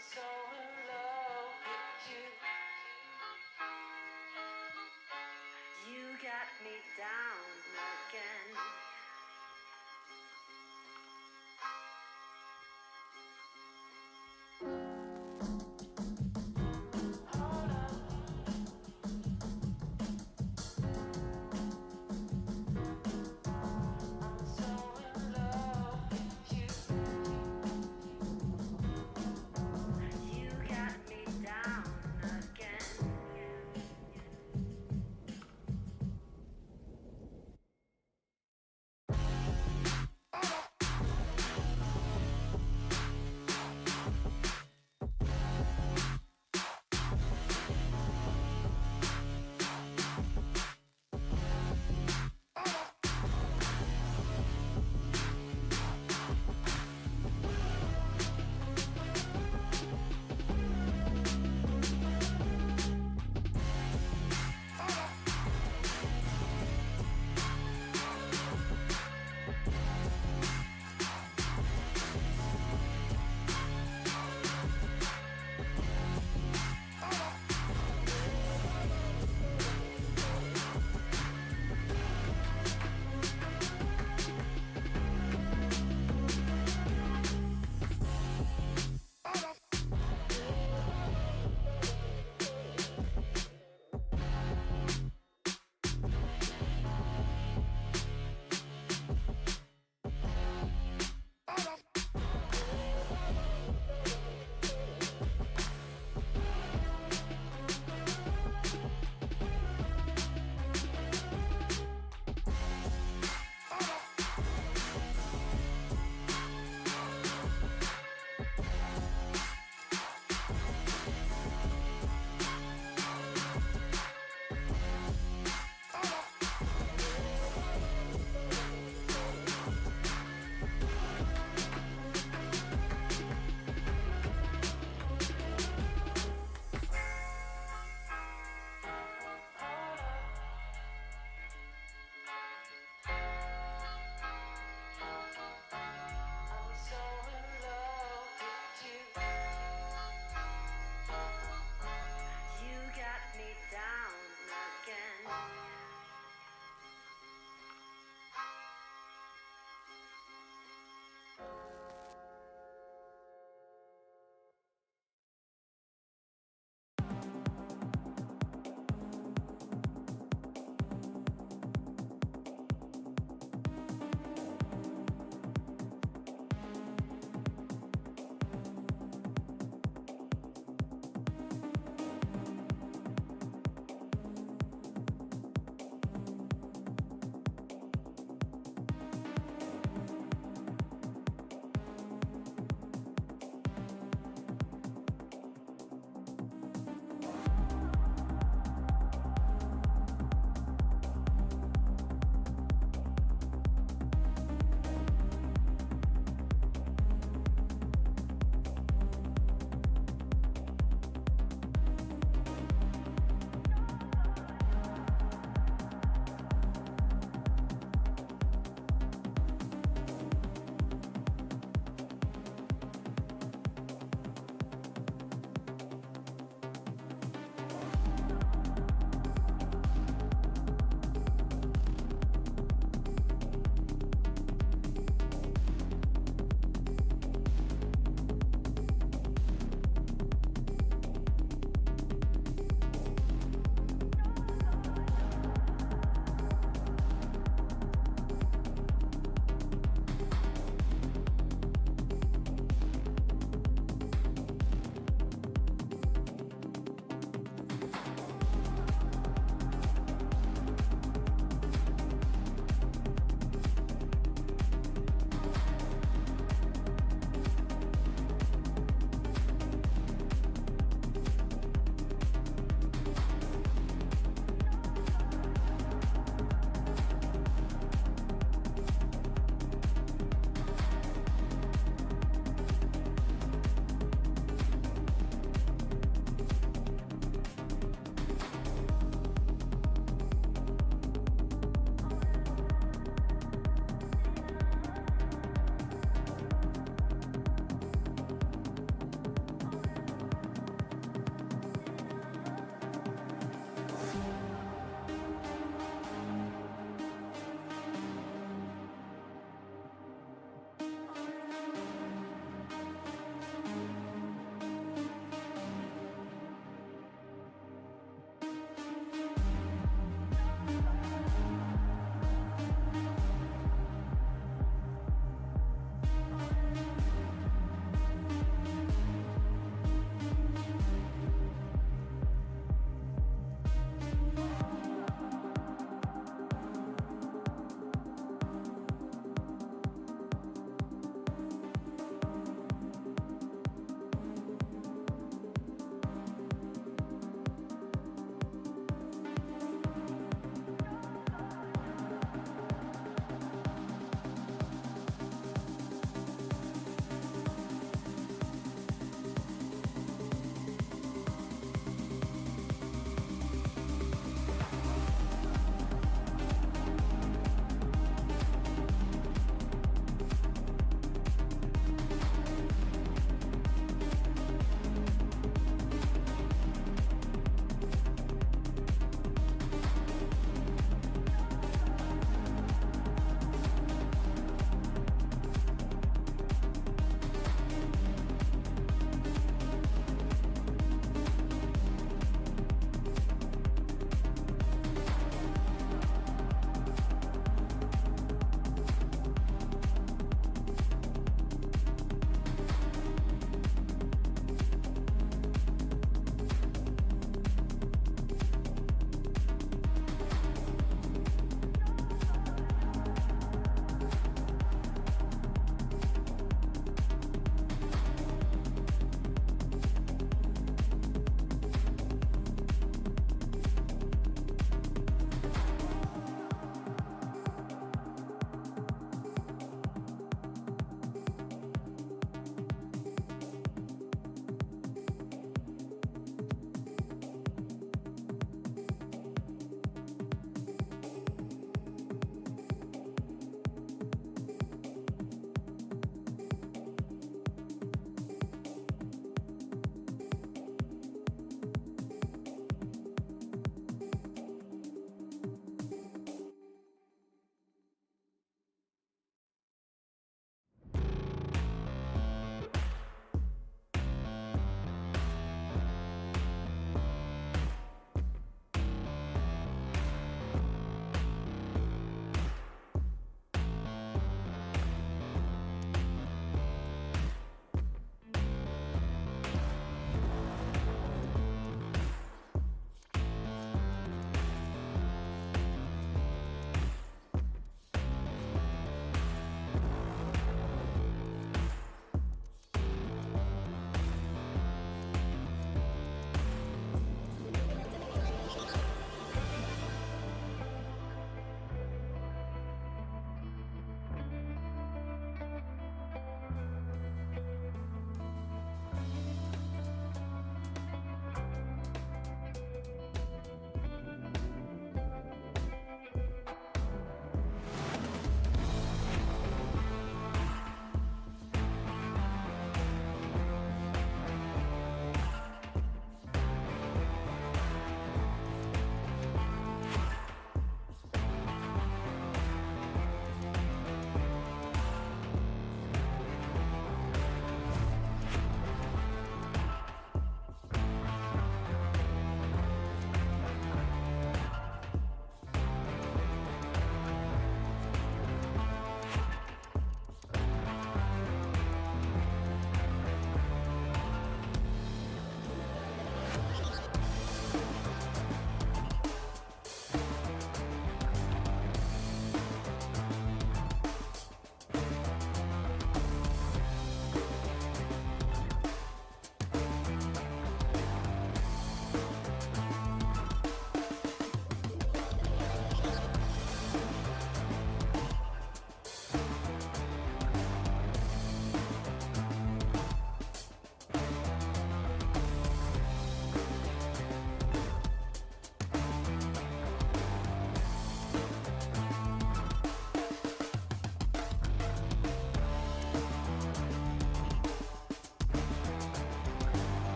so in love with you. You got me down again.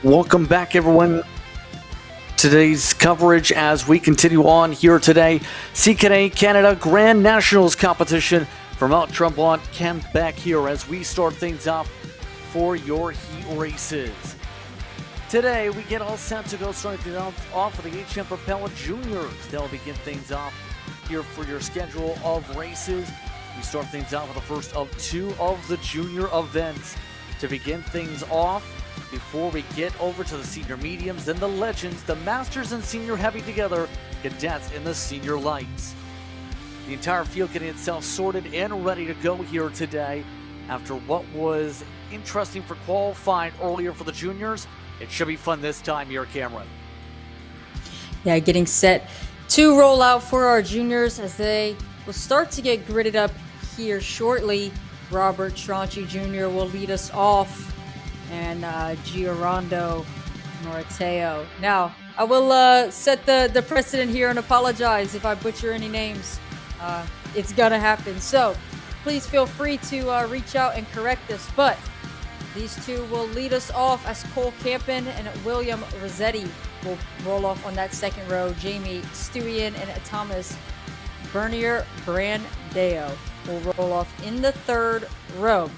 Welcome back, everyone. Today's coverage as we continue on here today. CKNA Canada Grand Nationals competition from Mont-Tremblant, Quebec here as we start things off for your heat races. Today we get all set to go starting things off for the HM Propeller Juniors. They'll begin things off here for your schedule of races. We start things out with the first of two of the junior events. To begin things off, before we get over to the senior mediums, then the legends, the masters and senior heavy together, cadets in the senior lights. The entire field getting itself sorted and ready to go here today. After what was interesting for qualifying earlier for the juniors, it should be fun this time here, Cameron. Yeah, getting set to roll out for our juniors as they will start to get gridded up here shortly. Robert Tranchi Jr. will lead us off, and Giorando Morateo. Now, I will set the precedent here and apologize if I butcher any names. It's gonna happen. So please feel free to reach out and correct this. But these two will lead us off as Cole Campen and William Rossetti will roll off on that second row. Jamie Stewian and Thomas Bernier Brandeo will roll off in the third row.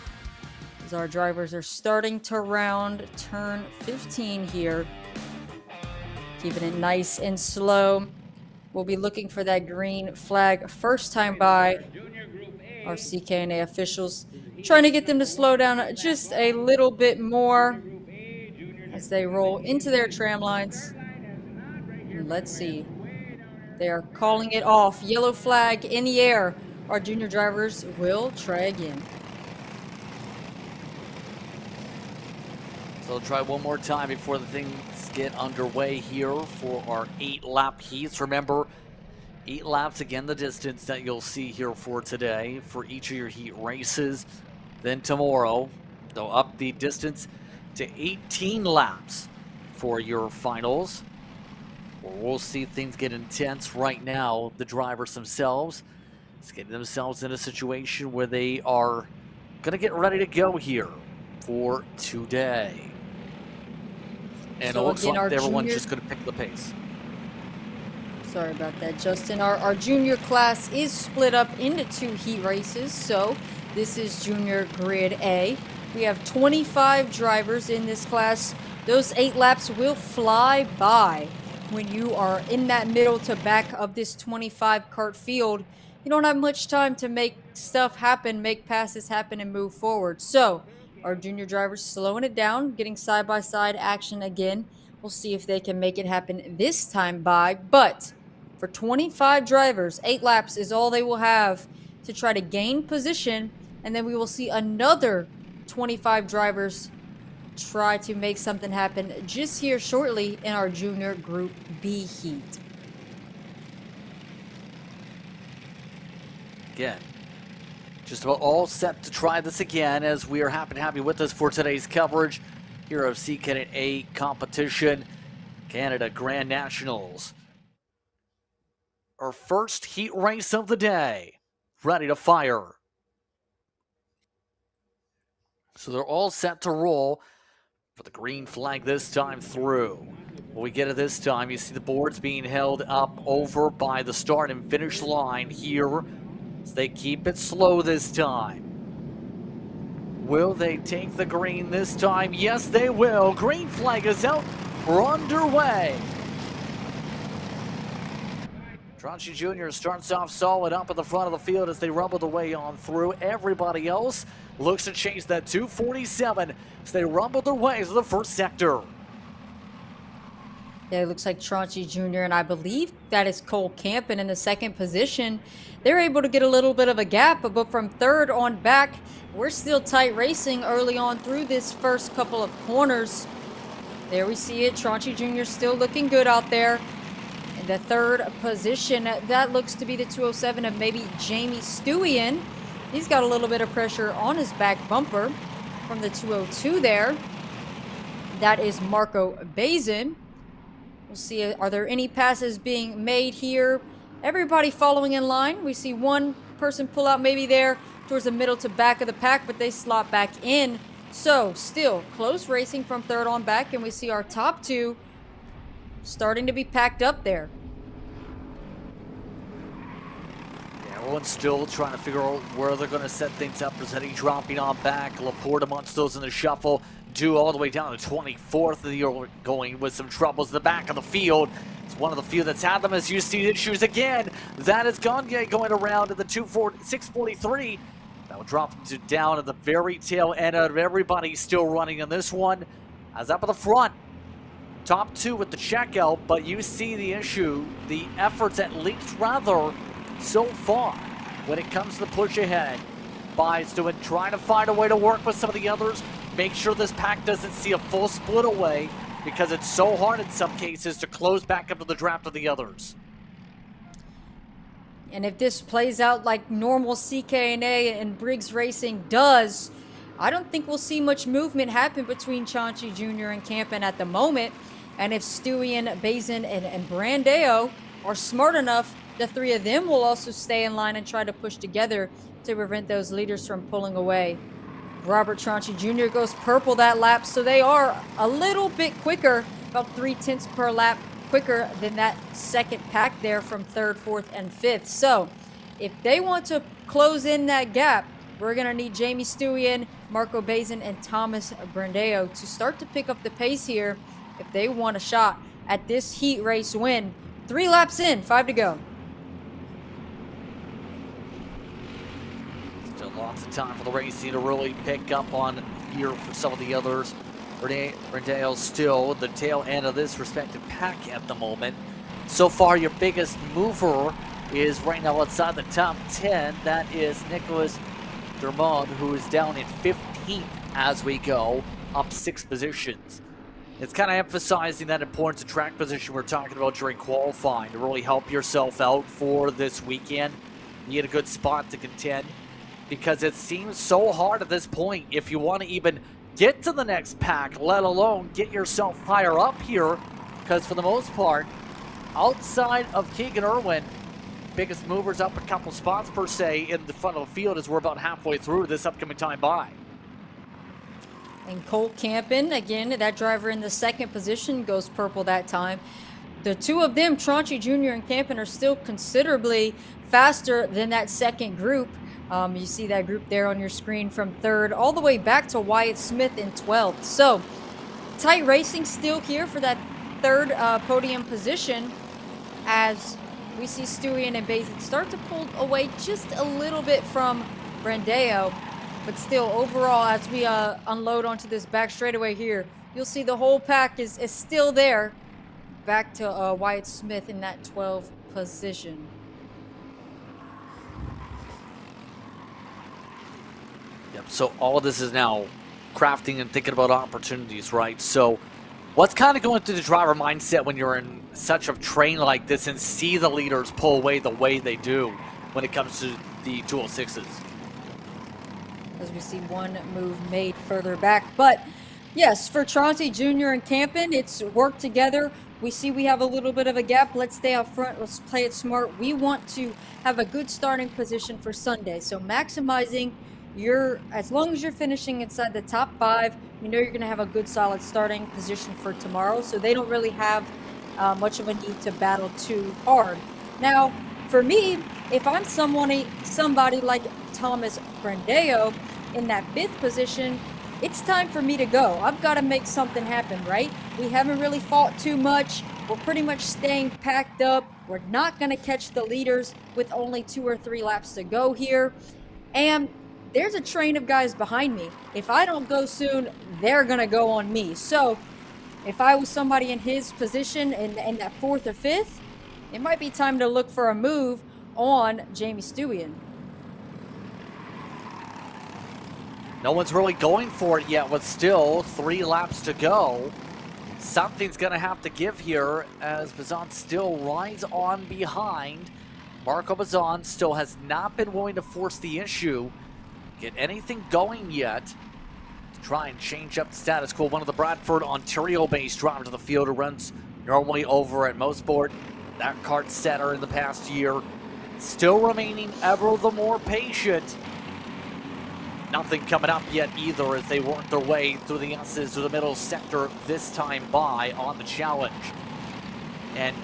As our drivers are starting to round turn 15 here. Keeping it nice and slow. We'll be looking for that green flag first time by. Our CKNA officials trying to get them to slow down just a little bit more as they roll into their tram lines. And let's see. They are calling it off. Yellow flag in the air. Our junior drivers will try again. So try one more time before the things get underway here for our 8-lap heats. Remember, 8 laps, again, the distance that you'll see here for today for each of your heat races. Then tomorrow, they'll up the distance to 18 laps for your finals. We'll see things get intense right now. The drivers themselves is getting themselves in a situation where they are going to get ready to go here for today. And So it looks again, like our everyone's junior- just going to pick the pace. Sorry about that, Justin. Our junior class is split up into 2 heat races. So this is Junior Grid A. We have 25 drivers in this class. Those 8 laps will fly by when you are in that middle to back of this 25 kart field. You don't have much time to make stuff happen, make passes happen, and move forward. So our junior drivers slowing it down, getting side-by-side action again. We'll see if they can make it happen this time by. But for 25 drivers, 8 laps is all they will have to try to gain position. And then we will see another 25 drivers try to make something happen just here shortly in our junior Group B heat. Again, just about all set to try this again as we are happy to have you with us for today's coverage here of CKNA competition, Canada Grand Nationals. Our first heat race of the day, ready to fire. So they're all set to roll for the green flag this time through. When we get it this time, you see the boards being held up over by the start and finish line here. So they keep it slow this time. Will they take the green this time? Yes, they will. Green flag is out. We're underway. Tranchi Jr. starts off solid up at the front of the field as they rumble their way on through. Everybody else looks to chase that 247 as they rumble their way to the first sector. Yeah, it looks like Tranchi Jr. and I believe that is Cole Campen in the second position. They're able to get a little bit of a gap, but from third on back, we're still tight racing early on through this first couple of corners. There we see it. Tranchi Jr. still looking good out there. In the third position, that looks to be the 207 of maybe Jamie Stewian. He's got a little bit of pressure on his back bumper from the 202 there. That is Marco Bazin. We'll see, are there any passes being made here? Everybody following in line. We see one person pull out maybe there towards the middle to back of the pack, but they slot back in So still close racing from third on back, and we see our top two starting to be packed up there. Yeah, everyone's still trying to figure out where they're going to set things up. Rossetti dropping on back. Laporte amongst those in the shuffle. Due all the way down to 24th. They're going with some troubles in the back of the field. It's one of the few that's had them, as you see issues again. That is Gagne going around at the 643. That will drop down at the very tail end of everybody still running in this one. As up at the front, top two with the checkout, but you see the issue, the efforts at least rather so far when it comes to the push ahead. By's doing, trying to find a way to work with some of the others. Make sure this pack doesn't see a full split away, because it's so hard in some cases to close back up to the draft of the others. And if this plays out like normal CKNA and Briggs Racing does, I don't think we'll see much movement happen between Chauncey Jr. and Campen at the moment. And if Stewie, Bazin, and Brandeo are smart enough, the three of them will also stay in line and try to push together to prevent those leaders from pulling away. Robert Chauncey Jr. goes purple that lap, so they are a little bit quicker, about 0.3 per lap quicker than that second pack there from third, fourth, and fifth. So if they want to close in that gap, we're going to need Jamie Stewie, Marco Bazin, and Thomas Brandeo to start to pick up the pace here if they want a shot at this heat race win. 3 laps in, 5 to go. Still lots of time for the racing to really pick up on here for some of the others. Brandeo still the tail end of this respective pack at the moment. So far, your biggest mover is right now outside the top 10. That is Nicholas Dermond, who is down in 15th as we go, up 6 positions. It's kind of emphasizing that importance of track position we're talking about during qualifying to really help yourself out for this weekend. You get a good spot to contend, because it seems so hard at this point if you want to even get to the next pack, let alone get yourself higher up here, because for the most part, outside of Keegan Irwin, biggest movers up a couple spots per se in the front of the field as we're about halfway through this upcoming time by. And Colt Campen, again, that driver in the second position, goes purple that time. The two of them, Chauncey Jr. and Campen, are still considerably faster than that second group. You see that group there on your screen from third all the way back to Wyatt Smith in 12th. So tight racing still here for that third podium position, as we see Stewie and Bazin start to pull away just a little bit from Brandeo. But still, overall, as we unload onto this back straightaway here, you'll see the whole pack is still there. Back to Wyatt Smith in that 12th position. Yep, so all of this is now crafting and thinking about opportunities, right? So what's kind of going through the driver mindset when you're in such a train like this and see the leaders pull away the way they do when it comes to the 206s? As we see one move made further back. But yes, for Chauncey Jr. and Campen, it's worked together. We see we have a little bit of a gap. Let's stay up front. Let's play it smart. We want to have a good starting position for Sunday. So maximizing as long as you're finishing inside the top 5, you know you're going to have a good solid starting position for tomorrow. So they don't really have much of a need to battle too hard. Now, for me, if I'm somebody like Thomas Brandeo in that 5th position, it's time for me to go. I've got to make something happen, right? We haven't really fought too much. We're pretty much staying packed up. We're not going to catch the leaders with only 2 or 3 laps to go here. And there's a train of guys behind me. If I don't go soon, they're going to go on me. So if I was somebody in his position in that 4th or 5th, it might be time to look for a move on Jamie Stewie. No one's really going for it yet with still 3 laps to go. Something's going to have to give here as Bazan still rides on behind. Marco Bazan still has not been willing to force the issue, get anything going yet to try and change up the status quo. One of the Bradford, Ontario-based drivers of the field who runs normally over at Mosport, that kart setter in the past year, still remaining ever the more patient. nothing coming up yet either as they work their way through the S's to the middle sector this time by on the challenge. And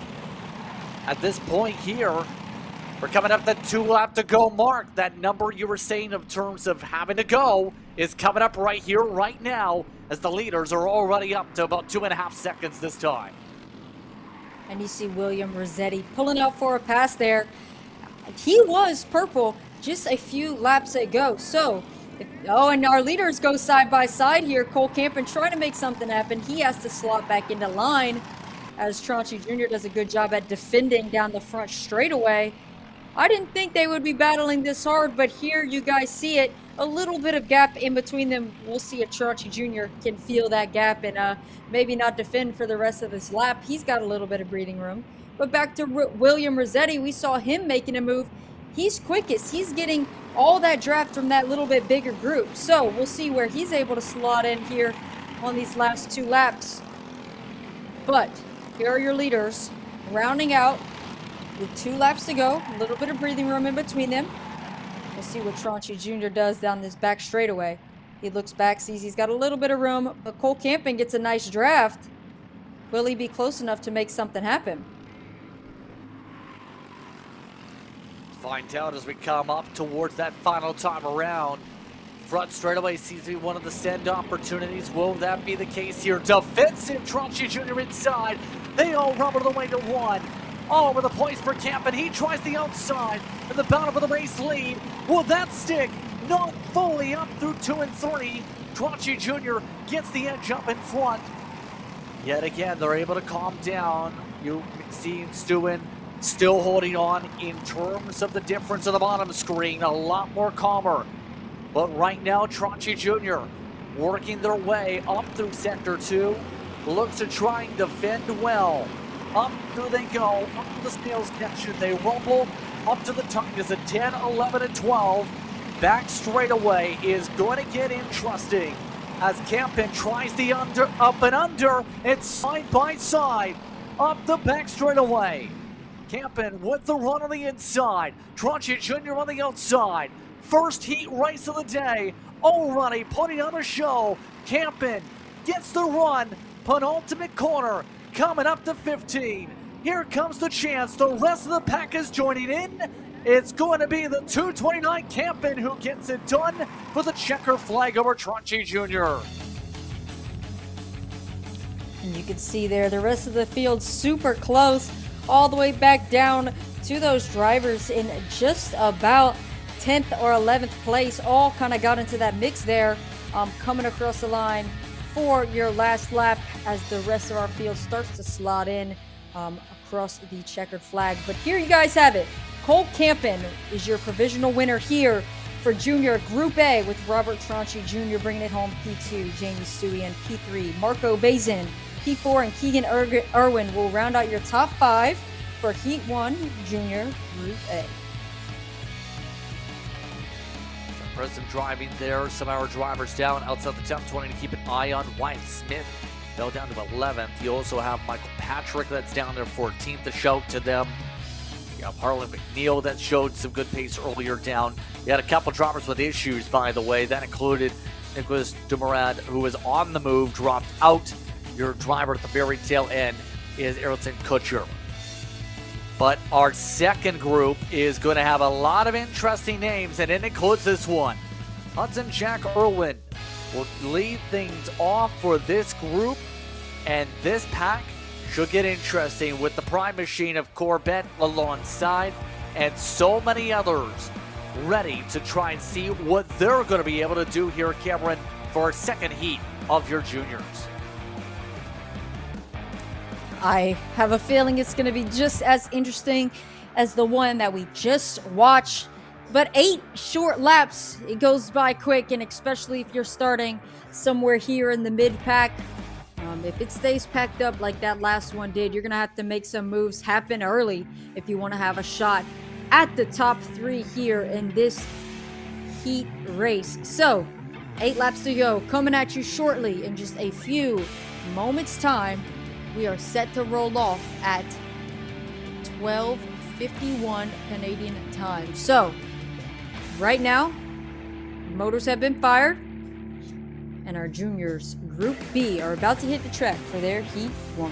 at this point here, we're coming up the 2 lap to go mark. That number you were saying in terms of having to go is coming up right here, right now, as the leaders are already up to about 2.5 seconds this time. And you see William Rossetti pulling out for a pass there. He was purple just a few laps ago. So, and our leaders go side by side here. Cole Campen trying to make something happen. He has to slot back into line as Tronchi Jr. does a good job at defending down the front straightaway. I didn't think they would be battling this hard, but here you guys see it. A little bit of gap in between them. We'll see if Tronchi Jr. can feel that gap and maybe not defend for the rest of this lap. He's got a little bit of breathing room. But back to William Rossetti, we saw him making a move. He's quickest. He's getting all that draft from that little bit bigger group. So we'll see where he's able to slot in here on these last 2 laps. But here are your leaders rounding out with 2 laps to go. A little bit of breathing room in between them. We'll see what Tronchi Jr. does down this back straightaway. He looks back, sees he's got a little bit of room, but Cole Campen gets a nice draft. Will he be close enough to make something happen? Find out as we come up towards that final time around. Front straightaway seems to be one of the send opportunities. Will that be the case here? Defensive Tronchi Jr. inside. They all rubber the way to 1. All over the place for Campen. He tries the outside in the battle for the race lead. Will that stick? Not fully up through 2 and 3. Tronchi Jr. gets the edge up in front. Yet again, they're able to calm down. You see Stewin still holding on in terms of the difference of the bottom screen. A lot more calmer. But right now, Tronchi Jr. working their way up through Sector 2. Looks to try and defend well. Up through they go, up to the snail's connection. They rumble up to the tongue. It's a 10, 11, and 12. Back straightaway is going to get interesting as Campen tries the up and under. It's side by side up the back straightaway. Campen with the run on the inside. Tronchi Jr. on the outside. First heat race of the day. Already putting on a show. Campen gets the run. Penultimate corner. Coming up to 15. Here comes the chance. The rest of the pack is joining in. It's going to be the 229 Campen who gets it done for the checker flag over Tronchi Jr. And you can see there the rest of the field super close, all the way back down to those drivers in just about 10th or 11th place. All kind of got into that mix there, coming across the line for your last lap as the rest of our field starts to slot in across the checkered flag. But here you guys have it. Cole Campen is your provisional winner here for Junior Group A, with Robert Tronchi Jr. bringing it home P2, Jamie Stewie in P3, Marco Bazin P4, and Keegan Irwin will round out your top 5 for Heat 1 Junior Group A. Present driving there. Some of our drivers down outside the top 20 to keep an eye on. Wyatt Smith fell down to 11th. You also have Michael Patrick that's down there 14th to shout to them. You have Harlan McNeil that showed some good pace earlier down. You had a couple drivers with issues, by the way. That included Nicholas Dumourad, who was on the move, dropped out. Your driver at the very tail end is Ayrton Kutcher. But our second group is going to have a lot of interesting names, and it includes this one. Hudson Jack Irwin will lead things off for this group, and this pack should get interesting with the prime machine of Corbett alongside and so many others ready to try and see what they're going to be able to do here, Cameron, for our second heat of your juniors. I have a feeling it's going to be just as interesting as the one that we just watched. But 8 short laps, it goes by quick, and especially if you're starting somewhere here in the mid-pack. If it stays packed up like that last one did, you're going to have to make some moves happen early if you want to have a shot at the top 3 here in this heat race. So, 8 laps to go, coming at you shortly in just a few moments' time. We are set to roll off at 12:51 Canadian time. So, right now, motors have been fired, and our juniors, Group B, are about to hit the track for their Heat 1.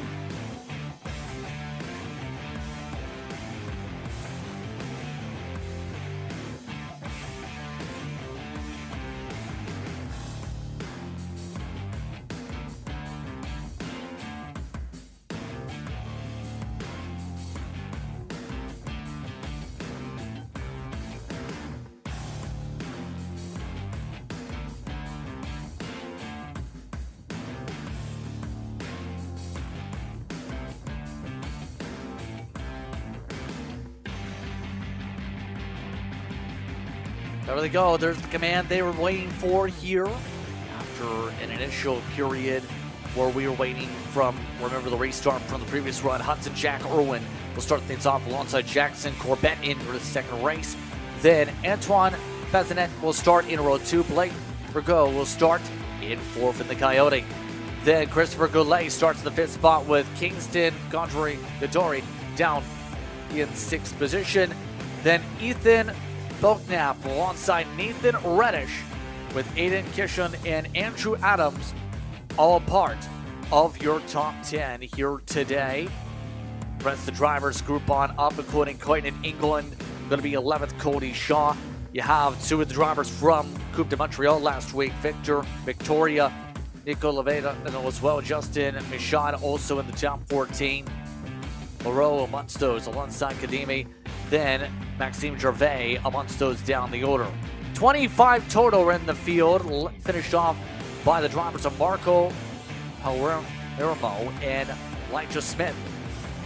There they go. There's the command they were waiting for here after an initial period where we were waiting from, remember the restart from the previous run. Hudson Jack Irwin will start things off alongside Jackson Corbett in for the second race. Then Antoine Fazanet will start in row 2. Blake Bergot will start in 4th in the Coyote. Then Christopher Goulet starts in the 5th spot with Kingston Godori down in 6th position. Then Ethan Belknap alongside Nathan Reddish with Aiden Kishon and Andrew Adams, all part of your top 10 here today. Rest the drivers group on up, including Clayton in England, going to be 11th, Cody Shaw. You have 2 of the drivers from Coupe de Montreal last week, Victoria, Nico Leveda, and as well Justin Michaud also in the top 14. Moreau amongst those alongside Kadimi. Then Maxime Gervais amongst those down the order. 25 total in the field, finished off by the drivers of Marco Palermo and Elijah Smith,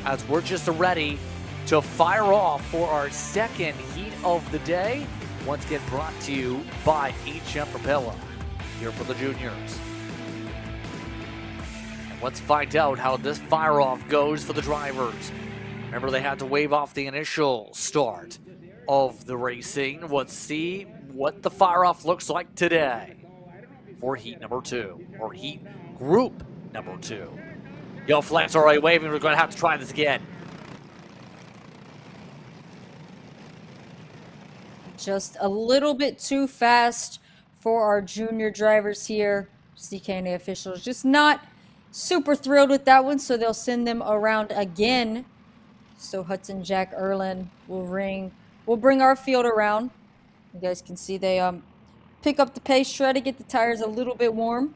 as we're just ready to fire off for our second heat of the day. Once again brought to you by HM Propeller here for the juniors. And let's find out how this fire off goes for the drivers. Remember, they had to wave off the initial start of the racing. Let's see what the fire-off looks like today for heat number 2, or heat group number 2. Yo, flags already waving. We're going to have to try this again. Just a little bit too fast for our junior drivers here. CKNA officials just not super thrilled with that one, so they'll send them around again. So Hudson Jack Erlin will bring our field around. You guys can see they pick up the pace, try to get the tires a little bit warm.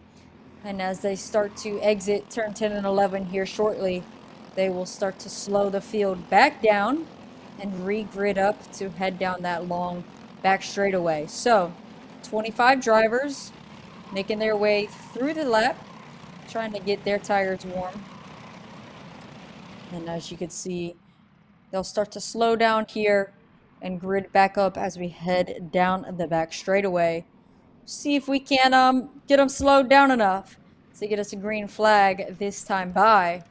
And as they start to exit turn 10 and 11 here shortly, they will start to slow the field back down and re-grid up to head down that long back straightaway. So 25 drivers making their way through the lap, trying to get their tires warm. And as you can see, they'll start to slow down here and grid back up as we head down the back straightaway. See if we can get them slowed down enough to get us a green flag this time by.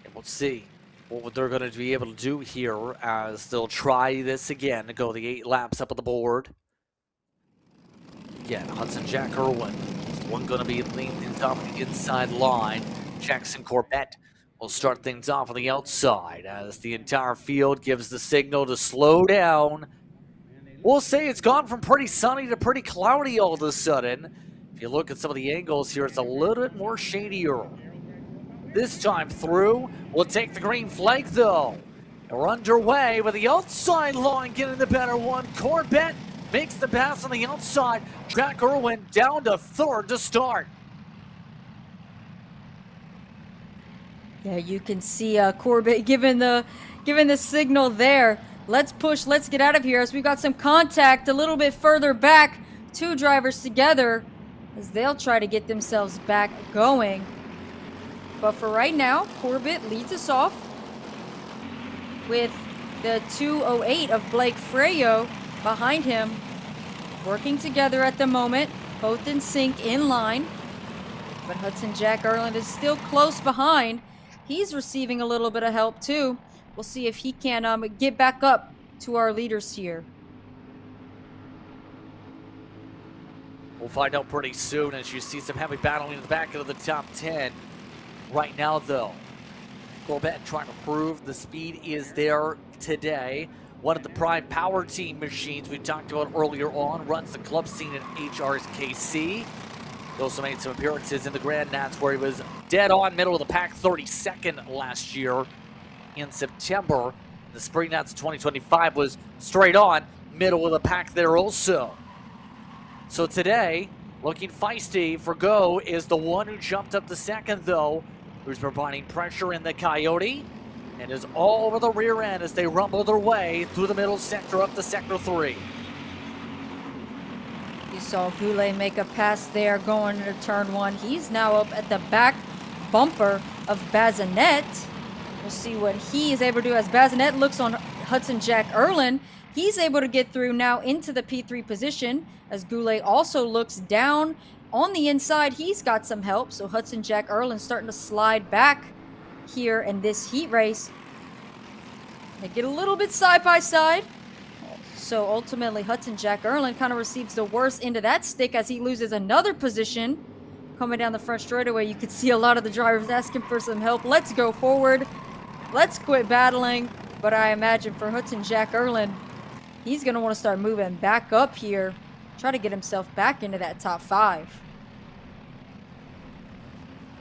And we'll see what they're going to be able to do here as they'll try this again to go the 8 laps up on the board. Again, Hudson Jack Irwin. One going to be leaning things off the inside line. Jackson Corbett will start things off on the outside as the entire field gives the signal to slow down. We'll say it's gone from pretty sunny to pretty cloudy all of a sudden. If you look at some of the angles here, it's a little bit more shadier. This time through, we'll take the green flag though. And we're underway with the outside line getting the better one. Corbett makes the pass on the outside. Jack Irwin down to 3rd to start. Yeah, you can see Corbett giving the signal there. Let's push, let's get out of here as we got some contact a little bit further back. 2 drivers together as they'll try to get themselves back going. But for right now, Corbett leads us off with the 208 of Blake Freyo behind him, working together at the moment, both in sync, in line. But Hudson Jack Erland is still close behind. He's receiving a little bit of help too. We'll see if he can get back up to our leaders here. We'll find out pretty soon as you see some heavy battling in the back of the top 10. Right now though, Corbett trying to prove the speed is there today. One of the prime power team machines we talked about earlier on runs the club scene at HRKC. He also made some appearances in the Grand Nats where he was dead on middle of the pack, 32nd last year in September. The Spring Nats 2025 was straight on middle of the pack there also. So today, looking feisty for Go is the one who jumped up to second though, who's providing pressure in the Coyote and is all over the rear end as they rumble their way through the middle sector up to sector 3. You saw Goulet make a pass there going into turn 1. He's now up at the back bumper of Bazinet. We'll see what he is able to do as Bazinet looks on Hudson Jack Erlin. He's able to get through now into the P3 position as Goulet also looks down on the inside. He's got some help, so Hudson Jack Erlin starting to slide back here in this heat race. They get a little bit side by side. So ultimately Hudson Jack Erlin kind of receives the worst end of that stick as he loses another position. Coming down the front straightaway, you could see a lot of the drivers asking for some help. Let's go forward. Let's quit battling. But I imagine for Hudson Jack Erlin, he's going to want to start moving back up here. Try to get himself back into that top 5.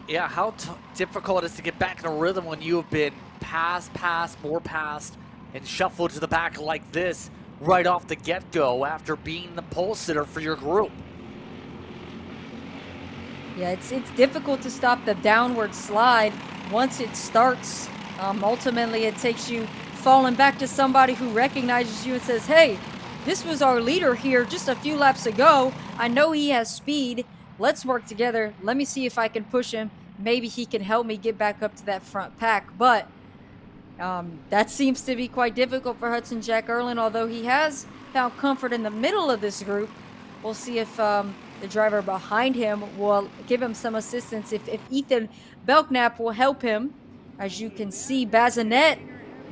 Yeah, how difficult it is to get back in a rhythm when you have been passed, more passed, and shuffled to the back like this right off the get-go after being the pole sitter for your group. Yeah, it's difficult to stop the downward slide once it starts. Ultimately, it takes you falling back to somebody who recognizes you and says, hey, this was our leader here just a few laps ago. I know he has speed. Let's work together. Let me see if I can push him. Maybe he can help me get back up to that front pack. But that seems to be quite difficult for Hudson Jack Erlin, although he has found comfort in the middle of this group. We'll see if the driver behind him will give him some assistance, if Ethan Belknap will help him. As you can see, Bazinet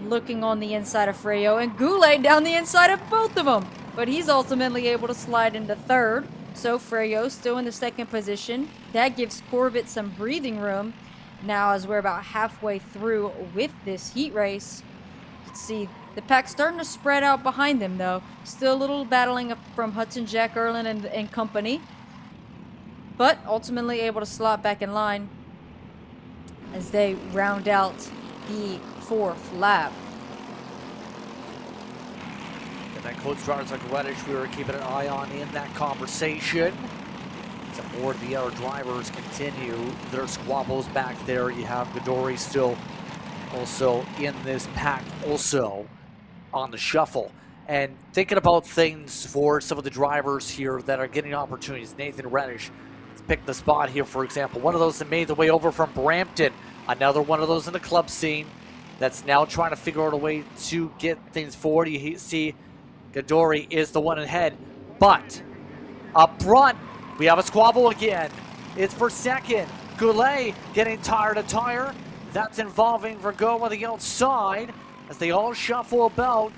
looking on the inside of Freyo and Goulet down the inside of both of them. But he's ultimately able to slide into third. So Freyo still in the second position. That gives Corbett some breathing room. Now as we're about halfway through with this heat race, you can see the pack starting to spread out behind them though. Still a little battling from Hudson Jack Erlin and company. But ultimately able to slot back in line as they round out the 4th lap. And that close drivers like Reddish we were keeping an eye on in that conversation. As more of the other drivers continue their squabbles back there. You have Godori still also in this pack, also on the shuffle. And thinking about things for some of the drivers here that are getting opportunities. Nathan Reddish has picked the spot here, for example. One of those that made the way over from Brampton. Another one of those in the club scene that's now trying to figure out a way to get things forward. You see Godori is the one ahead. But up front, we have a squabble again. It's for second. Goulet getting tire to tire. That's involving Vergo on the outside as they all shuffle about.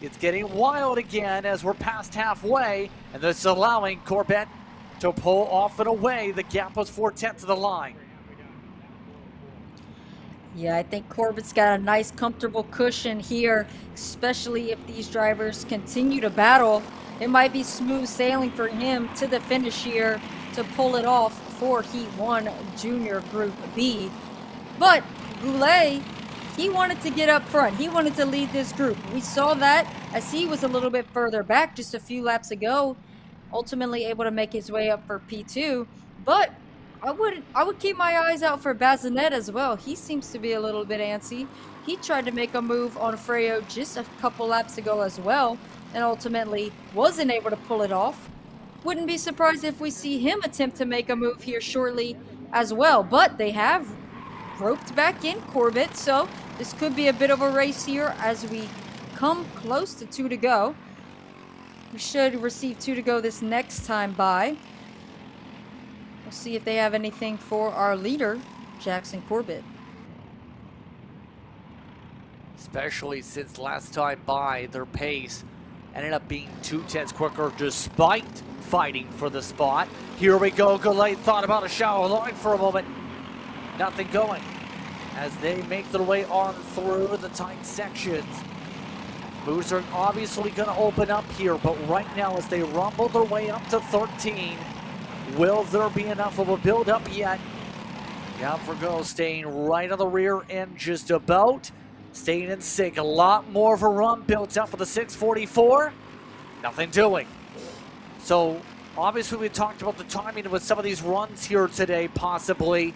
It's getting wild again as we're past halfway, and this is allowing Corbett to pull off and away. The gap was 4/10 of the line. Yeah, I think Corbett's got a nice comfortable cushion here, especially if these drivers continue to battle. It might be smooth sailing for him to the finish here to pull it off for Heat 1 Junior Group B. But Goulet, he wanted to get up front. He wanted to lead this group. We saw that as he was a little bit further back just a few laps ago, ultimately able to make his way up for P2. But I would keep my eyes out for Bazinet as well. He seems to be a little bit antsy. He tried to make a move on Freyo just a couple laps ago as well, and ultimately wasn't able to pull it off. Wouldn't be surprised if we see him attempt to make a move here shortly as well, but they have roped back in Corbett, so this could be a bit of a race here as we come close to 2 to go. We should receive 2 to go this next time by. We'll see if they have anything for our leader, Jackson Corbett. Especially since last time by, their pace ended up being 2/10 quicker despite fighting for the spot. Here we go. Goulet thought about a shallow line for a moment. Nothing going. as they make their way on through the tight sections. Moves are obviously going to open up here, but right now as they rumble their way up to 13, will there be enough of a build-up yet? Yeah, Virgo staying right on the rear end just about. Staying in sync. A lot more of a run built up for the 644. Nothing doing. So, obviously we talked about the timing with some of these runs here today, possibly.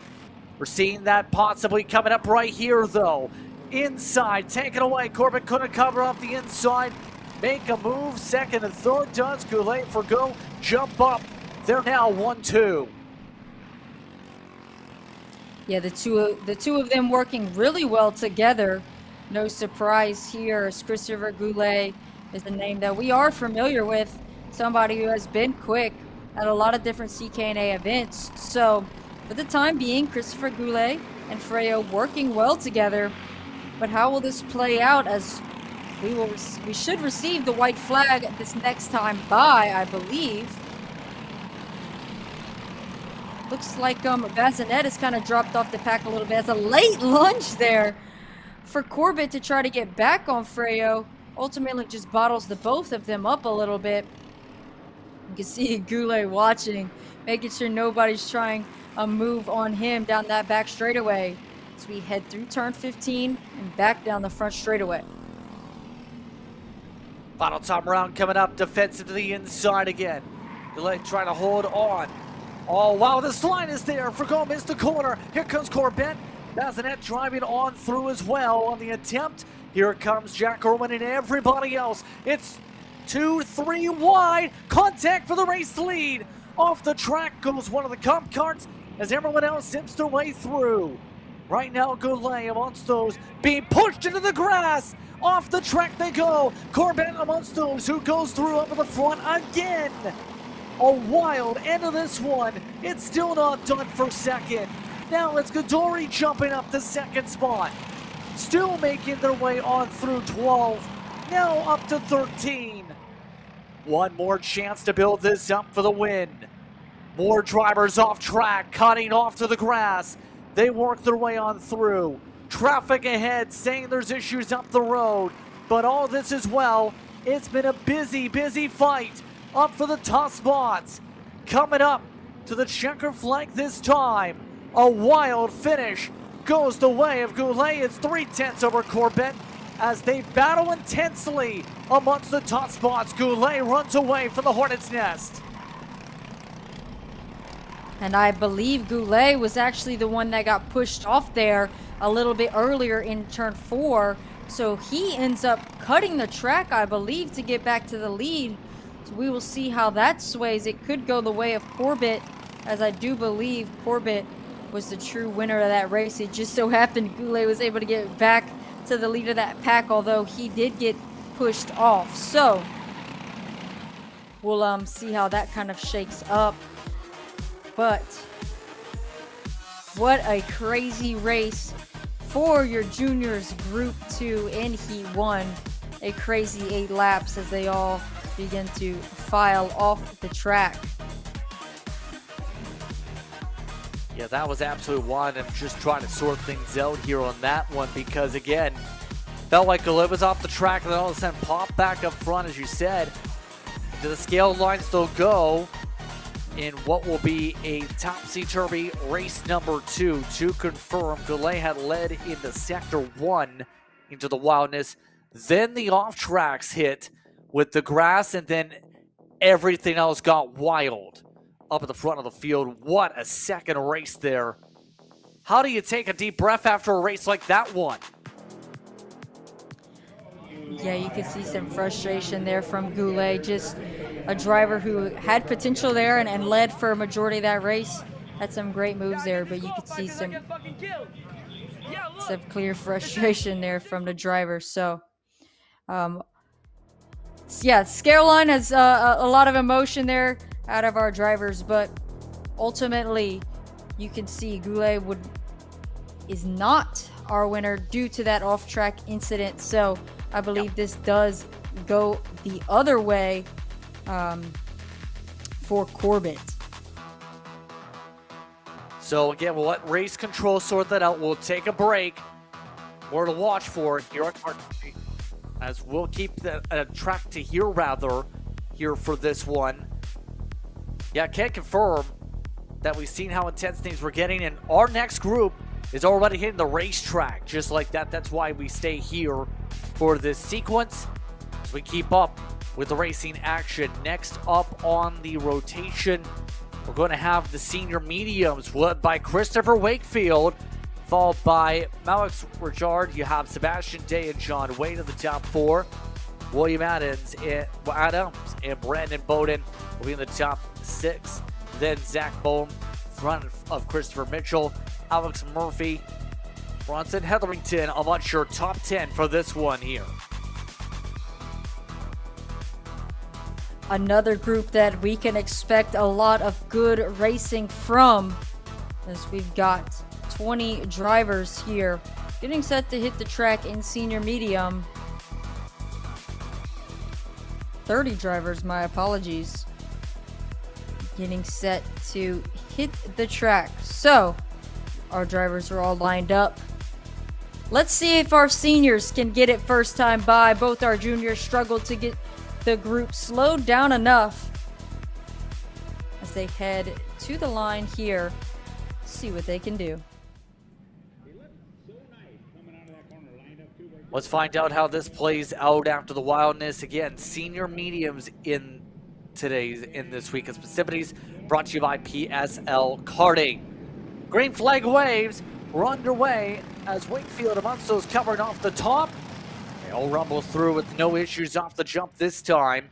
We're seeing that possibly coming up right here, though. Inside, take it away. Corbett couldn't cover up the inside. Make a move. Second and third does. Goulet for go. Jump up. They're now 1-2. Yeah, the two of them working really well together. No surprise here, as Christopher Goulet is a name that we are familiar with. Somebody who has been quick at a lot of different CKNA events. So, for the time being, Christopher Goulet and Freyo working well together. But how will this play out, as we should receive the white flag this next time by, I believe. Looks like Bazinet has kind of dropped off the pack a little bit. As a late lunge there for Corbett to try to get back on Freyo. Ultimately just bottles the both of them up a little bit. You can see Goulet watching, making sure nobody's trying a move on him down that back straightaway. As we head through turn 15 and back down the front straightaway. Final time round coming up. Defensive to the inside again. Goulet trying to hold on. Oh, wow, this line is there. Forgo missed the corner. Here comes Corbett. Bazinet driving on through as well on the attempt. Here comes Jack Irwin and everybody else. It's 2-3 wide. Contact for the race lead. Off the track goes one of the comp carts as everyone else zips their way through. Right now, Goulet amongst those being pushed into the grass. Off the track they go. Corbett amongst those who goes through up in the front again. A wild end of this one. It's still not done for second. Now it's Godori jumping up the second spot. Still making their way on through 12. Now up to 13. One more chance to build this up for the win. More drivers off track, cutting off to the grass. They work their way on through. Traffic ahead saying there's issues up the road. But all this as well, it's been a busy, busy fight up for the top spots. Coming up to the checker flag this time. A wild finish goes the way of Goulet. It's 3/10 over Corbett as they battle intensely amongst the top spots. Goulet runs away from the Hornet's Nest. And I believe Goulet was actually the one that got pushed off there a little bit earlier in turn 4. So he ends up cutting the track, I believe, to get back to the lead. So we will see how that sways. It could go the way of Corbett, as I do believe Corbett was the true winner of that race. It just so happened Goulet was able to get back to the lead of that pack, although he did get pushed off. So we'll see how that kind of shakes up. But what a crazy race for your juniors Group 2 in Heat 1. A crazy 8 laps as they all begin to file off the track. Yeah, that was absolute wild. I'm just trying to sort things out here on that one because, again, felt like Goulet was off the track and then all of a sudden popped back up front, as you said. Do the scale lines still go in what will be a topsy-turvy race number 2 to confirm? Goulet had led into Sector 1 into the wildness. Then the off-tracks hit with the grass, and then everything else got wild up at the front of the field. What a second race there. How do you take a deep breath after a race like that one? Yeah, you can see some frustration there from Goulet. Just a driver who had potential there and led for a majority of that race. Had some great moves there, but you could see some clear frustration there from the driver. So, yeah, scale line has a lot of emotion there out of our drivers, but ultimately you can see Goulet is not our winner due to that off-track incident. So I believe this does go the other way for Corbett. So again, we'll let race control sort that out. We'll take a break. More to watch for here at Karting, as we'll keep the track to here rather here for this one. Yeah, can't confirm that we've seen how intense things were getting, and our next group is already hitting the racetrack just like that. That's why we stay here for this sequence as we keep up with the racing action. Next up on the rotation, we're going to have the senior mediums led by Christopher Wakefield, followed by Alex Richard. You have Sebastian Day and John Wade in the top four. William Adams and Brandon Bowden will be in the top six. Then Zach Bohm, front of Christopher Mitchell, Alex Murphy, Bronson Hetherington. I'm not sure, top 10 for this one here. Another group that we can expect a lot of good racing from, as we've got 20 drivers here getting set to hit the track in senior medium. 30 drivers, my apologies, getting set to hit the track. So our drivers are all lined up. Let's see if our seniors can get it first time by. Both our juniors struggled to get the group slowed down enough as they head to the line here. See what they can do. Let's find out how this plays out after the wildness. Again, senior mediums in this week's festivities, brought to you by PSL Karting. Green flag waves were underway as Wakefield amongst those covering off the top. They all rumble through with no issues off the jump this time.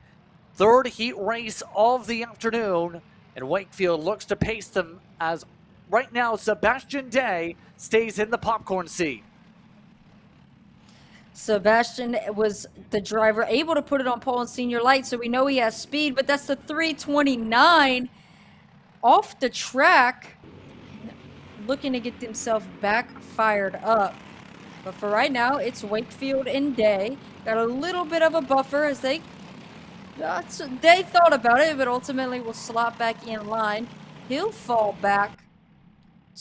Third heat race of the afternoon, and Wakefield looks to pace them as right now Sebastian Day stays in the popcorn seat. Sebastian was the driver able to put it on pole in senior light, so we know he has speed, but that's the 329 off the track, looking to get himself back fired up. But for right now, it's Wakefield and Day. Got a little bit of a buffer as they thought about it, but ultimately will slot back in line. He'll fall back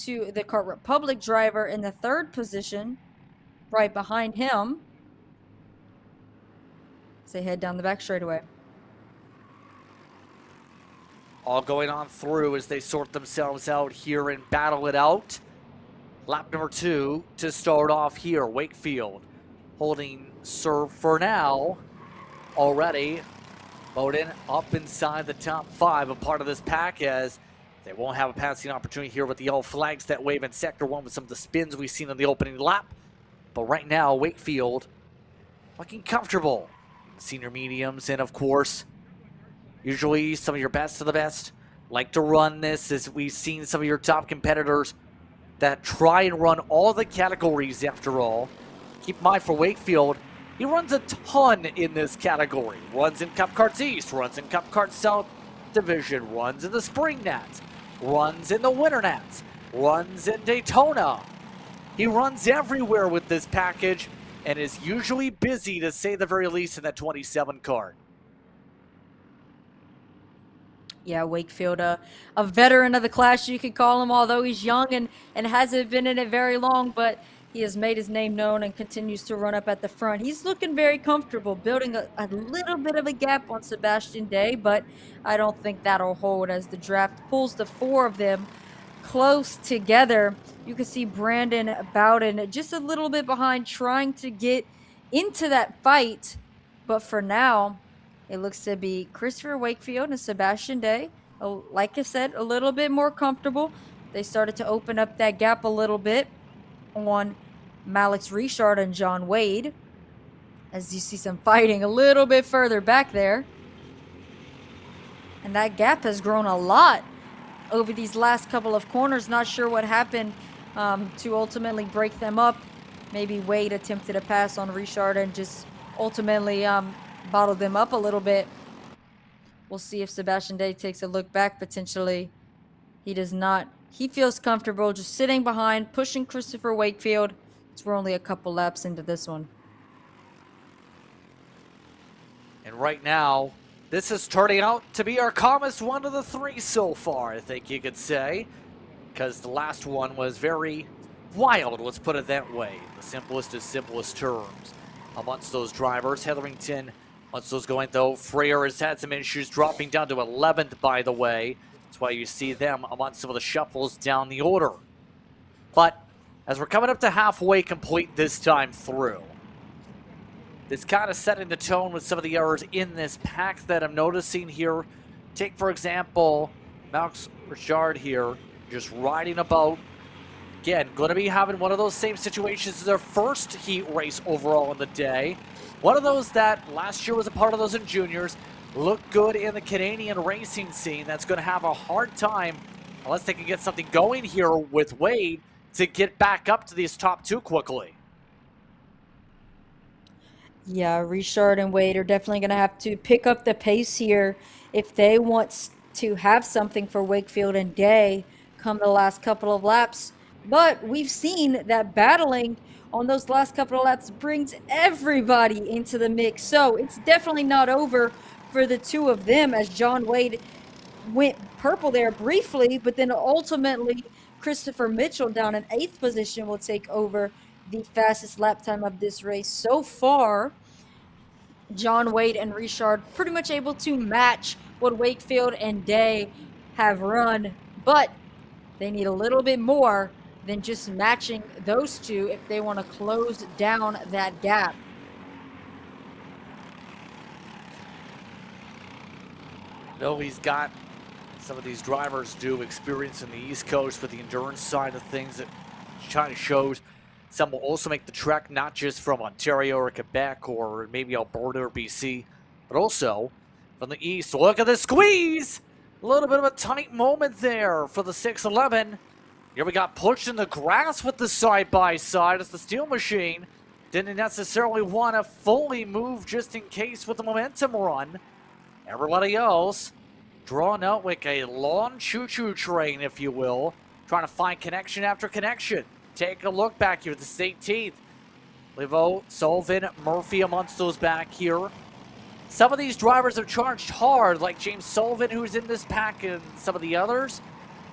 to the Kart Republic driver in the third position, right behind him, as they head down the back straightaway. All going on through as they sort themselves out here and battle it out. Lap number 2 to start off here. Wakefield holding serve for now already. Bowden up inside the top 5, a part of this pack, as they won't have a passing opportunity here with the yellow flags that wave in sector 1 with some of the spins we've seen in the opening lap. But right now, Wakefield looking comfortable. Senior mediums, and of course, usually some of your best of the best like to run this, as we've seen some of your top competitors that try and run all the categories after all. Keep in mind for Wakefield, he runs a ton in this category. Runs in Cup Karts East, runs in Cup Karts South Division, runs in the Spring Nats, runs in the Winter Nats, runs in Daytona. He runs everywhere with this package and is usually busy, to say the very least, in that 27 card. Yeah, Wakefield, a veteran of the class, you could call him, although he's young and hasn't been in it very long, but he has made his name known and continues to run up at the front. He's looking very comfortable, building a little bit of a gap on Sebastian Day, but I don't think that'll hold as the draft pulls the 4 of them close together. You can see Brandon Bowden just a little bit behind, trying to get into that fight, but for now, it looks to be Christopher Wakefield and Sebastian Day. Like I said, a little bit more comfortable. They started to open up that gap a little bit on Alex Richard and John Wade, as you see some fighting a little bit further back there. And that gap has grown a lot over these last couple of corners. Not sure what happened to ultimately break them up. Maybe Wade attempted a pass on Richard and just ultimately bottled them up a little bit. We'll see if Sebastian Day takes a look back potentially. He does not. He feels comfortable just sitting behind, pushing Christopher Wakefield. We're only a couple laps into this one. And right now, this is turning out to be our calmest one of the 3 so far, I think you could say. because the last one was very wild, let's put it that way. The simplest terms amongst those drivers. Hetherington, once those going though, Freyer has had some issues, dropping down to 11th, by the way. That's why you see them amongst some of the shuffles down the order. But as we're coming up to halfway complete this time through, it's kind of setting the tone with some of the errors in this pack that I'm noticing here. Take, for example, Max Richard here, just riding about. Again, going to be having one of those same situations as their first heat race overall in the day. One of those that last year was a part of those in juniors, looked good in the Canadian racing scene. That's going to have a hard time, unless they can get something going here with Wade, to get back up to these top two quickly. Yeah, Richard and Wade are definitely going to have to pick up the pace here if they want to have something for Wakefield and Day come the last couple of laps. But we've seen that battling on those last couple of laps brings everybody into the mix. So it's definitely not over for the two of them, as John Wade went purple there briefly, but then ultimately Christopher Mitchell down in 8th position will take over the fastest lap time of this race so far. John Wade and Richard pretty much able to match what Wakefield and Day have run, but they need a little bit more than just matching those two if they want to close down that gap. No, he's got some of these drivers do experience in the East Coast with the endurance side of things that China shows. Some will also make the trek, not just from Ontario or Quebec or maybe Alberta or BC, but also from the East. So look at the squeeze! A little bit of a tight moment there for the 611. Here we got pushed in the grass with the side-by-side as the Steel Machine didn't necessarily want to fully move just in case with the momentum run. Everybody else drawn out like a long choo-choo train, if you will, trying to find connection after connection. Take a look back here. This is 18th. Livo, Sullivan, Murphy amongst those back here. Some of these drivers have charged hard, like James Sullivan, who's in this pack, and some of the others,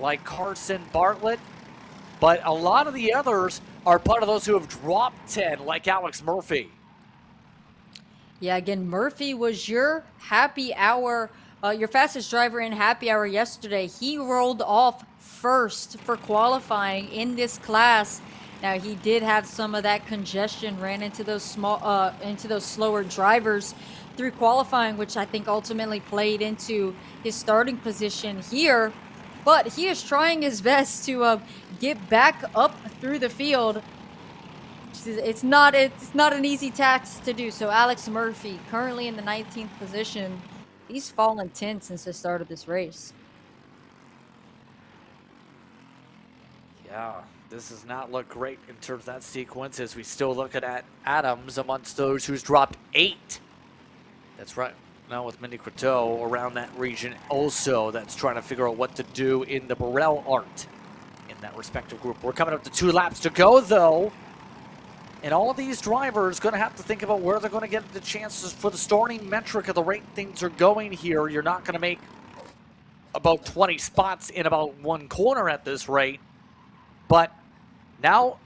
like Carson Bartlett. But a lot of the others are part of those who have dropped 10, like Alex Murphy. Yeah, again, Murphy was your happy hour, your fastest driver in happy hour yesterday. He rolled off first for qualifying in this class. Now, he did have some of that congestion, ran into those slower drivers through qualifying, which I think ultimately played into his starting position here. But he is trying his best to get back up through the field. It's not an easy task to do. So Alex Murphy, currently in the 19th position, he's fallen 10 since the start of this race. Yeah, this does not look great in terms of that sequence, as we still looking at Adams amongst those who's dropped 8. That's right. Now with Mindy Croteau around that region also, that's trying to figure out what to do in the Burrell art in that respective group. We're coming up to 2 laps to go, though. And all of these drivers going to have to think about where they're going to get the chances for the starting metric of the rate things are going here. You're not going to make about 20 spots in about one corner at this rate. But now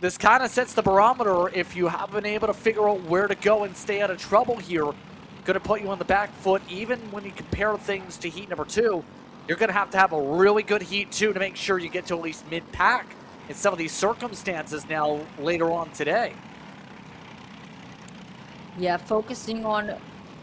this kind of sets the barometer. If you have been able to figure out where to go and stay out of trouble here, going to put you on the back foot. Even when you compare things to heat number 2, you're going to have a really good heat 2 to make sure you get to at least mid-pack in some of these circumstances now later on today. Yeah, focusing on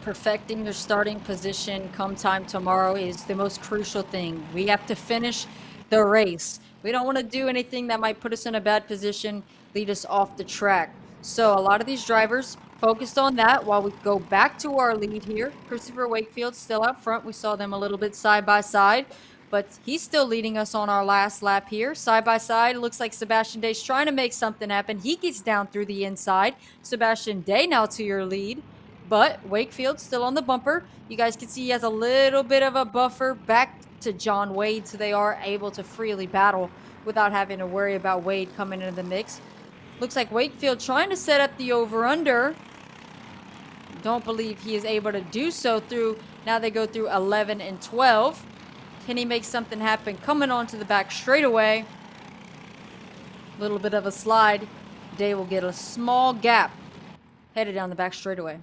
perfecting your starting position come time tomorrow is the most crucial thing. We have to finish the race. We don't want to do anything that might put us in a bad position, lead us off the track. So a lot of these drivers focused on that while we go back to our lead here. Christopher Wakefield still out front. We saw them a little bit side by side, but he's still leading us on our last lap here. Side by side, looks like Sebastian Day's trying to make something happen. He gets down through the inside. Sebastian Day now to your lead, but Wakefield still on the bumper. You guys can see he has a little bit of a buffer back to John Wade, so they are able to freely battle without having to worry about Wade coming into the mix. Looks like Wakefield trying to set up the over-under. Don't believe he is able to do so through, now they go through 11 and 12. Can he make something happen? Coming onto the back straightaway. Little bit of a slide. Day will get a small gap. Headed down the back straightaway.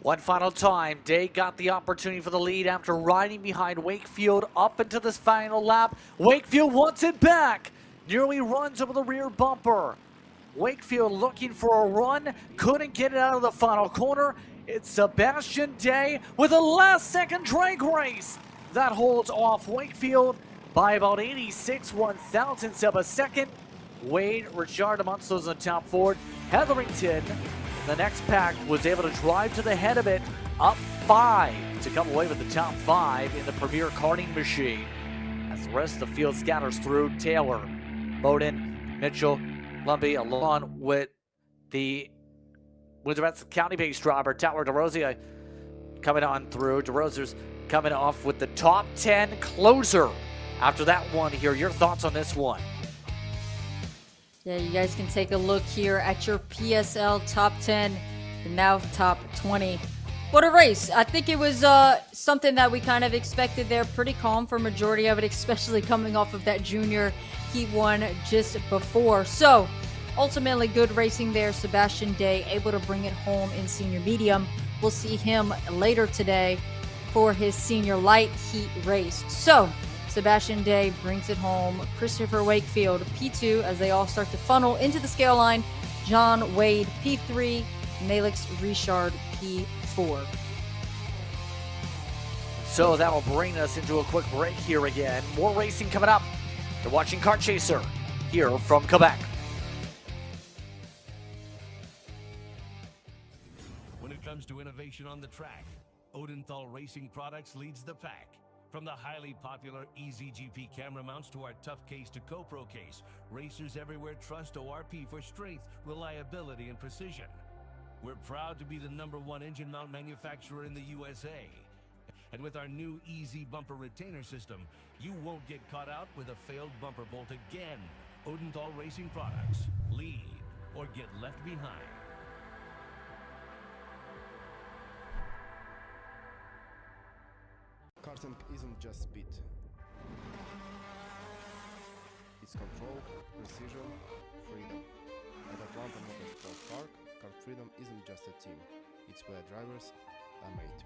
One final time, Day got the opportunity for the lead after riding behind Wakefield up into this final lap. Wakefield wants it back. Nearly runs over the rear bumper. Wakefield looking for a run, couldn't get it out of the final corner. It's Sebastian Day with a last-second drag race that holds off Wakefield by about 86 one-thousandths of a second. Wade, Richard amongst those in the top four. Hetherington, the next pack, was able to drive to the head of it, up 5 to come away with the top 5 in the Premier Karting machine. As the rest of the field scatters through, Taylor, Bowden, Mitchell, Lumbee, along with the rest of the county-based driver, Tyler DeRosa, coming on through. DeRosa's coming off with the top 10 closer after that one here. Your thoughts on this one? Yeah, you guys can take a look here at your PSL top 10 and now top 20. What a race. I think it was something that we kind of expected there. Pretty calm for majority of it, especially coming off of that junior Heat 1 just before. So, ultimately good racing there. Sebastian Day able to bring it home in senior medium. We'll see him later today for his senior light heat race. So, Sebastian Day brings it home. Christopher Wakefield, P2, as they all start to funnel into the scale line. John Wade, P3. Nalix Richard, P4. So that will bring us into a quick break here again. More racing coming up. You're watching Kart Chaser here from Quebec. When it comes to innovation on the track, Odenthal Racing Products leads the pack. From the highly popular EasyGP camera mounts to our tough case to GoPro case, racers everywhere trust ORP for strength, reliability, and precision. We're proud to be the #1 engine mount manufacturer in the USA. And with our new Easy Bumper Retainer System, you won't get caught out with a failed bumper bolt again. Odenthal Racing Products. Lead or get left behind. Karting isn't just speed. It's control, precision, freedom. At Atlanta Motorsport Park, Kart Freedom isn't just a team. It's where drivers are made.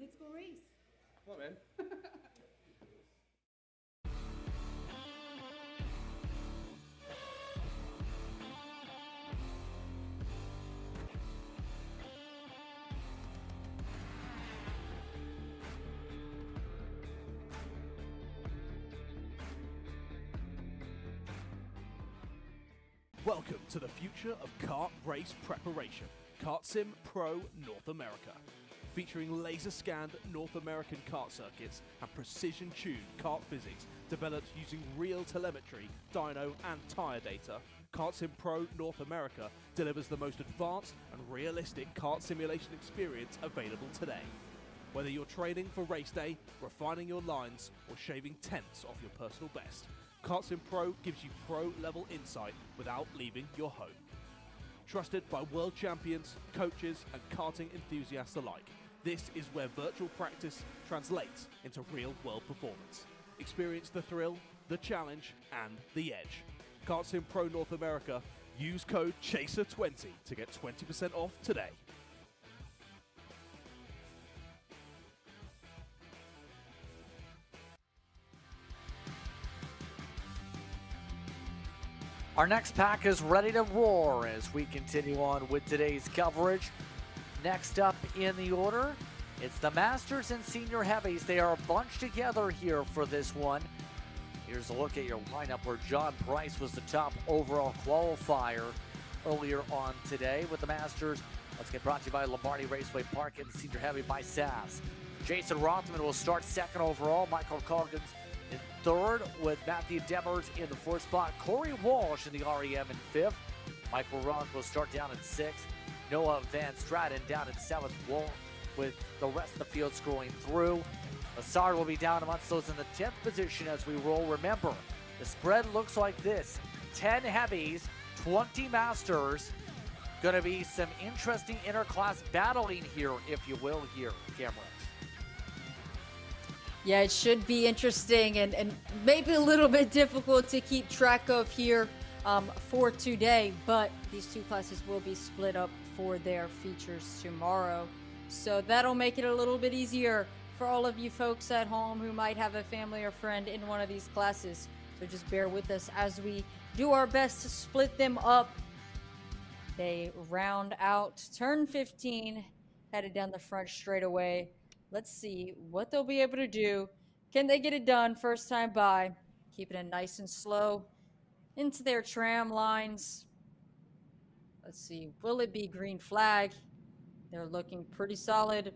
Let's go race. Come on, man. Welcome to the future of kart race preparation, Kart Sim Pro North America. Featuring laser-scanned North American kart circuits and precision-tuned kart physics developed using real telemetry, dyno and tyre data, Kart Sim Pro North America delivers the most advanced and realistic kart simulation experience available today. Whether you're training for race day, refining your lines, or shaving tenths off your personal best, Kart Sim Pro gives you pro-level insight without leaving your home. Trusted by world champions, coaches, and karting enthusiasts alike, this is where virtual practice translates into real-world performance. Experience the thrill, the challenge, and the edge. Kart Sim Pro North America. Use code CHASER20 to get 20% off today. Our next pack is ready to roar as we continue on with today's coverage. Next up in the order It's the Masters and Senior Heavies. They are bunched together here for this one. Here's a look at your lineup where John Price was the top overall qualifier earlier on today with the Masters. Let's get brought to you by Lombardi Raceway Park and Senior Heavy by SAS. Jason Rothman will start second overall. Michael Coggins in third with Matthew Demers in the fourth spot. Corey Walsh in the REM in fifth. Michael Roth will start down at sixth. Noah Van Straten down at seventh. With the rest of the field scoring through. Assad will be down amongst those in the 10th position as we roll. Remember, the spread looks like this. 10 heavies, 20 masters. Going to be some interesting interclass battling here, if you will, here, Cameron. Yeah, it should be interesting and maybe a little bit difficult to keep track of here for today, but these two classes will be split up for their features tomorrow. So that'll make it a little bit easier for all of you folks at home who might have a family or friend in one of these classes. So just bear with us as we do our best to split them up. They round out turn 15, headed down the front straightaway. Let's see what they'll be able to do. Can they get it done first time by? Keeping it nice and slow into their tram lines. Let's see, will it be green flag? They're looking pretty solid.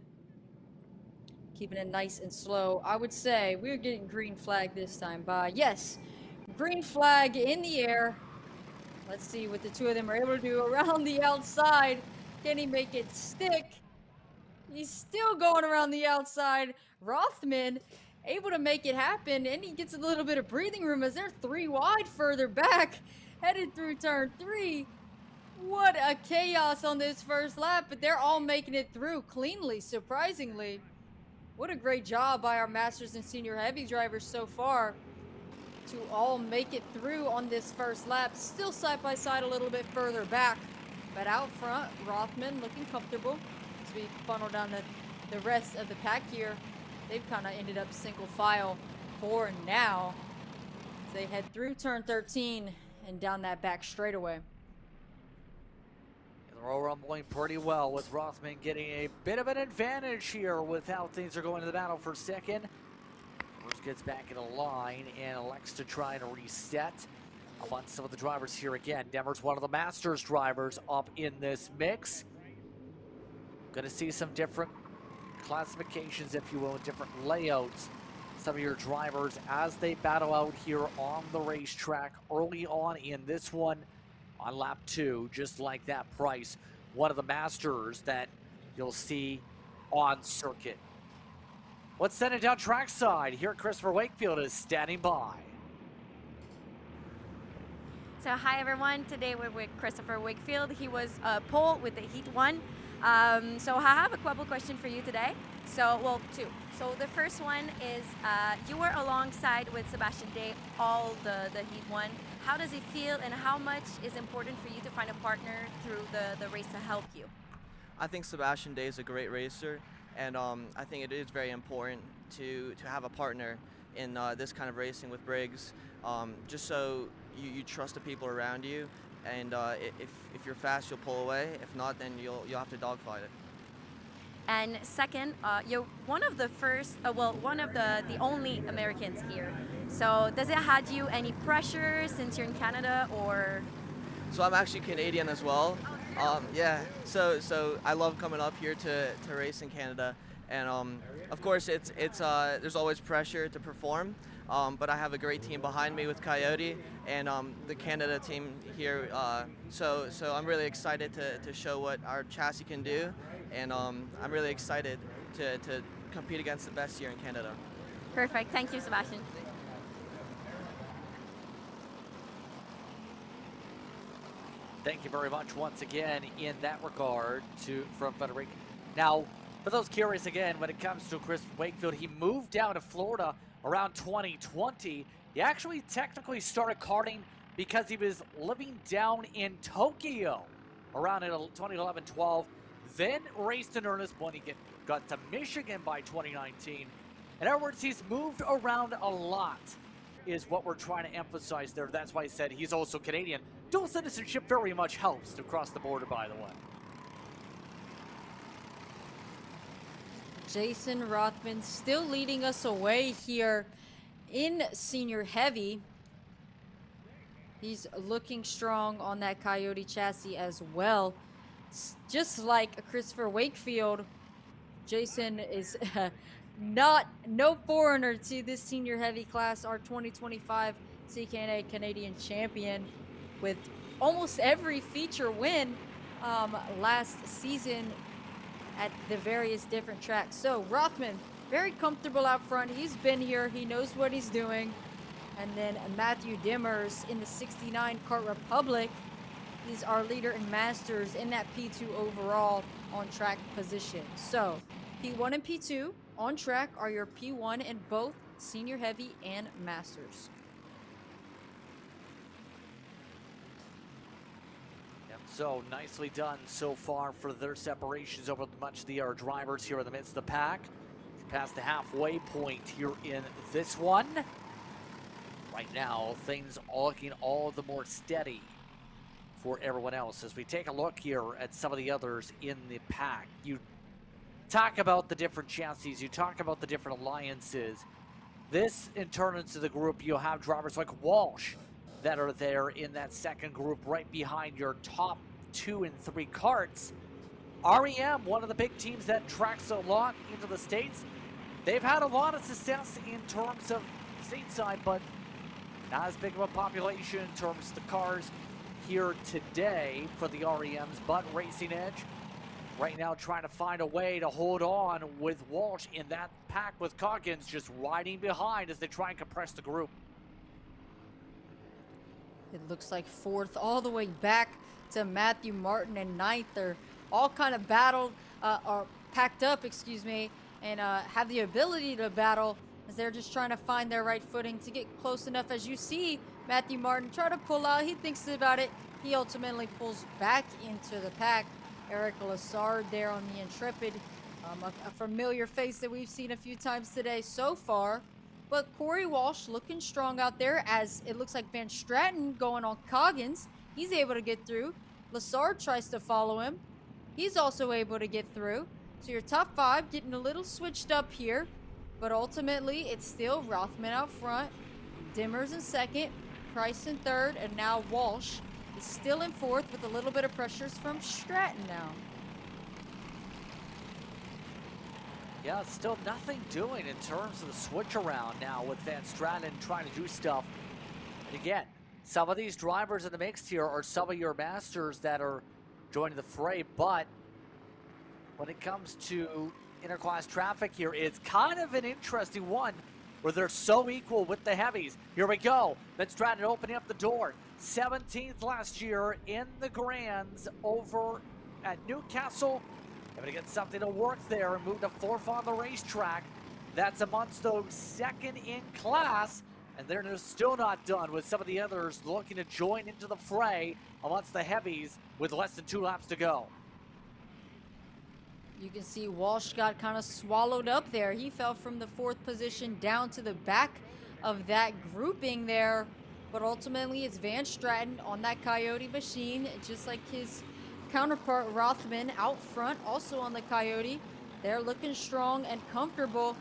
Keeping it nice and slow. I would say we're getting green flag this time by. Yes, green flag in the air. Let's see what the two of them are able to do around the outside. Can he make it stick? He's still going around the outside. Rothman able to make it happen, and he gets a little bit of breathing room as they're 3 wide further back, headed through turn 3. What a chaos on this first lap, but they're all making it through cleanly, surprisingly. What a great job by our Masters and Senior Heavy drivers so far to all make it through on this first lap. Still side by side a little bit further back, but out front, Rothman looking comfortable as we funnel down the rest of the pack here. They've kind of ended up single file for now as they head through turn 13 and down that back straightaway. They're all rumbling pretty well with Rothman getting a bit of an advantage here with how things are going in the battle for second. Bruce gets back in a line and elects to try and reset amongst some of the drivers here again. Demers, one of the Masters drivers up in this mix. Going to see some different classifications, if you will, different layouts. Some of your drivers as they battle out here on the racetrack early on in this one. On lap 2, just like that, Price, one of the Masters that you'll see on circuit. Let's send it down trackside. Here, Christopher Wakefield is standing by. So hi everyone, today we're with Christopher Wakefield. He was pole with the Heat 1. So I have a couple questions for you today. Well, 2. So the first one is, you were alongside with Sebastian Day all the Heat 1. How does it feel and how much is important for you to find a partner through the race to help you? I think Sebastian Day is a great racer, and I think it is very important to have a partner in this kind of racing with Briggs, just so you trust the people around you, and if you're fast, you'll pull away. If not, then you'll have to dogfight it. And second, you're one of the first, one of the only Americans here. So does it had you any pressure since you're in Canada, or? So I'm actually Canadian as well. Yeah. So I love coming up here to race in Canada, and of course it's there's always pressure to perform. But I have a great team behind me with Coyote and the Canada team here. So I'm really excited to show what our chassis can do, and I'm really excited to compete against the best here in Canada. Perfect. Thank you, Sebastian. Thank you very much once again in that regard from Frederic. Now, for those curious again, when it comes to Chris Wakefield, he moved down to Florida around 2020. He actually technically started karting because he was living down in Tokyo around 2011-12, then raced in earnest when he got to Michigan by 2019. In other words, he's moved around a lot, is what we're trying to emphasize there. That's why I said he's also Canadian. Dual citizenship very much helps to cross the border, by the way. Jason Rothman still leading us away here in senior heavy. He's looking strong on that Coyote chassis as well. Just like Christopher Wakefield, Jason is no foreigner to this senior heavy class, our 2025 CKNA Canadian champion with almost every feature win last season at the various different tracks. So Rothman, very comfortable out front. He's been here. He knows what he's doing. And then Matthew Dimmers in the 69 Kart Republic. He's our leader in Masters in that P2 overall on track position. So P1 and P2 on track are your P1 in both senior heavy and Masters. So nicely done so far for their separations over much of the drivers here in the midst of the pack. Past the halfway point here in this one. Right now, things are looking all the more steady for everyone else. As we take a look here at some of the others in the pack, you talk about the different chassis, you talk about the different alliances. This, in turn, into the group, you'll have drivers like Walsh that are there in that second group right behind your top 2 and 3 karts. REM, one of the big teams that tracks a lot into the States, they've had a lot of success in terms of stateside, but not as big of a population in terms of the cars here today for the REMs, but Racing Edge right now trying to find a way to hold on with Walsh in that pack with Coggins just riding behind as they try and compress the group. It looks like fourth all the way back to Matthew Martin and ninth. They're all kind of battled, or packed up, excuse me, and have the ability to battle as they're just trying to find their right footing to get close enough. As you see Matthew Martin try to pull out, he thinks about it. He ultimately pulls back into the pack. Eric Lassard there on the Intrepid, a familiar face that we've seen a few times today so far. But Corey Walsh looking strong out there as it looks like Van Stratton going on Coggins. He's able to get through. Lassard tries to follow him. He's also able to get through. So your top 5 getting a little switched up here. But ultimately, it's still Rothman out front, Dimmers in second, Price in third, and now Walsh is still in fourth with a little bit of pressures from Stratton now. Yeah, still nothing doing in terms of the switch around now with Van Stratton trying to do stuff. And again, some of these drivers in the mix here are some of your masters that are joining the fray, but when it comes to interclass traffic here, it's kind of an interesting one where they're so equal with the heavies. Here we go. Van Stratton opening up the door. 17th last year in the Grands over at Newcastle. Able to get something to work there and move to 4th on the racetrack. That's amongst those second in class, and they're still not done with some of the others looking to join into the fray amongst the heavies with less than 2 laps to go. You can see Walsh got kind of swallowed up there. He fell from the 4th position down to the back of that grouping there. But ultimately, it's Van Stratton on that Coyote machine, just like his counterpart Rothman out front, also on the Coyote. They're looking strong and comfortable.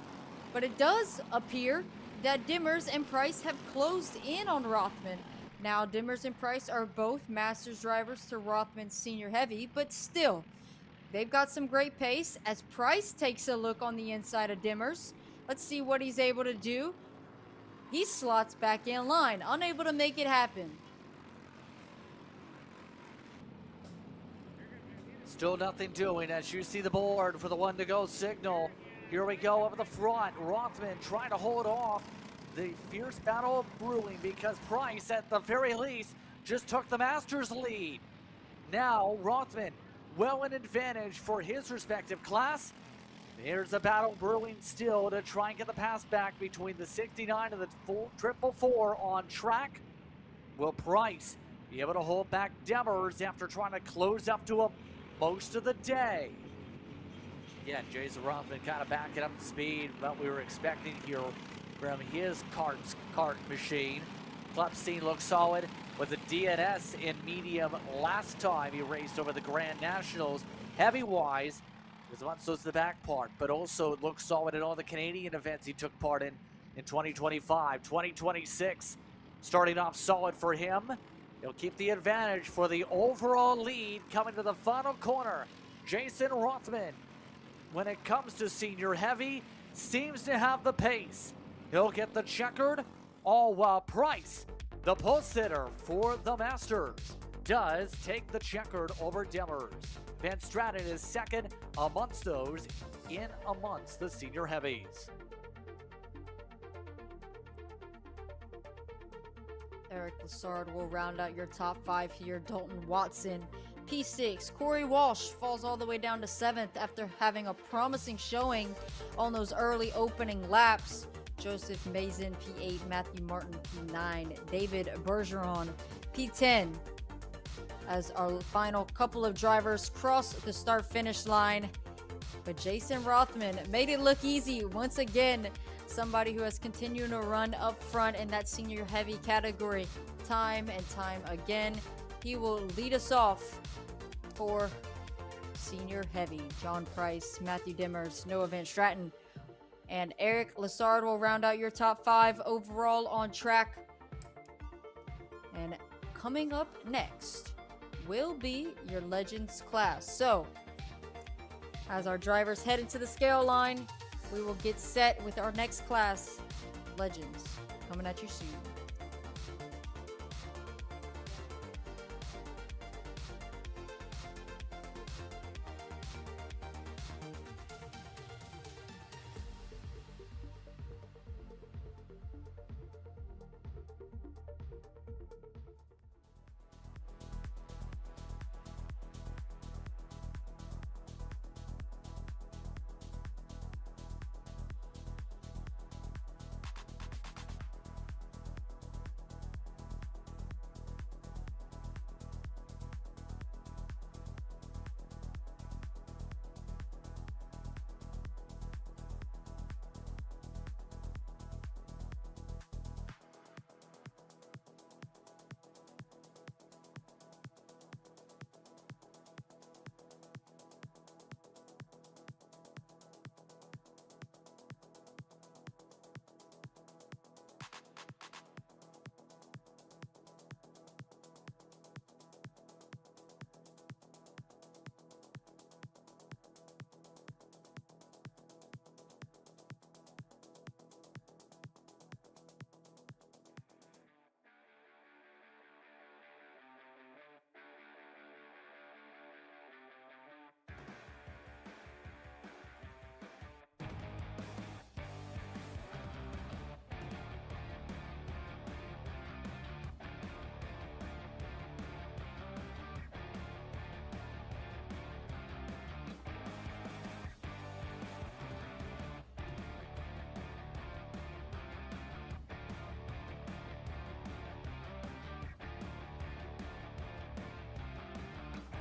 But it does appear that Dimmers and Price have closed in on Rothman. Now, Dimmers and Price are both Masters drivers to Rothman's senior heavy, but still, they've got some great pace as Price takes a look on the inside of Dimmers. Let's see what he's able to do. He slots back in line, unable to make it happen. Still nothing doing as you see the board for the 1 to go signal. Here we go up at the front. Rothman trying to hold off the fierce battle brewing because Price, at the very least, just took the Masters lead. Now Rothman well in advantage for his respective class. There's a battle brewing still to try and get the pass back between the 69 and the 444 on track. Will Price be able to hold back Demers after trying to close up to him most of the day? Yeah, Jason Rothman kind of backing up the speed that we were expecting here from his kart machine. Klepstein looks solid with a DNS in medium last time he raced over the Grand Nationals. Heavy-wise, Zamatso's the back part, but also looks solid in all the Canadian events he took part in 2025, 2026. Starting off solid for him. He'll keep the advantage for the overall lead coming to the final corner. Jason Rothman, when it comes to senior heavy, seems to have the pace. He'll get the checkered, all while Price, the pole sitter for the Masters, does take the checkered over Demers. Van Straten is second amongst those in amongst the senior heavies. Eric Lassard will round out your top 5 here. Dalton Watson, P6. Corey Walsh falls all the way down to 7th after having a promising showing on those early opening laps. Joseph Mason, P8. Matthew Martin, P9. David Bergeron, P10. As our final couple of drivers cross the start-finish line. But Jason Rothman made it look easy once again. Somebody who has continued to run up front in that senior heavy category time and time again. He will lead us off for senior heavy. John Price, Matthew Demers, Noah Van Straten, and Eric Lassard will round out your top 5 overall on track. And coming up next will be your Legends class. So, as our drivers head into the scale line, we will get set with our next class, Legends, coming at you soon.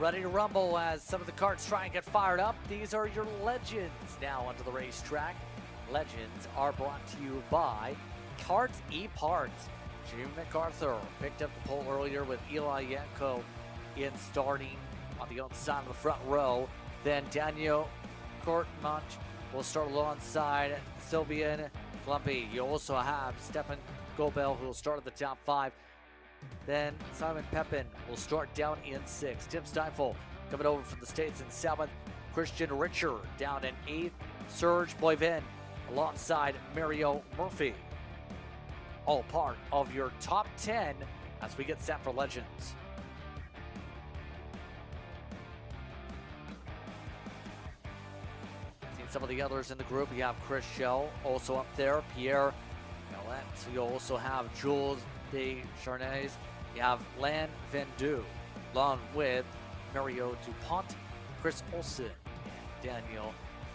Ready to rumble as some of the karts try and get fired up. These are your Legends now onto the racetrack. Legends are brought to you by Kart E-Parts. Jim MacArthur picked up the pole earlier with Eli Yanko in starting on the outside of the front row. Then Daniel Kortmanch will start alongside Sylvian Glumpy. You also have Stefan Gobel who will start at the top 5. Then Simon Pepin will start down in 6th. Tim Steifel coming over from the States in 7th. Christian Richer down in 8th. Serge Boivin alongside Mario Murphy. All part of your top 10 as we get set for Legends. Seeing some of the others in the group, you have Chris Schell also up there. Pierre Galette. You also have Jules Descharnais. You have Lan Vendu, along with Mario Dupont, Chris Olsen, and Daniel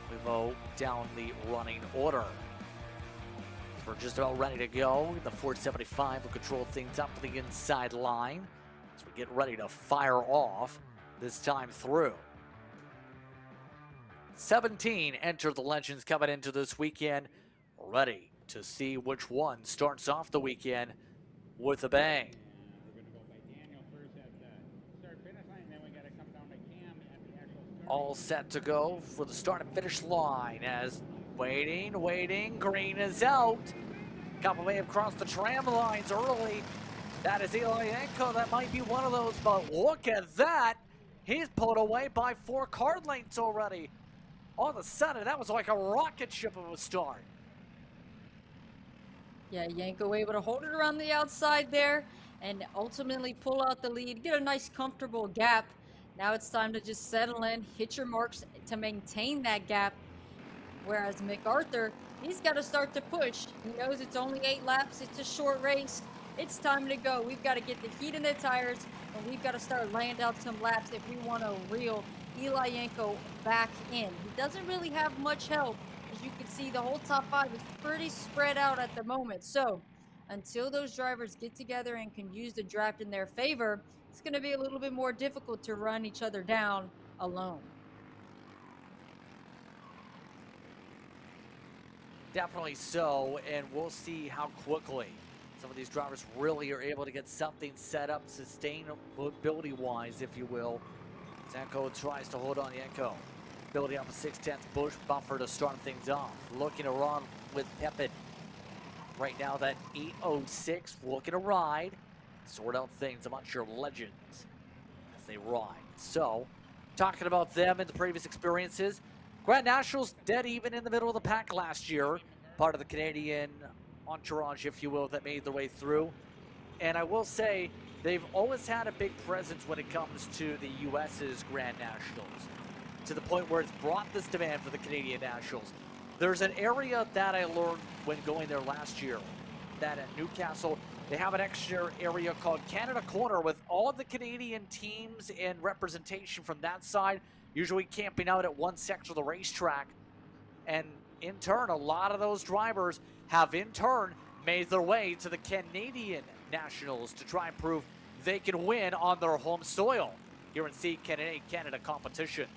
Livo down the running order. We're just about ready to go. The 475 will control things up to the inside line as we get ready to fire off this time through. 17 enter the Legends coming into this weekend. Ready to see which one starts off the weekend with a bang. all set to go for the start and finish line as waiting, green is out. Couple may have crossed the tram lines early. That is Eli Yanko. That might be one of those, but look at that. He's pulled away by 4 card lengths already. All of a sudden, that was like a rocket ship of a start. Yeah, Yanko able to hold it around the outside there and ultimately pull out the lead, get a nice comfortable gap. Now it's time to just settle in, hit your marks to maintain that gap. Whereas MacArthur, he's got to start to push. He knows it's only 8 laps, it's a short race. It's time to go. We've got to get the heat in the tires, and we've got to start laying down some laps if we want to reel Eli Yanko back in. He doesn't really have much help. As you can see, the whole top 5 is pretty spread out at the moment. So until those drivers get together and can use the draft in their favor, it's going to be a little bit more difficult to run each other down alone. Definitely so, and we'll see how quickly some of these drivers really are able to get something set up sustainability-wise, if you will. Zanko tries to hold on Yanko. Building up a 6/10 bush buffer to start things off. Looking to run with Pepin. Right now, that 8:06 looking to ride. Sort out things amongst your legends as they ride. So, talking about them and the previous experiences, Grand Nationals dead even in the middle of the pack last year. Part of the Canadian entourage, if you will, that made their way through. And I will say, they've always had a big presence when it comes to the US's Grand Nationals, to the point where it's brought this demand for the Canadian Nationals. There's an area that I learned when going there last year, that at Newcastle, they have an extra area called Canada Corner with all of the Canadian teams and representation from that side, usually camping out at one section of the racetrack. And in turn, a lot of those drivers have in turn made their way to the Canadian Nationals to try and prove they can win on their home soil here in CKNA Canada competition.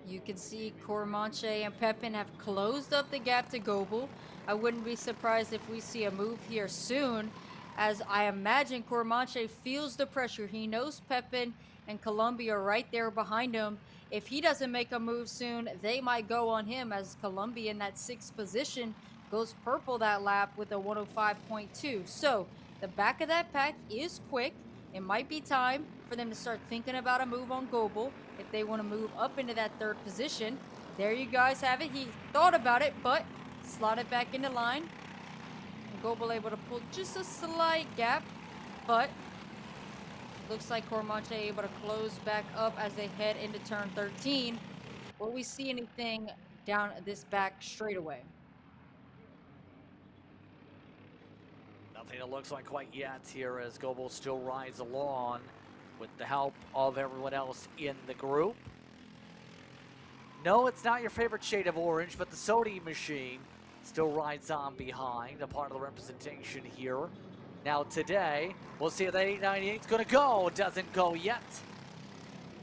You can see Cormanche and Pepin have closed up the gap to Goebel. I wouldn't be surprised if we see a move here soon, as I imagine Cormanche feels the pressure. He knows Pepin and Columbia are right there behind him. If he doesn't make a move soon, they might go on him, as Columbia in that 6th position goes purple that lap with a 105.2. So the back of that pack is quick. It might be time for them to start thinking about a move on Goebel if they want to move up into that 3rd position. There you guys have it. He thought about it, but slotted back into line. And Goebel able to pull just a slight gap, but looks like Cormanche able to close back up as they head into turn 13. Will we see anything down this back straightaway? Nothing it looks like quite yet here as Goebel still rides along with the help of everyone else in the group. No, it's not your favorite shade of orange, but the Sodi machine still rides on behind, a part of the representation here. Now today, we'll see if that 898 is going to go. Doesn't go yet.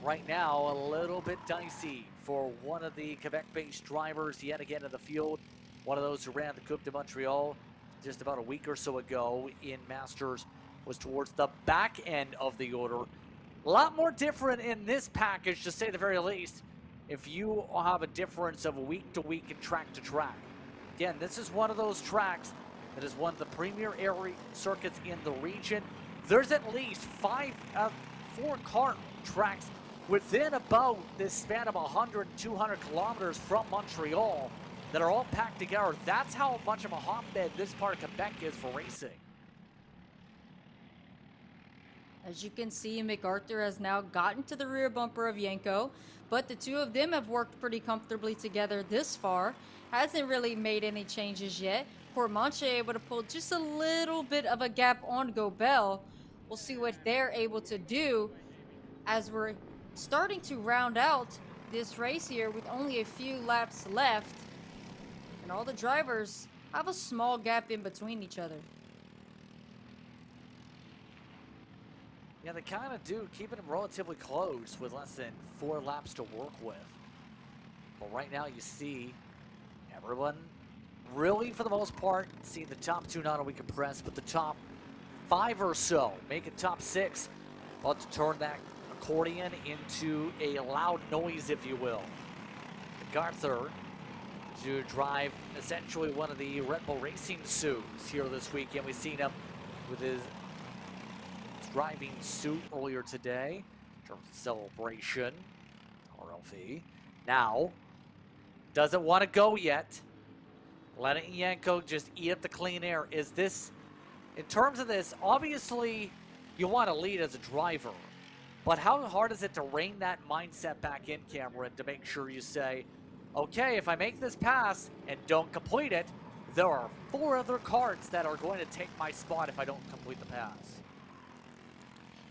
Right now, a little bit dicey for one of the Quebec-based drivers yet again in the field. One of those who ran the Coupe de Montreal just about a week or so ago in Masters was towards the back end of the order. A lot more different in this package, to say the very least, if you have a difference of week to week and track to track. Again, this is one of those tracks that is one of the premier area circuits in the region. There's at least 4 kart tracks within about this span of 100, 200 kilometers from Montreal that are all packed together. That's how much of a hotbed this part of Quebec is for racing. As you can see, MacArthur has now gotten to the rear bumper of Yanko, but the two of them have worked pretty comfortably together this far. Hasn't really made any changes yet. Cormanche able to pull just a little bit of a gap on Goebel. We'll see what they're able to do as we're starting to round out this race here with only a few laps left. And all the drivers have a small gap in between each other. Yeah, they kind of do, keeping them relatively close with less than 4 laps to work with. But right now you see everyone really, for the most part, seeing the top 2 not only compressed, but the top 5 or so make it top 6. About to turn that accordion into a loud noise, if you will. MacArthur to drive essentially one of the Red Bull Racing suits here this weekend. We've seen him with his driving suit earlier today in terms of celebration. RLV. Now, doesn't want to go yet. Letting Yanko just eat up the clean air. Is this, in terms of this, obviously you want to lead as a driver, but how hard is it to rein that mindset back in, Cameron, to make sure you say, okay, if I make this pass and don't complete it, there are 4 other karts that are going to take my spot if I don't complete the pass.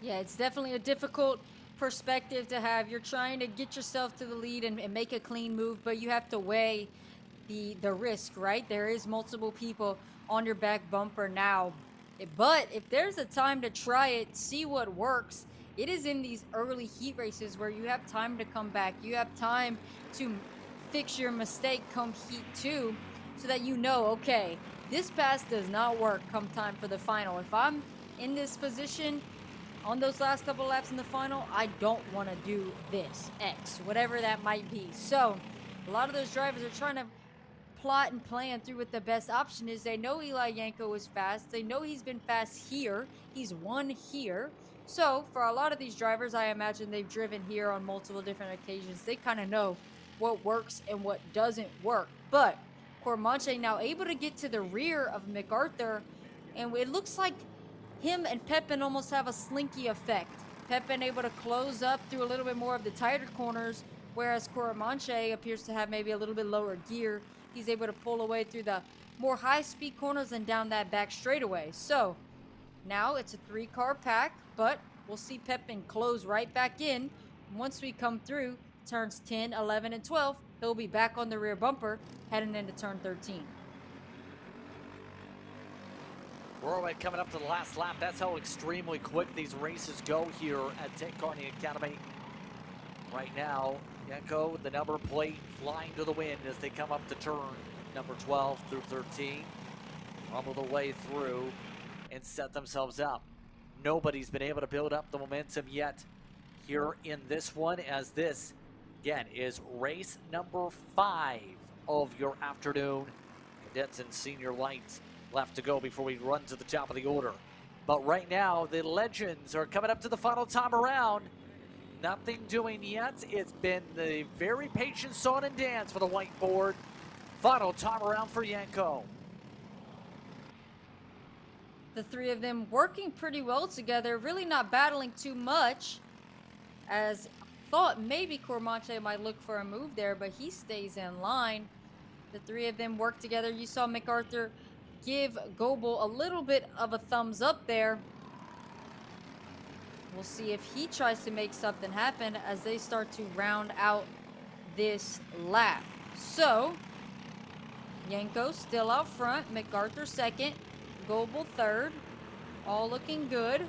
Yeah, it's definitely a difficult perspective to have. You're trying to get yourself to the lead and make a clean move, but you have to weigh the risk, right? There is multiple people on your back bumper now. But if there's a time to try it, see what works, it is in these early heat races where you have time to come back. You have time to fix your mistake come heat 2 so that you know, okay, this pass does not work come time for the final. If I'm in this position on those last couple laps in the final, I don't want to do this, X, whatever that might be. So a lot of those drivers are trying to plot and plan through what the best option is. They know Eli Yanko is fast. They know he's been fast here. He's won here. So for a lot of these drivers, I imagine they've driven here on multiple different occasions. They kind of know what works and what doesn't work. But Cormanche now able to get to the rear of MacArthur, and it looks like him and Pepin almost have a slinky effect. Pepin able to close up through a little bit more of the tighter corners, whereas Cormanche appears to have maybe a little bit lower gear. He's able to pull away through the more high-speed corners and down that back straightaway. So now it's a 3-car pack, but we'll see Pepin close right back in. Once we come through turns 10, 11, and 12, he'll be back on the rear bumper heading into turn 13. We're coming up to the last lap. That's how extremely quick these races go here at CKNA Academy. Right now, Yanko, the number plate flying to the wind as they come up to turn number 12 through 13. Rumble the way through and set themselves up. Nobody's been able to build up the momentum yet here in this one, as this, again, is race number 5 of your afternoon. Cadets and senior lights left to go before we run to the top of the order. But right now, the legends are coming up to the final time around. Nothing doing yet. It's been the very patient song and dance for the whiteboard. Final time around for Yanko. The 3 of them working pretty well together, really not battling too much, as thought maybe Cormanche might look for a move there, but he stays in line. The 3 of them work together. You saw MacArthur give Goebel a little bit of a thumbs up there. We'll see if he tries to make something happen as they start to round out this lap. So, Yanko still out front, MacArthur second, Goebel third, all looking good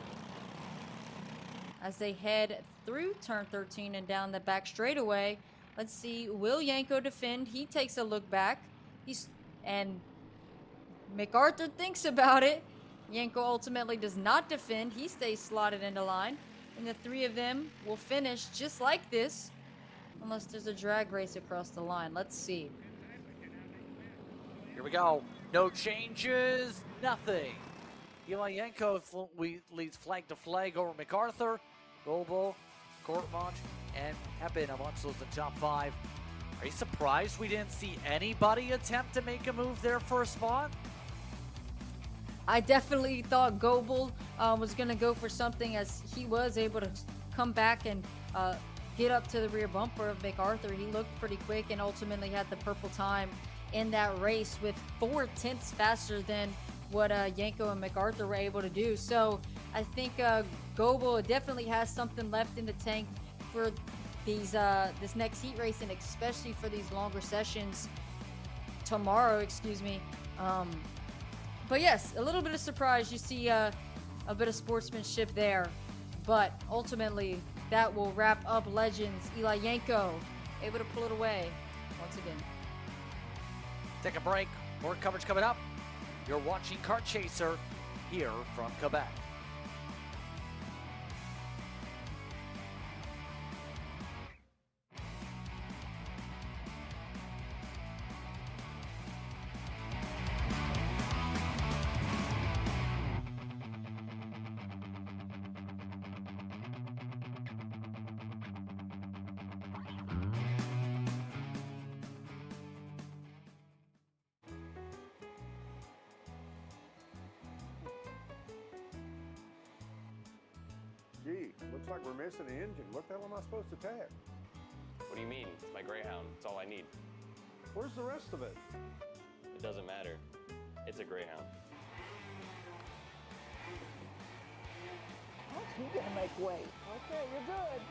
as they head through turn 13 and down the back straightaway. Let's see, will Yanko defend? He takes a look back. And MacArthur thinks about it. Yanko ultimately does not defend. He stays slotted into line. And the 3 of them will finish just like this, unless there's a drag race across the line. Let's see. Here we go. No changes, nothing. Eli Yanko leads flag to flag over MacArthur, Goebel, Cortmont, and Pepin amongst those in the top 5. Are you surprised we didn't see anybody attempt to make a move there for a spot? I definitely thought Goebel was going to go for something, as he was able to come back and get up to the rear bumper of MacArthur. He looked pretty quick and ultimately had the purple time in that race with 4/10 faster than what Yanko and MacArthur were able to do. So I think Goebel definitely has something left in the tank for these this next heat race, and especially for these longer sessions tomorrow, excuse me. But yes, a little bit of surprise. You see a bit of sportsmanship there. But ultimately, that will wrap up Legends. Eli Yanko able to pull it away once again. Take a break. More coverage coming up. You're watching Kart Chaser here from Quebec. like we're missing the engine. What the hell am I supposed to tap? What do you mean? It's my Greyhound. It's all I need. Where's the rest of it? It doesn't matter. It's a Greyhound. You gotta make way. Okay, you're good. I'm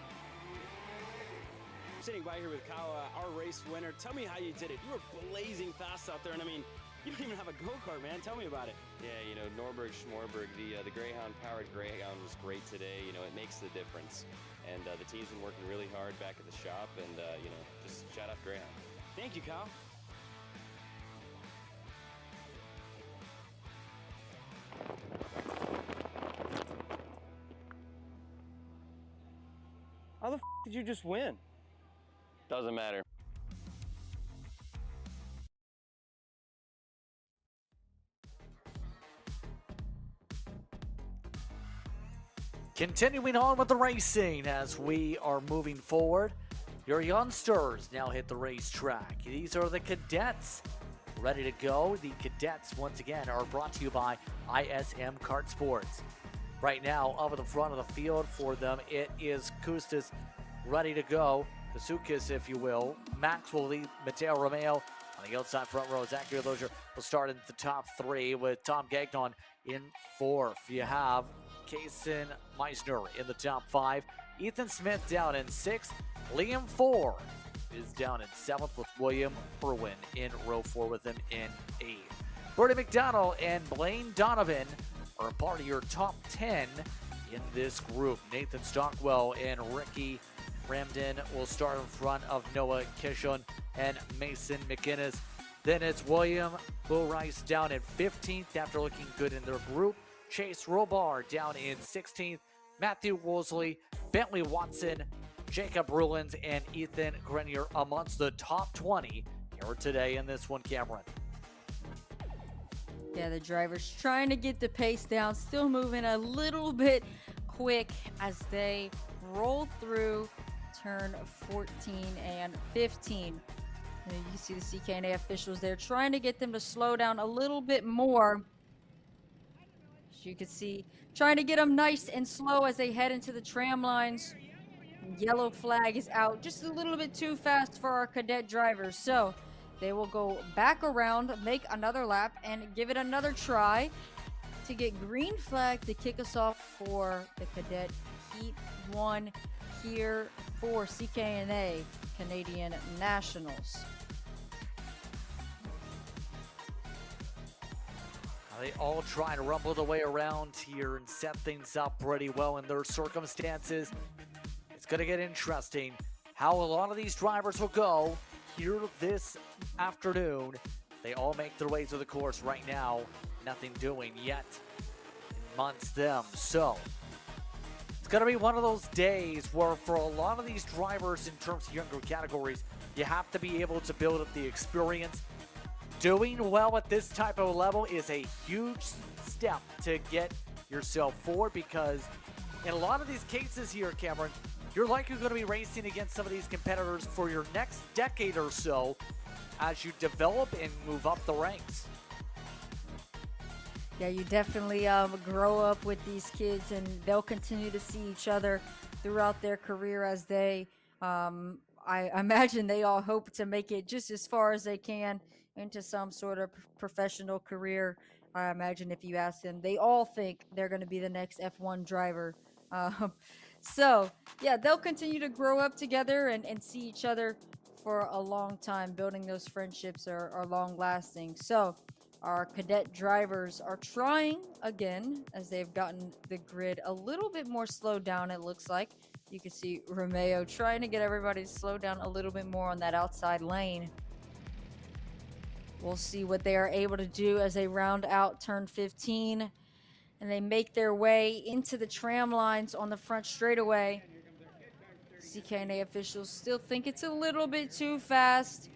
sitting by here with Kyle, our race winner. Tell me how you did it. You were blazing fast out there, and I mean, you don't even have a go-kart, man. Tell me about it. Yeah, you know, Norberg, Schmorberg, the Greyhound-powered Greyhound was great today. You know, it makes the difference. And the team's been working really hard back at the shop, and, you know, just shout out Greyhound. Thank you, Kyle. How the f did you just win? Doesn't matter. Continuing on with the racing as we are moving forward. Your youngsters now hit the racetrack. These are the cadets ready to go. The cadets, once again, are brought to you by ISM Kart Sports. Right now, up at the front of the field for them, it is Kustis ready to go. The Sukis, if you will. Max will lead Mateo Romeo on the outside front row. Zachary Lozier will start in the top three with Tom Gagnon in fourth. You have Kason Meisner in the top five. Ethan Smith down in sixth. Liam Ford is down in seventh with William Irwin in row four with him in eighth. Bertie McDonald and Blaine Donovan are a part of your top 10 in this group. Nathan Stockwell and Ricky Ramden will start in front of Noah Kishon and Mason McInnes. Then it's William Bullrice down in 15th after looking good in their group. Chase Robar down in 16th. Matthew Wolseley, Bentley Watson, Jacob Rulins, and Ethan Grenier amongst the top 20 here today in this one, Cameron. Yeah, the drivers trying to get the pace down, still moving a little bit quick as they roll through turn 14 and 15. And you can see the CKNA officials there trying to get them to slow down a little bit more. As you can see, trying to get them nice and slow as they head into the tram lines. Yellow flag is out just a little bit too fast for our cadet drivers. So they will go back around, make another lap, and give it another try to get green flag to kick us off for the Cadet Heat 1 here for CKNA Canadian Nationals. They all try to rumble their way around here and set things up pretty well in their circumstances. It's going to get interesting how a lot of these drivers will go here this afternoon. They all make their way to the course right now. Nothing doing yet amongst them. So it's going to be one of those days where for a lot of these drivers in terms of younger categories, you have to be able to build up the experience. Doing well at this type of level is a huge step to get yourself forward, because in a lot of these cases here, Cameron, you're likely going to be racing against some of these competitors for your next decade or so as you develop and move up the ranks. Yeah, you definitely grow up with these kids, and they'll continue to see each other throughout their career as they, I imagine they all hope to make it just as far as they can into some sort of professional career. I imagine if you ask them, they all think they're going to be the next F1 driver. So, yeah, they'll continue to grow up together and see each other for a long time. Building those friendships are long-lasting. So, our cadet drivers are trying again as they've gotten the grid a little bit more slowed down, it looks like. You can see Romeo trying to get everybody to slow down a little bit more on that outside lane. We'll see what they are able to do as they round out turn 15 and they make their way into the tram lines on the front straightaway. CKNA officials still think it's a little bit too fast.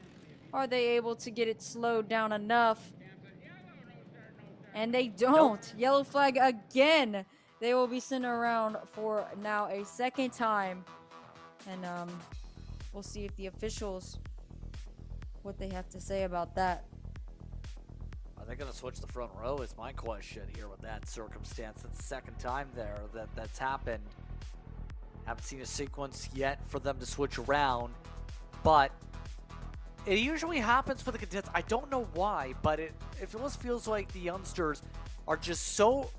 Are they able to get it slowed down enough? And they don't. Nope. Yellow flag again. They will be sent around for now a second time. And we'll see if the officials, what they have to say about that. Are they going to switch the front row is my question here with that circumstance. It's the second time there that's happened. Haven't seen a sequence yet for them to switch around, but it usually happens for the cadets. I don't know why, but it almost feels like the youngsters are just so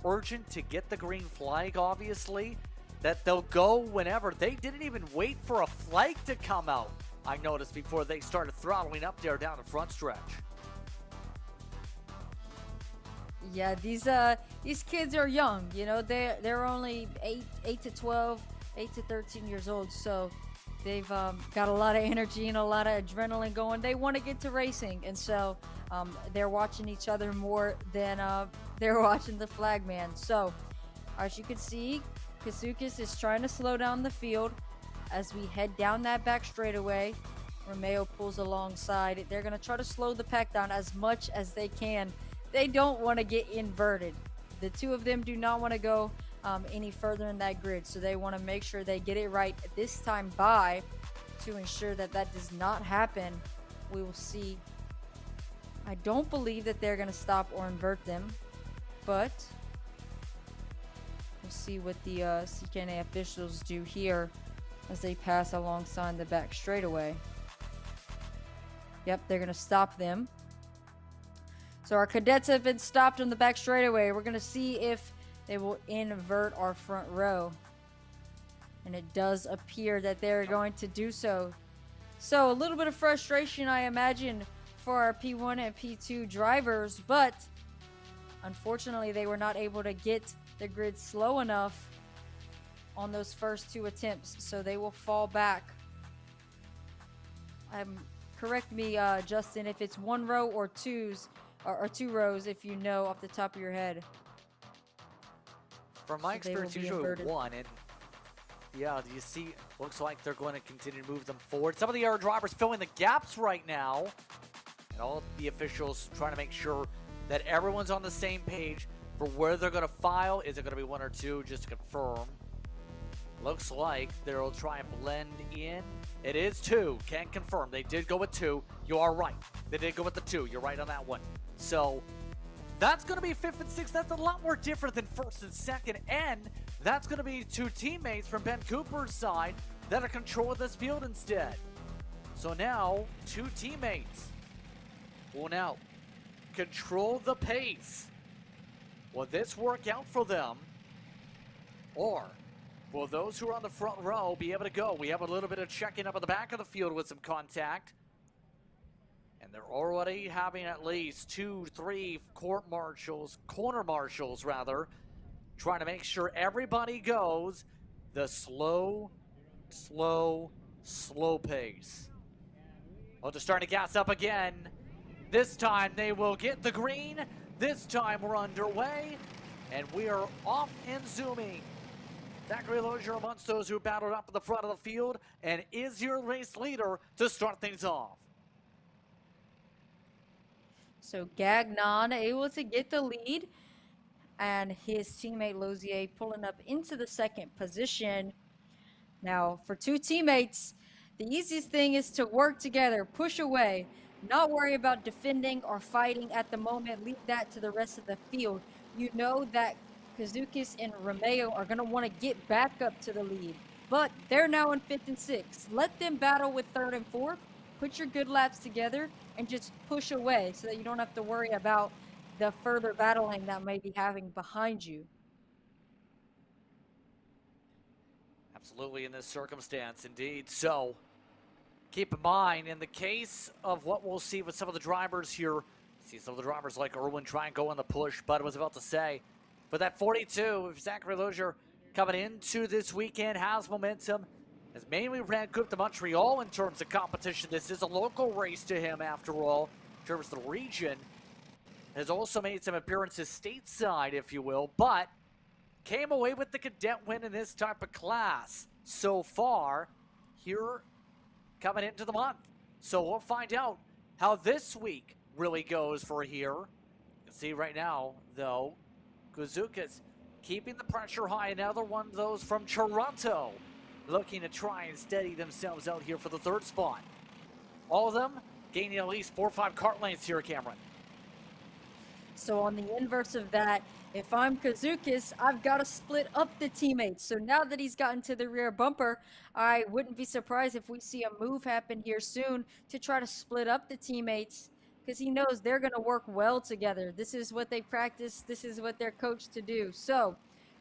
urgent to get the green flag, obviously, that they'll go whenever. They didn't even wait for a flag to come out, I noticed, before they started throttling up there down the front stretch. Yeah, these kids are young. You know, they're only 8 to 12, 8 to 13 years old. So they've got a lot of energy and a lot of adrenaline going. They want to get to racing, and so they're watching each other more than they're watching the flag man. So as you can see, Kazukis is trying to slow down the field as we head down that back straightaway. Romeo pulls alongside. They're going to try to slow the pack down as much as they can. They don't want to get inverted. The two of them do not want to go any further in that grid, so they want to make sure they get it right this time by to ensure that that does not happen. We will see. I don't believe that they're going to stop or invert them, but we'll see what the CKNA officials do here as they pass alongside the back straightaway. Yep, they're going to stop them. So our cadets have been stopped on the back straightaway. We're going to see if they will invert our front row. And it does appear that they're going to do so. So a little bit of frustration, I imagine, for our P1 and P2 drivers. But unfortunately, they were not able to get the grid slow enough on those first two attempts. So they will fall back. Correct me, Justin, if it's one row or two rows, if you know off the top of your head. From my So they will experience, be usually inverted. one. And yeah, you see, looks like they're going to continue to move them forward. Some of the other drivers filling the gaps right now. And all the officials trying to make sure that everyone's on the same page for where they're going to file. Is it going to be one or two, just to confirm? Looks like they'll try and blend in. It is two. Can confirm. They did go with two. You are right. They did go with the two. You're right on that one. So that's going to be 5th and 6th. That's a lot more different than 1st and 2nd. And that's going to be two teammates from Ben Cooper's side that are controlling this field instead. So now, two teammates will now control the pace. Will this work out for them? Or will those who are on the front row be able to go? We have a little bit of checking up at the back of the field with some contact. And they're already having at least 2, 3 corner marshals, trying to make sure everybody goes the slow pace. Well, they're starting to gas up again. This time they will get the green. This time we're underway, and we are off and zooming. Zachary Lozier amongst those who battled up at the front of the field and is your race leader to start things off. So Gagnon able to get the lead, and his teammate Lozier pulling up into the second position. Now, for two teammates, the easiest thing is to work together, push away, not worry about defending or fighting at the moment. Leave that to the rest of the field. You know that Kazukis and Romeo are going to want to get back up to the lead, but they're now in 5th and 6th. Let them battle with 3rd and 4th. Put your good laps together and just push away so that you don't have to worry about the further battling that may be having behind you. Absolutely, in this circumstance, indeed. So keep in mind, in the case of what we'll see with some of the drivers here, see some of the drivers like Irwin try and go on the push, but I was about to say, but that 42, Zachary Lozier coming into this weekend has momentum, has mainly ran Coupe de Montreal in terms of competition. This is a local race to him after all, in terms of the region. Has also made some appearances stateside, if you will, but came away with the cadet win in this type of class so far here coming into the month. So we'll find out how this week really goes for here. You can see right now, though, Guzukas keeping the pressure high. Another one of those from Toronto looking to try and steady themselves out here for the 3rd spot. All of them gaining at least 4 or 5 kart lanes here, Cameron. So on the inverse of that, if I'm Kazukis, I've got to split up the teammates. So now that he's gotten to the rear bumper, I wouldn't be surprised if we see a move happen here soon to try to split up the teammates, because he knows they're going to work well together. This is what they practice. This is what they're coached to do. So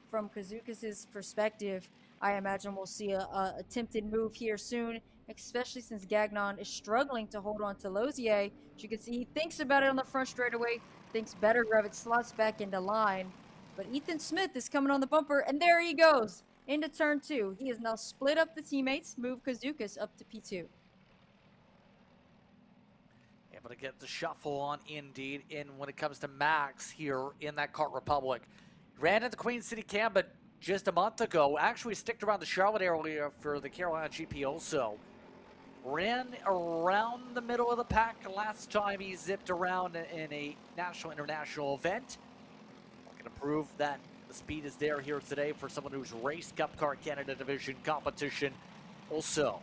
from Kazukis' perspective, I imagine we'll see a attempted move here soon, especially since Gagnon is struggling to hold on to Lozier. As you can see, he thinks about it on the front straightaway, thinks better of it, slots back into line. But Ethan Smith is coming on the bumper, and there he goes into turn 2. He has now split up the teammates, moved Kazukis up to P2. Able to get the shuffle on indeed in when it comes to Max here in that Kart Republic. Ran into Queen City Cam, but just a month ago, actually sticked around the Charlotte area for the Carolina GP also. Ran around the middle of the pack last time he zipped around in a national international event. Looking to prove that the speed is there here today for someone who's raced Cup Car Canada Division competition also.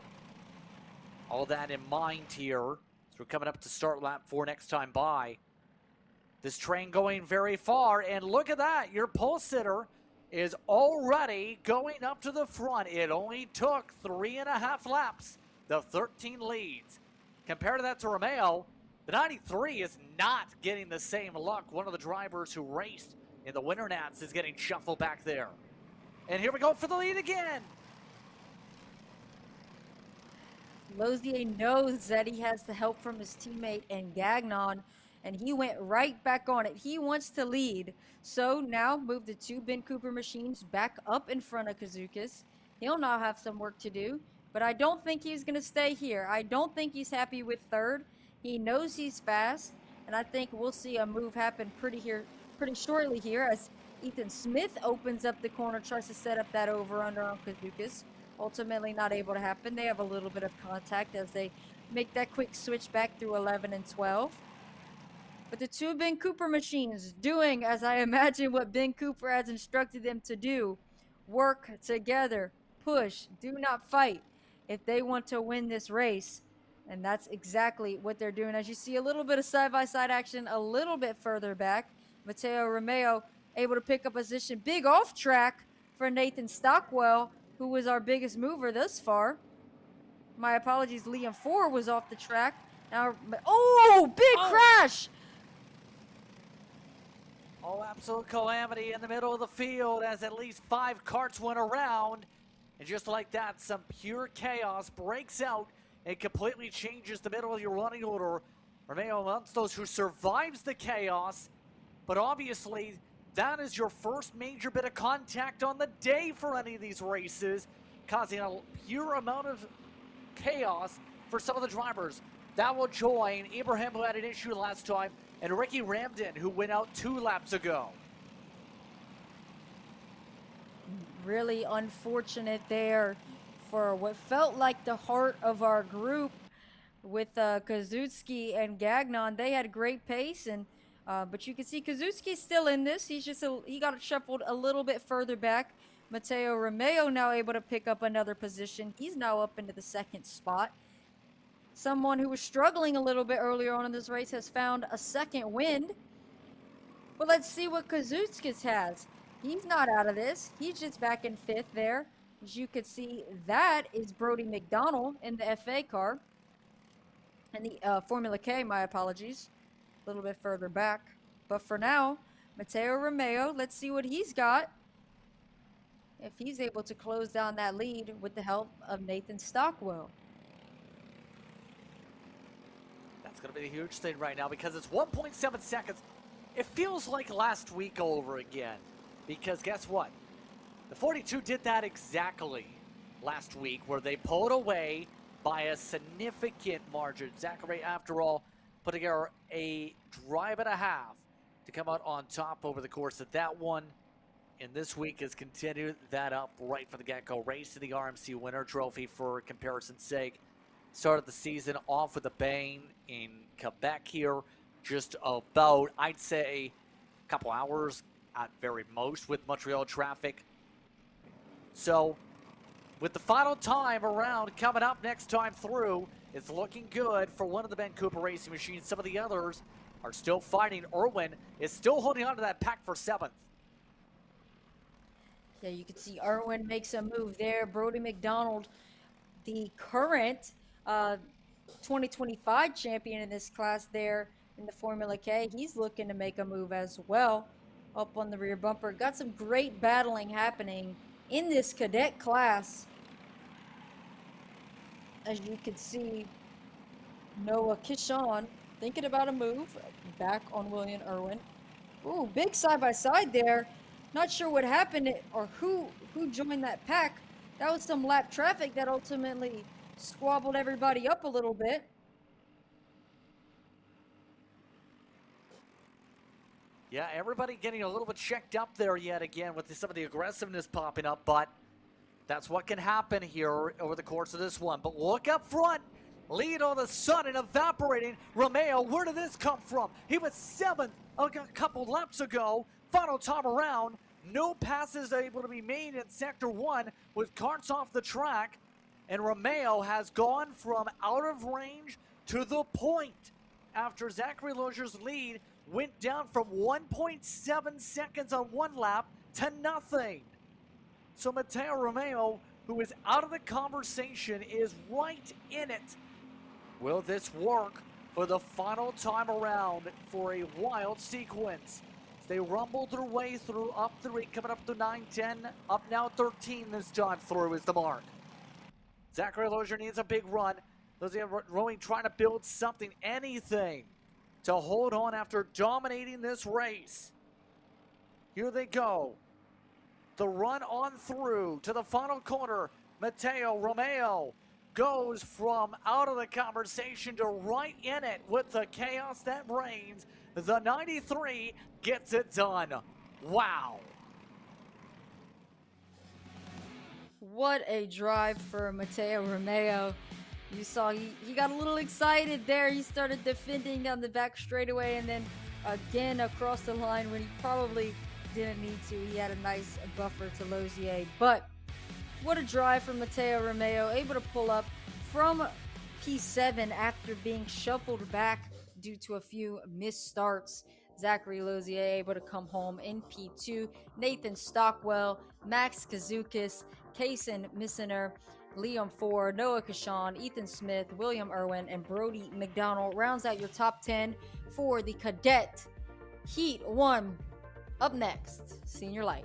All that in mind here, as we're coming up to start lap 4 next time by. This train going very far, and look at that, your pole sitter is already going up to the front. It only took 3.5 laps, the 13 leads. Compared to that to Romeo, the 93 is not getting the same luck. One of the drivers who raced in the Winter Nats is getting shuffled back there. And here we go for the lead again. Lozier knows that he has the help from his teammate and Gagnon, and he went right back on it. He wants to lead. So now move the 2 Ben Cooper machines back up in front of Kazukis. He'll now have some work to do, but I don't think he's going to stay here. I don't think he's happy with third. He knows he's fast, and I think we'll see a move happen pretty shortly here as Ethan Smith opens up the corner, tries to set up that over-under on Kazukis. Ultimately not able to happen. They have a little bit of contact as they make that quick switch back through 11 and 12. But the 2 Ben Cooper machines doing, as I imagine what Ben Cooper has instructed them to do, work together, push, do not fight if they want to win this race. And that's exactly what they're doing. As you see a little bit of side-by-side action a little bit further back, Mateo Romeo able to pick up position. Big off track for Nathan Stockwell, who was our biggest mover thus far. My apologies, Liam 4 was off the track. Now, oh, big crash! Oh, absolute calamity in the middle of the field as at least 5 karts went around. And just like that, some pure chaos breaks out and completely changes the middle of your running order. Romeo amongst those who survives the chaos, but obviously that is your first major bit of contact on the day for any of these races, causing a pure amount of chaos for some of the drivers. That will join Ibrahim, who had an issue last time, and Ricky Ramden, who went out 2 laps ago. Really unfortunate there for what felt like the heart of our group with Kazutsky and Gagnon. They had great pace, and but you can see Kazutsky's still in this. He got shuffled a little bit further back. Mateo Romeo now able to pick up another position. He's now up into the 2nd spot. Someone who was struggling a little bit earlier on in this race has found a 2nd wind. But let's see what Kazutskis has. He's not out of this. He's just back in 5th there. As you can see, that is Brody McDonald in the FA car. And the Formula K, my apologies. A little bit further back. But for now, Mateo Romeo, let's see what he's got. If he's able to close down that lead with the help of Nathan Stockwell. That's going to be a huge thing right now because it's 1.7 seconds. It feels like last week all over again. Because guess what? The 42 did that exactly last week where they pulled away by a significant margin. Zachary, after all, put together a drive and a half to come out on top over the course of that one. And this week has continued that up right from the get-go. Race to the RMC Winter Trophy for comparison's sake. Started the season off with a bang in Quebec here. Just about, I'd say, a couple hours at very most with Montreal traffic. So, with the final time around coming up next time through, it's looking good for one of the Ben Cooper racing machines. Some of the others are still fighting. Irwin is still holding on to that pack for 7th. Yeah, you can see Irwin makes a move there. Brody McDonald, the current 2025 champion in this class there in the Formula K, he's looking to make a move as well up on the rear bumper. Got some great battling happening in this cadet class. As you can see, Noah Kishon thinking about a move back on William Irwin. Ooh, big side-by-side there. Not sure what happened or who joined that pack. That was some lap traffic that ultimately squabbled everybody up a little bit. Yeah, everybody getting a little bit checked up there yet again with some of the aggressiveness popping up, but that's what can happen here over the course of this one. But look up front. Lead all of a sudden evaporating. Romeo, where did this come from? He was 7th a couple laps ago. Final time around. No passes able to be made in Sector 1 with karts off the track. And Romeo has gone from out of range to the point after Zachary Lozier's lead went down from 1.7 seconds on one lap to nothing. So Mateo Romeo, who is out of the conversation, is right in it. Will this work for the final time around for a wild sequence? As they rumble their way through up 3, coming up to 9, 10, up now 13 this time through is the mark. Zachary Lozier needs a big run. Lozier rowing, trying to build something, anything to hold on after dominating this race. Here they go. The run on through to the final corner. Mateo Romeo goes from out of the conversation to right in it with the chaos that reigns. The 93 gets it done. Wow. What a drive for Mateo Romeo. You saw he got a little excited there. He started defending down the back straightaway and then again across the line when he probably didn't need to. He had a nice buffer to Lozier. But what a drive from Mateo Romeo, able to pull up from P7 after being shuffled back due to a few missed starts. Zachary Lozier able to come home in P2. Nathan Stockwell, Max Kazukis, Kaysen Missener, Liam Ford, Noah Kishon, Ethan Smith, William Irwin, and Brody McDonald rounds out your top 10 for the Cadet Heat 1. Up next, Senior Light.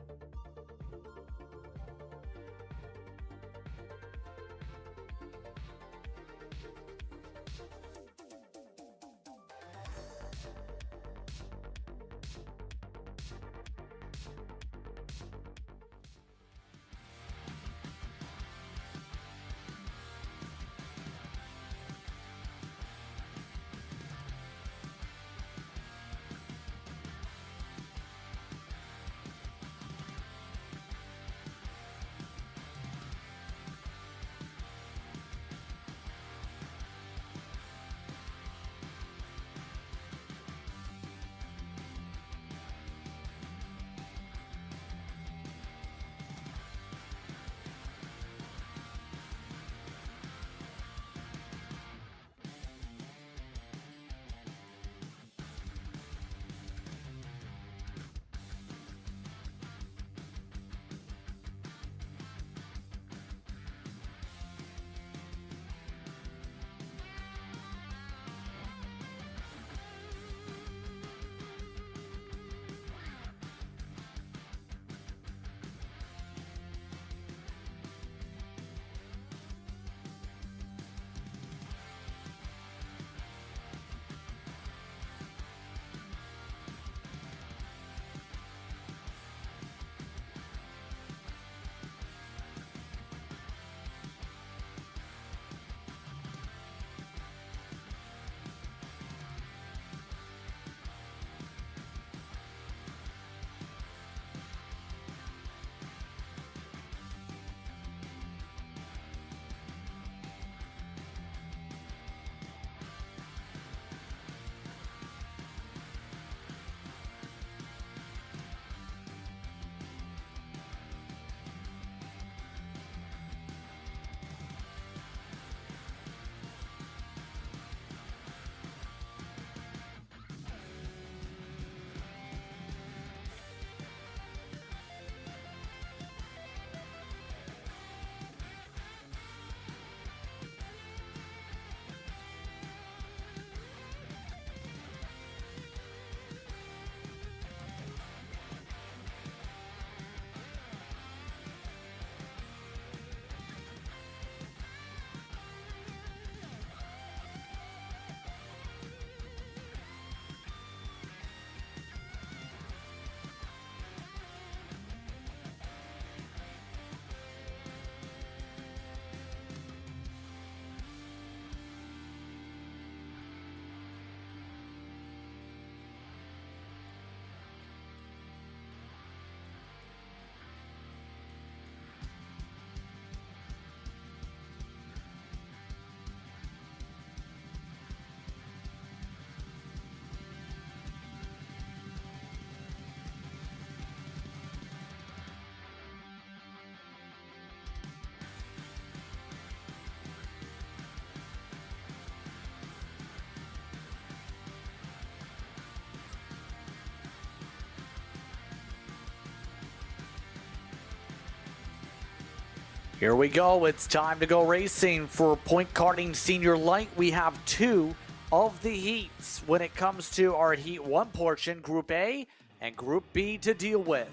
Here we go. It's time to go racing for Point Karting Senior Light. We have two of the heats when it comes to our Heat 1 portion, Group A and Group B to deal with.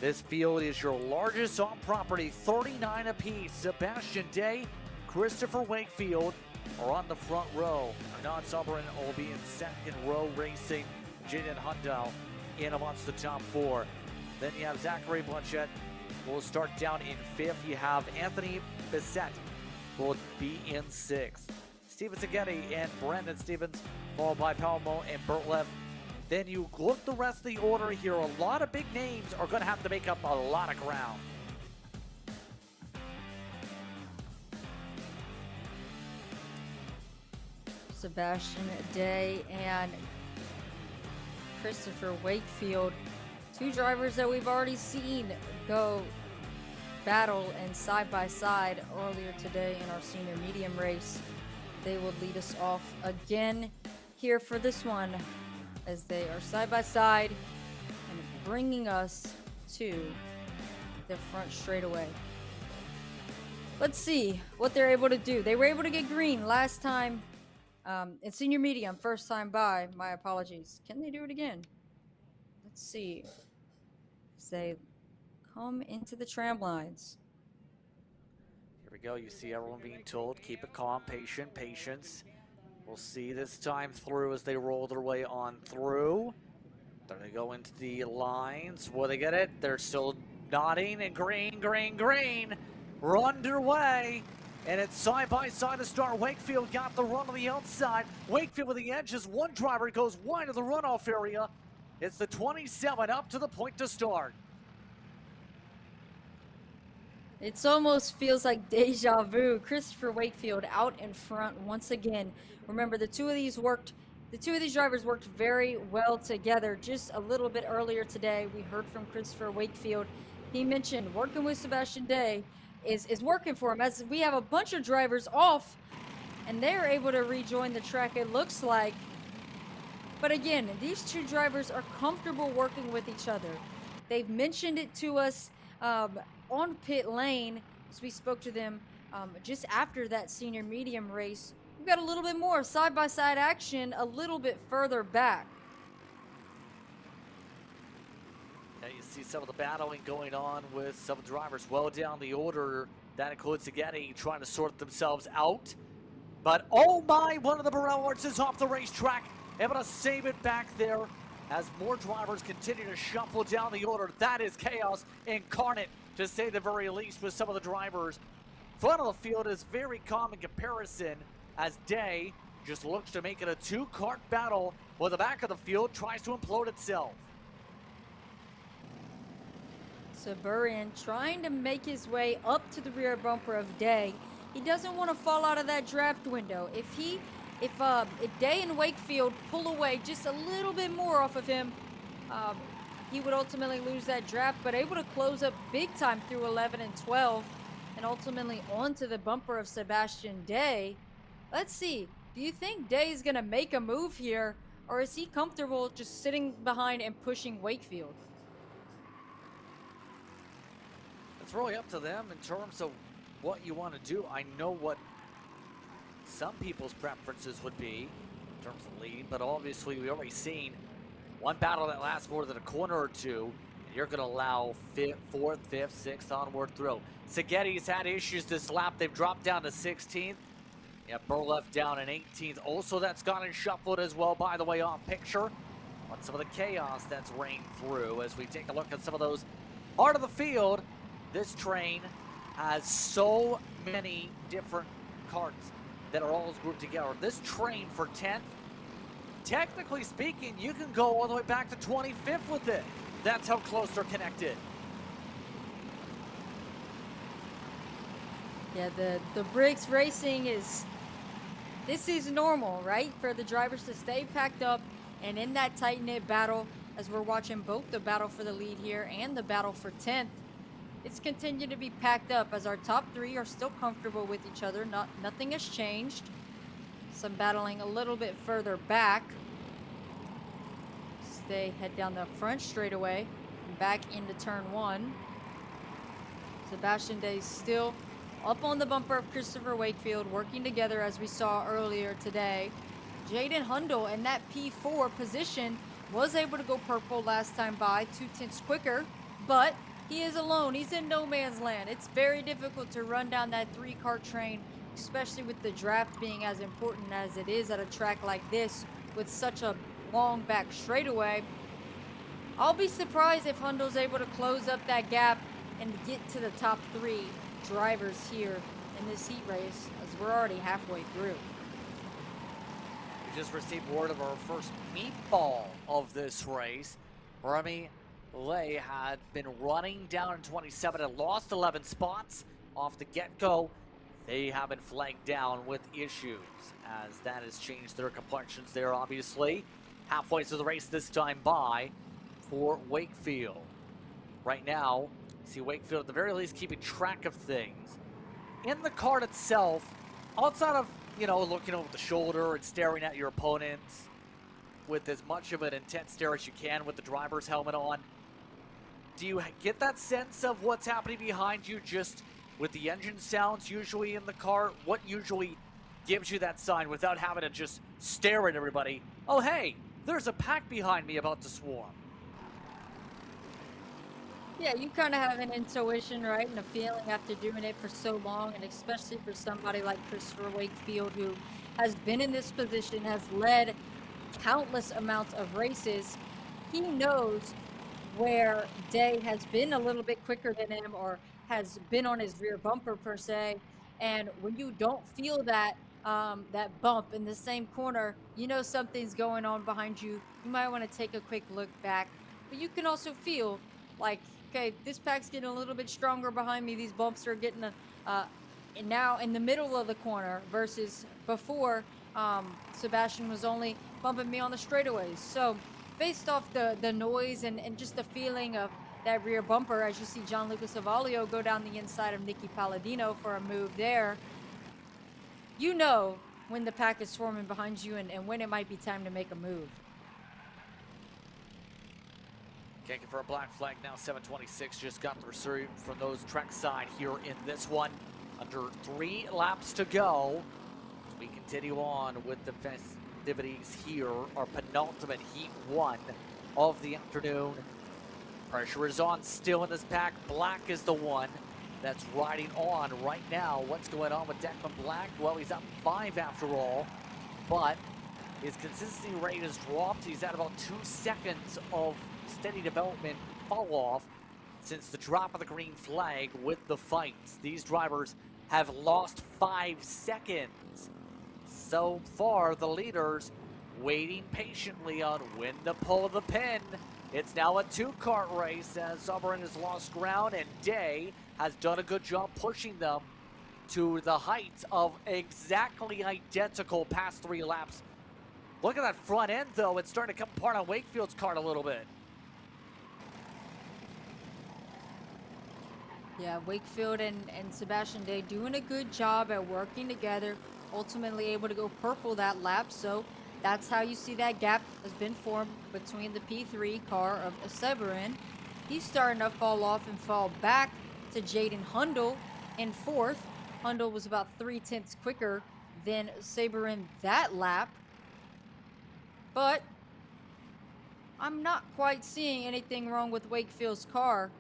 This field is your largest on property, 39 apiece. Sebastian Day, Christopher Wakefield are on the front row. Arnaud Soberin will be in second row racing. Jaden Hundal in amongst the top four. Then you have Zachary Blanchette will start down in fifth. You have Anthony Bissett will be in sixth. Steven Seghetti and Brandon Stevens, followed by Palmo and Bertlev. Then you look the rest of the order here. A lot of big names are going to have to make up a lot of ground. Sebastian Day and Christopher Wakefield, two drivers that we've already seen go battle and side by side earlier today in our senior medium race. They will lead us off again here for this one as they are side by side and bringing us to the front straightaway. Let's see what they're able to do. They were able to get green last time in senior medium, first time by. My apologies. Can they do it again? Let's see. They come into the tram lines. Here we go. You see everyone being told, keep it calm, patient, patience. We'll see this time through as they roll their way on through. They're going to go into the lines. Will they get it? They're still nodding and green, green, green. We're underway. And it's side by side to start. Wakefield got the run on the outside. Wakefield with the edges. One driver goes wide of the runoff area. It's the 27 up to the point to start. It almost feels like deja vu. Christopher Wakefield out in front once again. Remember, the two of these drivers worked very well together. Just a little bit earlier today, we heard from Christopher Wakefield. He mentioned working with Sebastian Day is working for him, as we have a bunch of drivers off and they're able to rejoin the track, it looks like. But again, these two drivers are comfortable working with each other. They've mentioned it to us on pit lane as we spoke to them just after that senior medium race. We've got a little bit more side-by-side action a little bit further back. Now you see some of the battling going on with some drivers well down the order. That includes Seghetti trying to sort themselves out. But oh my, one of the Borelwards is off the racetrack. Able to save it back there as more drivers continue to shuffle down the order. That is chaos incarnate, to say the very least, with some of the drivers. Front of the field is very calm in comparison as Day just looks to make it a two-kart battle while the back of the field tries to implode itself. Saburian trying to make his way up to the rear bumper of Day. He doesn't want to fall out of that draft window. If Day and Wakefield pull away just a little bit more off of him, he would ultimately lose that draft, but able to close up big time through 11 and 12 and ultimately onto the bumper of Sebastian Day. Let's see. Do you think Day is going to make a move here, or is he comfortable just sitting behind and pushing Wakefield? It's really up to them in terms of what you want to do. I know what some people's preferences would be in terms of lead, but obviously we've already seen one battle that lasts more than a corner or two, and you're going to allow fourth, fifth, sixth onward through. Seghetti's had issues this lap. They've dropped down to 16th. Yeah, Berlev down in 18th. Also, that's gone and shuffled as well, by the way, off picture on some of the chaos that's reigned through. As we take a look at some of those heart of the field, this train has so many different carts that are all grouped together. This train for 10th, technically speaking, you can go all the way back to 25th with it. That's how close they're connected. Yeah, the Briggs Racing this is normal, right? For the drivers to stay packed up and in that tight-knit battle, as we're watching both the battle for the lead here and the battle for 10th. It's continued to be packed up as our top three are still comfortable with each other. Nothing has changed. Some battling a little bit further back. As they head down the front straightaway and back into turn one. Sebastian Day still up on the bumper of Christopher Wakefield, working together as we saw earlier today. Jaden Hundle in that P4 position was able to go purple last time by, 2/10 quicker, but he is alone. He's in no man's land. It's very difficult to run down that 3-car train, especially with the draft being as important as it is at a track like this with such a long back straightaway. I'll be surprised if Hundle's able to close up that gap and get to the top 3 drivers here in this heat race, as we're already halfway through. We just received word of our first meatball of this race. Remy Lay had been running down in 27 and lost 11 spots off the get-go. They have been flagged down with issues, as that has changed their complexions there, obviously. Halfway through the race this time by for Wakefield. Right now, you see Wakefield at the very least keeping track of things. In the kart itself, outside of, you know, looking over the shoulder and staring at your opponents with as much of an intense stare as you can with the driver's helmet on, do you get that sense of what's happening behind you just with the engine sounds usually in the car? What usually gives you that sign without having to just stare at everybody? Oh, hey, there's a pack behind me about to swarm. Yeah, you kind of have an intuition, right, and a feeling after doing it for so long, and especially for somebody like Christopher Wakefield, who has been in this position, has led countless amounts of races. He knows where Day has been a little bit quicker than him or has been on his rear bumper per se, and when you don't feel that that bump in the same corner, you know something's going on behind you. You might want to take a quick look back, but you can also feel like, okay, this pack's getting a little bit stronger behind me. These bumps are getting now in the middle of the corner versus before Sebastian was only bumping me on the straightaways. So based off the noise and just the feeling of that rear bumper, as you see John Lucas Avalio go down the inside of Nicky Palladino for a move there, you know when the pack is swarming behind you and when it might be time to make a move. Kicking for a black flag now, 7:26 just got the reserve from those track side here in this one. Under 3 laps to go as we continue on with the festivities here, our penultimate Heat 1 of the afternoon. Pressure is on still in this pack. Black is the one that's riding on right now. What's going on with Declan Black? Well, he's up 5 after all, but his consistency rate has dropped. He's at about 2 seconds of steady development fall off since the drop of the green flag with the fights. These drivers have lost 5 seconds. So far, the leaders waiting patiently on when to pull the pin. It's now a 2-kart race as Sovereign has lost ground and Day has done a good job pushing them to the heights of exactly identical past 3 laps. Look at that front end, though. It's starting to come apart on Wakefield's kart a little bit. Yeah, Wakefield and Sebastian Day doing a good job at working together, ultimately able to go purple that lap. So that's how you see that gap has been formed between the P3 car of Severin. He's starting to fall off and fall back to Jaden Hundle in 4th. Hundle was about 3/10 quicker than Severin that lap. But I'm not quite seeing anything wrong with Wakefield's car.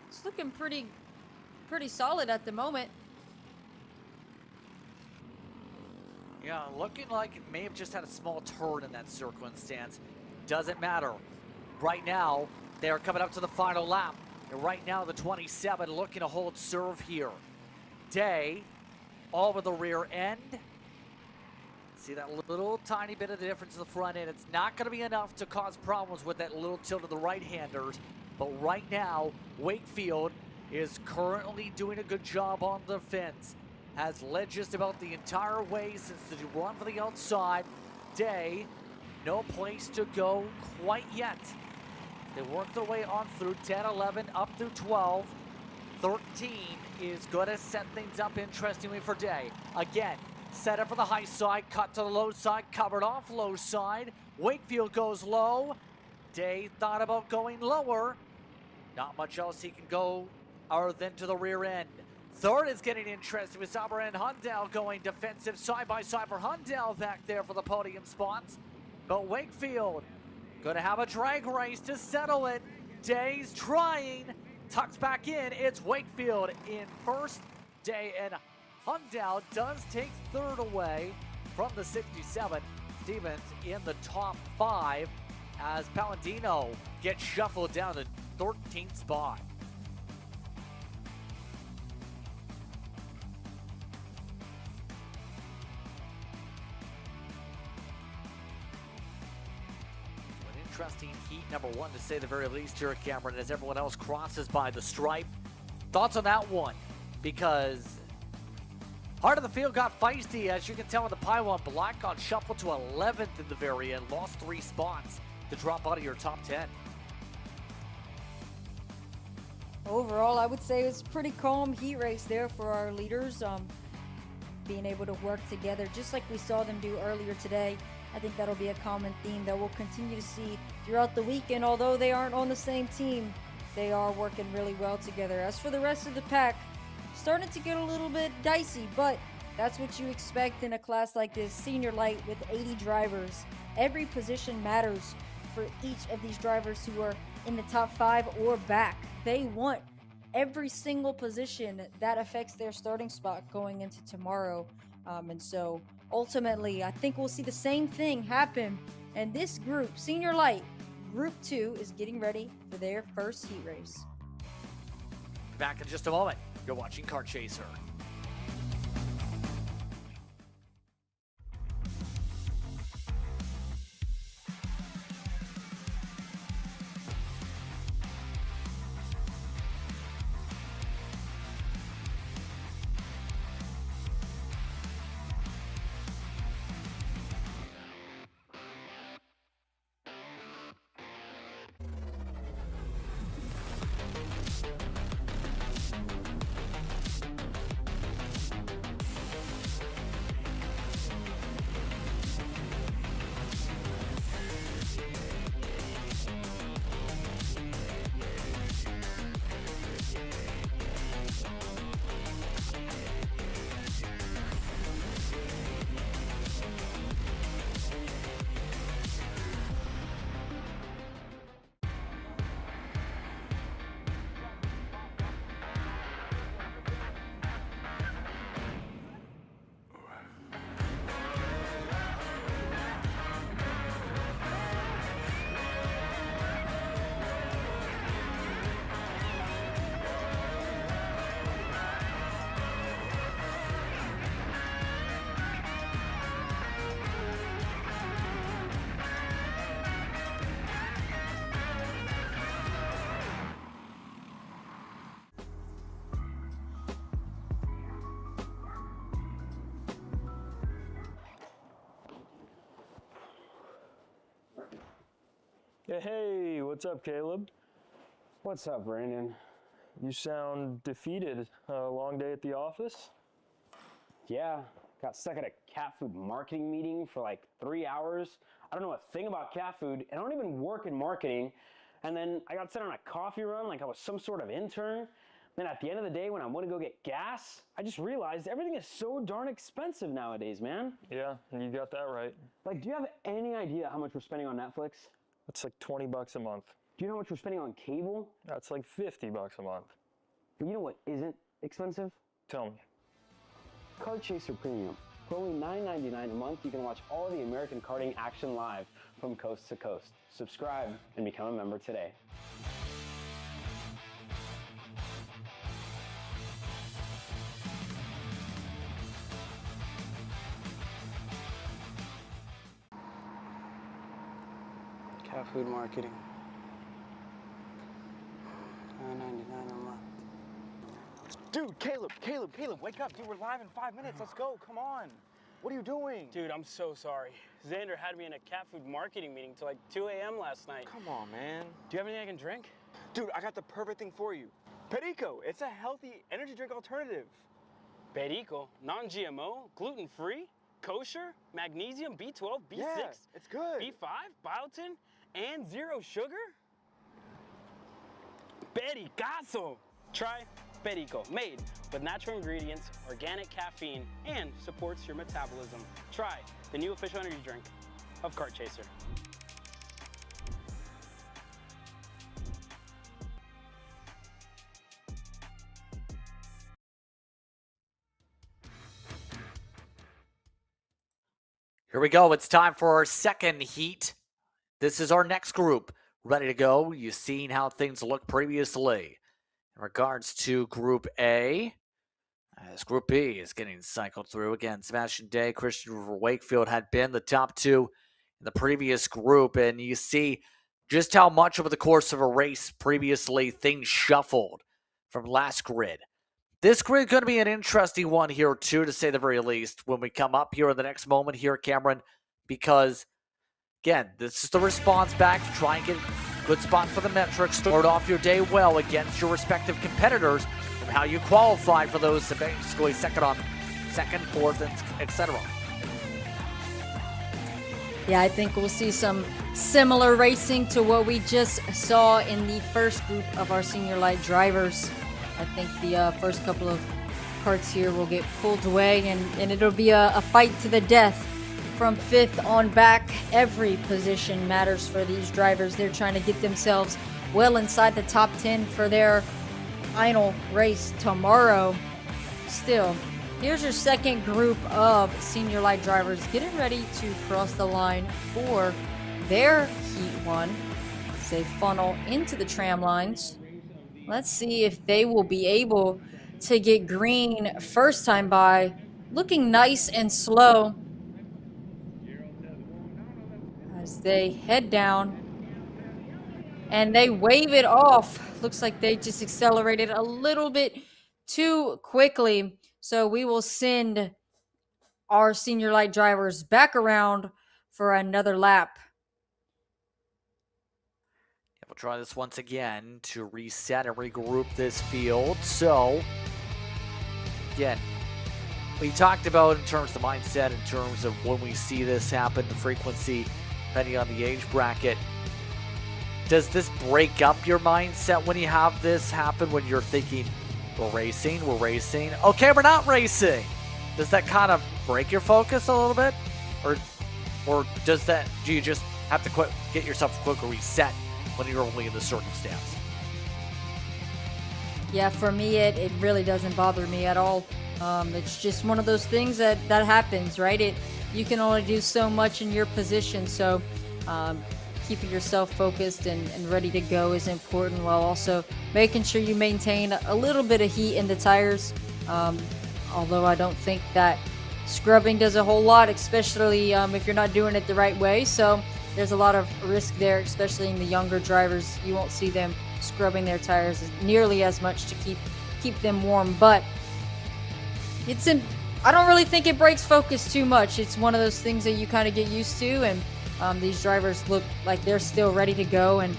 It's looking pretty solid at the moment. Yeah, looking like it may have just had a small turn in that circumstance. Doesn't matter. Right now, they are coming up to the final lap. And right now, the 27 looking to hold serve here. Day, all with the rear end. See that little tiny bit of the difference in the front end. It's not going to be enough to cause problems with that little tilt of the right-handers. But right now, Wakefield is currently doing a good job on the fence. Has led just about the entire way since the run for the outside. Day, no place to go quite yet. They work their way on through 10, 11, up through 12. 13 is going to set things up interestingly for Day. Again, set up for the high side, cut to the low side, covered off low side. Wakefield goes low. Day thought about going lower. Not much else he can go are then to the rear end. Third is getting interested with Sauber and Hundell going defensive side by side for Hundell back there for the podium spots. But Wakefield going to have a drag race to settle it. Day's trying, tucks back in. It's Wakefield in first. Day and Hundell does take third away from the 67. Stevens in the top 5 as Palladino gets shuffled down to 13th spot. An interesting heat number 1 to say the very least here, Cameron, as everyone else crosses by the stripe. Thoughts on that one? Because heart of the field got feisty, as you can tell in the pylon. Black got shuffled to 11th in the very end, lost 3 spots to drop out of your top 10. Overall, I would say it was a pretty calm heat race there for our leaders. Being able to work together, just like we saw them do earlier today. I think that'll be a common theme that we'll continue to see throughout the weekend. Although they aren't on the same team, they are working really well together. As for the rest of the pack, starting to get a little bit dicey, but that's what you expect in a class like this, senior light with 80 drivers. Every position matters for each of these drivers who are in the top 5 or back. They want every single position that affects their starting spot going into tomorrow. And so ultimately, I think we'll see the same thing happen. And this group, senior light, group 2, is getting ready for their first heat race. Back in just a moment. You're watching Kart Chaser. Hey, what's up, Caleb? What's up, Brandon? You sound defeated. A long day at the office? Yeah, got stuck at a cat food marketing meeting for like 3 hours. I don't know a thing about cat food, and I don't even work in marketing. And then I got sent on a coffee run like I was some sort of intern. Then at the end of the day, when I want to go get gas, I just realized everything is so darn expensive nowadays, man. Yeah, you got that right. Like, do you have any idea how much we're spending on Netflix? That's like $20 a month. Do you know how much we're spending on cable? That's like $50 a month. But you know what isn't expensive? Tell me. Kart Chaser Premium. For only $9.99 a month, you can watch all of the American karting action live from coast to coast. Subscribe and become a member today. Cat food marketing. $9.99 a month. Dude, Caleb, wake up. Dude, we're live in 5 minutes. Let's go. Come on. What are you doing? Dude, I'm so sorry. Xander had me in a cat food marketing meeting till like 2 a.m. last night. Come on, man. Do you have anything I can drink? Dude, I got the perfect thing for you. Perico. It's a healthy energy drink alternative. Perico, non-GMO, gluten-free, kosher, magnesium, B12, B6, Yeah, it's good. B5, biotin, and 0 sugar? Pericazo. Try Perico, made with natural ingredients, organic caffeine, and supports your metabolism. Try the new official energy drink of Kart Chaser. Here we go. It's time for our second heat. This is our next group. Ready to go. You've seen how things look previously. In regards to Group A, as Group B is getting cycled through. Again, Sebastian Day, Christian River Wakefield had been the top two in the previous group. And you see just how much over the course of a race previously things shuffled from last grid. This grid is going to be an interesting one here, too, to say the very least, when we come up here in the next moment here, Cameron, because, again, this is the response back to try and get good spots for the metrics. Start off your day well against your respective competitors from how you qualify for those, basically second, fourth, etc. Yeah, I think we'll see some similar racing to what we just saw in the first group of our senior light drivers. I think the first couple of karts here will get pulled away, and it'll be a fight to the death from fifth on back. Every position matters for these drivers. They're trying to get themselves well inside the top 10 for their final race tomorrow. Still, here's your second group of senior light drivers getting ready to cross the line for their Heat 1 as they funnel into the tram lines. Let's see if they will be able to get green first time by. Looking nice and slow as they head down and they wave it off. Looks like they just accelerated a little bit too quickly. So we will send our senior light drivers back around for another lap. We'll try this once again to reset and regroup this field. So, again, we talked about in terms of the mindset, in terms of when we see this happen, the frequency, depending on the age bracket. Does this break up your mindset when you have this happen, when you're thinking, we're racing, okay, we're not racing? Does that kind of break your focus a little bit? Or do you just have to get yourself a quick reset when you're only in the circumstance? Yeah, for me, it really doesn't bother me at all. It's just one of those things that happens, right? You can only do so much in your position, so keeping yourself focused and ready to go is important, while also making sure you maintain a little bit of heat in the tires. Although I don't think that scrubbing does a whole lot, especially if you're not doing it the right way. So there's a lot of risk there, especially in the younger drivers. You won't see them scrubbing their tires nearly as much to keep them warm. But I don't really think it breaks focus too much. It's one of those things that you kind of get used to, and these drivers look like they're still ready to go and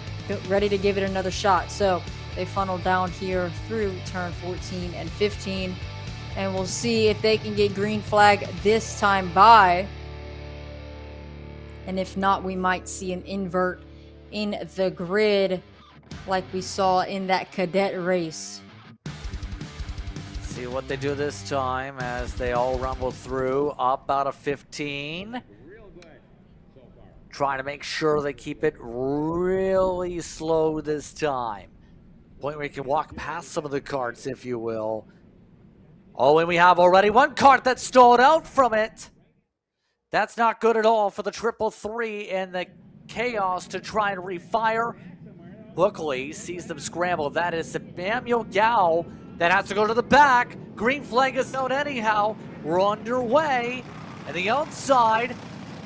ready to give it another shot. So they funnel down here through turn 14 and 15, and we'll see if they can get green flag this time by. And if not, we might see an invert in the grid like we saw in that cadet race. See what they do this time as they all rumble through up out of 15. Trying to make sure they keep it really slow this time. Point where you can walk past some of the karts, if you will. Oh, and we have already one kart that stalled out from it. That's not good at all for the 333 and the chaos to try and refire. Luckily, sees them scramble. That is Samuel Gao that has to go to the back. Green flag is out anyhow. We're underway. And the outside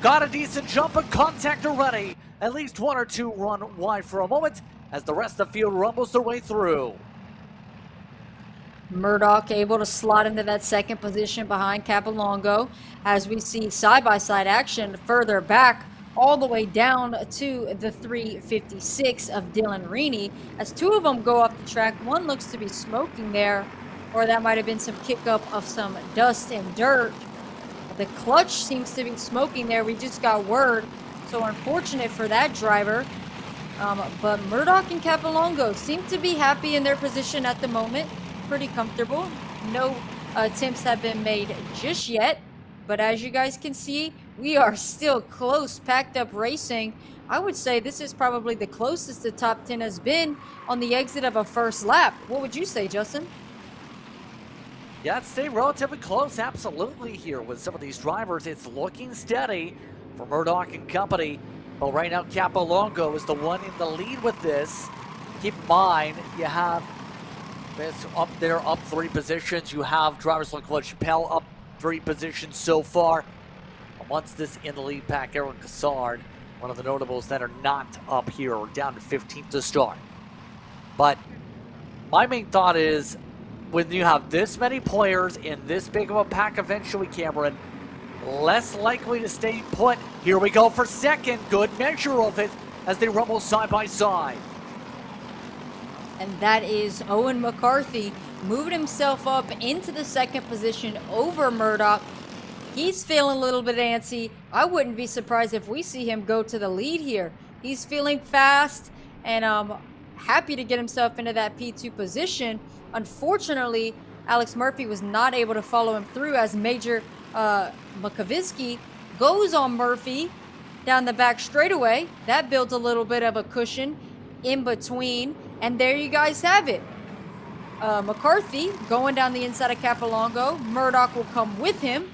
got a decent jump and contact already. At least one or two run wide for a moment as the rest of the field rumbles their way through. Murdoch able to slot into that second position behind Capilongo as we see side-by-side action further back all the way down to the 356 of Dylan Reaney as two of them go off the track. One looks to be smoking there, or that might have been some kick up of some dust and dirt. The clutch seems to be smoking there. We just got word, so unfortunate for that driver. But Murdoch and Capilongo seem to be happy in their position at the moment. Pretty comfortable. No attempts have been made just yet. But as you guys can see, we are still close, packed up racing. I would say this is probably the closest the top 10 has been on the exit of a first lap. What would you say, Justin? Yeah, it's staying relatively close, absolutely, here with some of these drivers. It's looking steady for Murdoch and company. But right now, Capilongo is the one in the lead with this. Keep in mind, you have this up there, up 3 positions. You have drivers like Chappelle up 3 positions so far. Amongst this in the lead pack, Aaron Cassard, one of the notables that are not up here, or down to 15th to start. But my main thought is, when you have this many players in this big of a pack eventually, Cameron, less likely to stay put. Here we go for second. Good measure of it as they rumble side by side. And that is Owen McCarthy moving himself up into the second position over Murdoch. He's feeling a little bit antsy. I wouldn't be surprised if we see him go to the lead here. He's feeling fast and happy to get himself into that P2 position. Unfortunately, Alex Murphy was not able to follow him through as Major Makovitsky goes on Murphy down the back straightaway. That builds a little bit of a cushion in between. And there you guys have it. McCarthy going down the inside of Capilongo. Murdoch will come with him.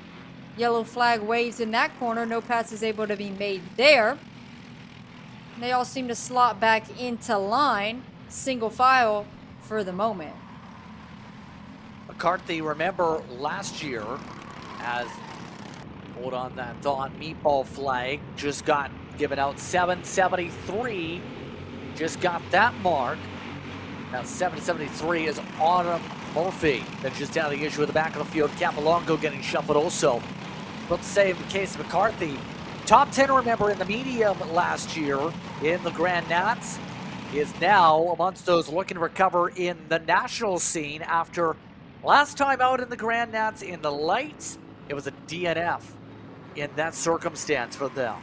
Yellow flag waves in that corner. No pass is able to be made there. They all seem to slot back into line, single file for the moment. McCarthy, remember last year, as, hold on that thought, meatball flag just got given out, 773, just got that mark. Now 773 is Autumn Murphy. That's just down the issue of the back of the field. Capilongo getting shuffled also. Let's say in the case of McCarthy, top 10, remember, in the medium last year in the Grand Nats, is now amongst those looking to recover in the national scene after last time out in the Grand Nats in the lights, it was a DNF in that circumstance for them.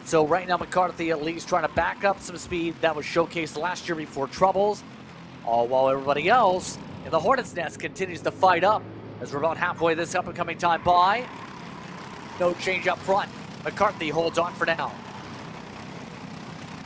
So right now, McCarthy at least trying to back up some speed that was showcased last year before troubles, all while everybody else in the Hornets' nest continues to fight up as we're about halfway this up-and-coming time by. No change up front. McCarthy holds on for now.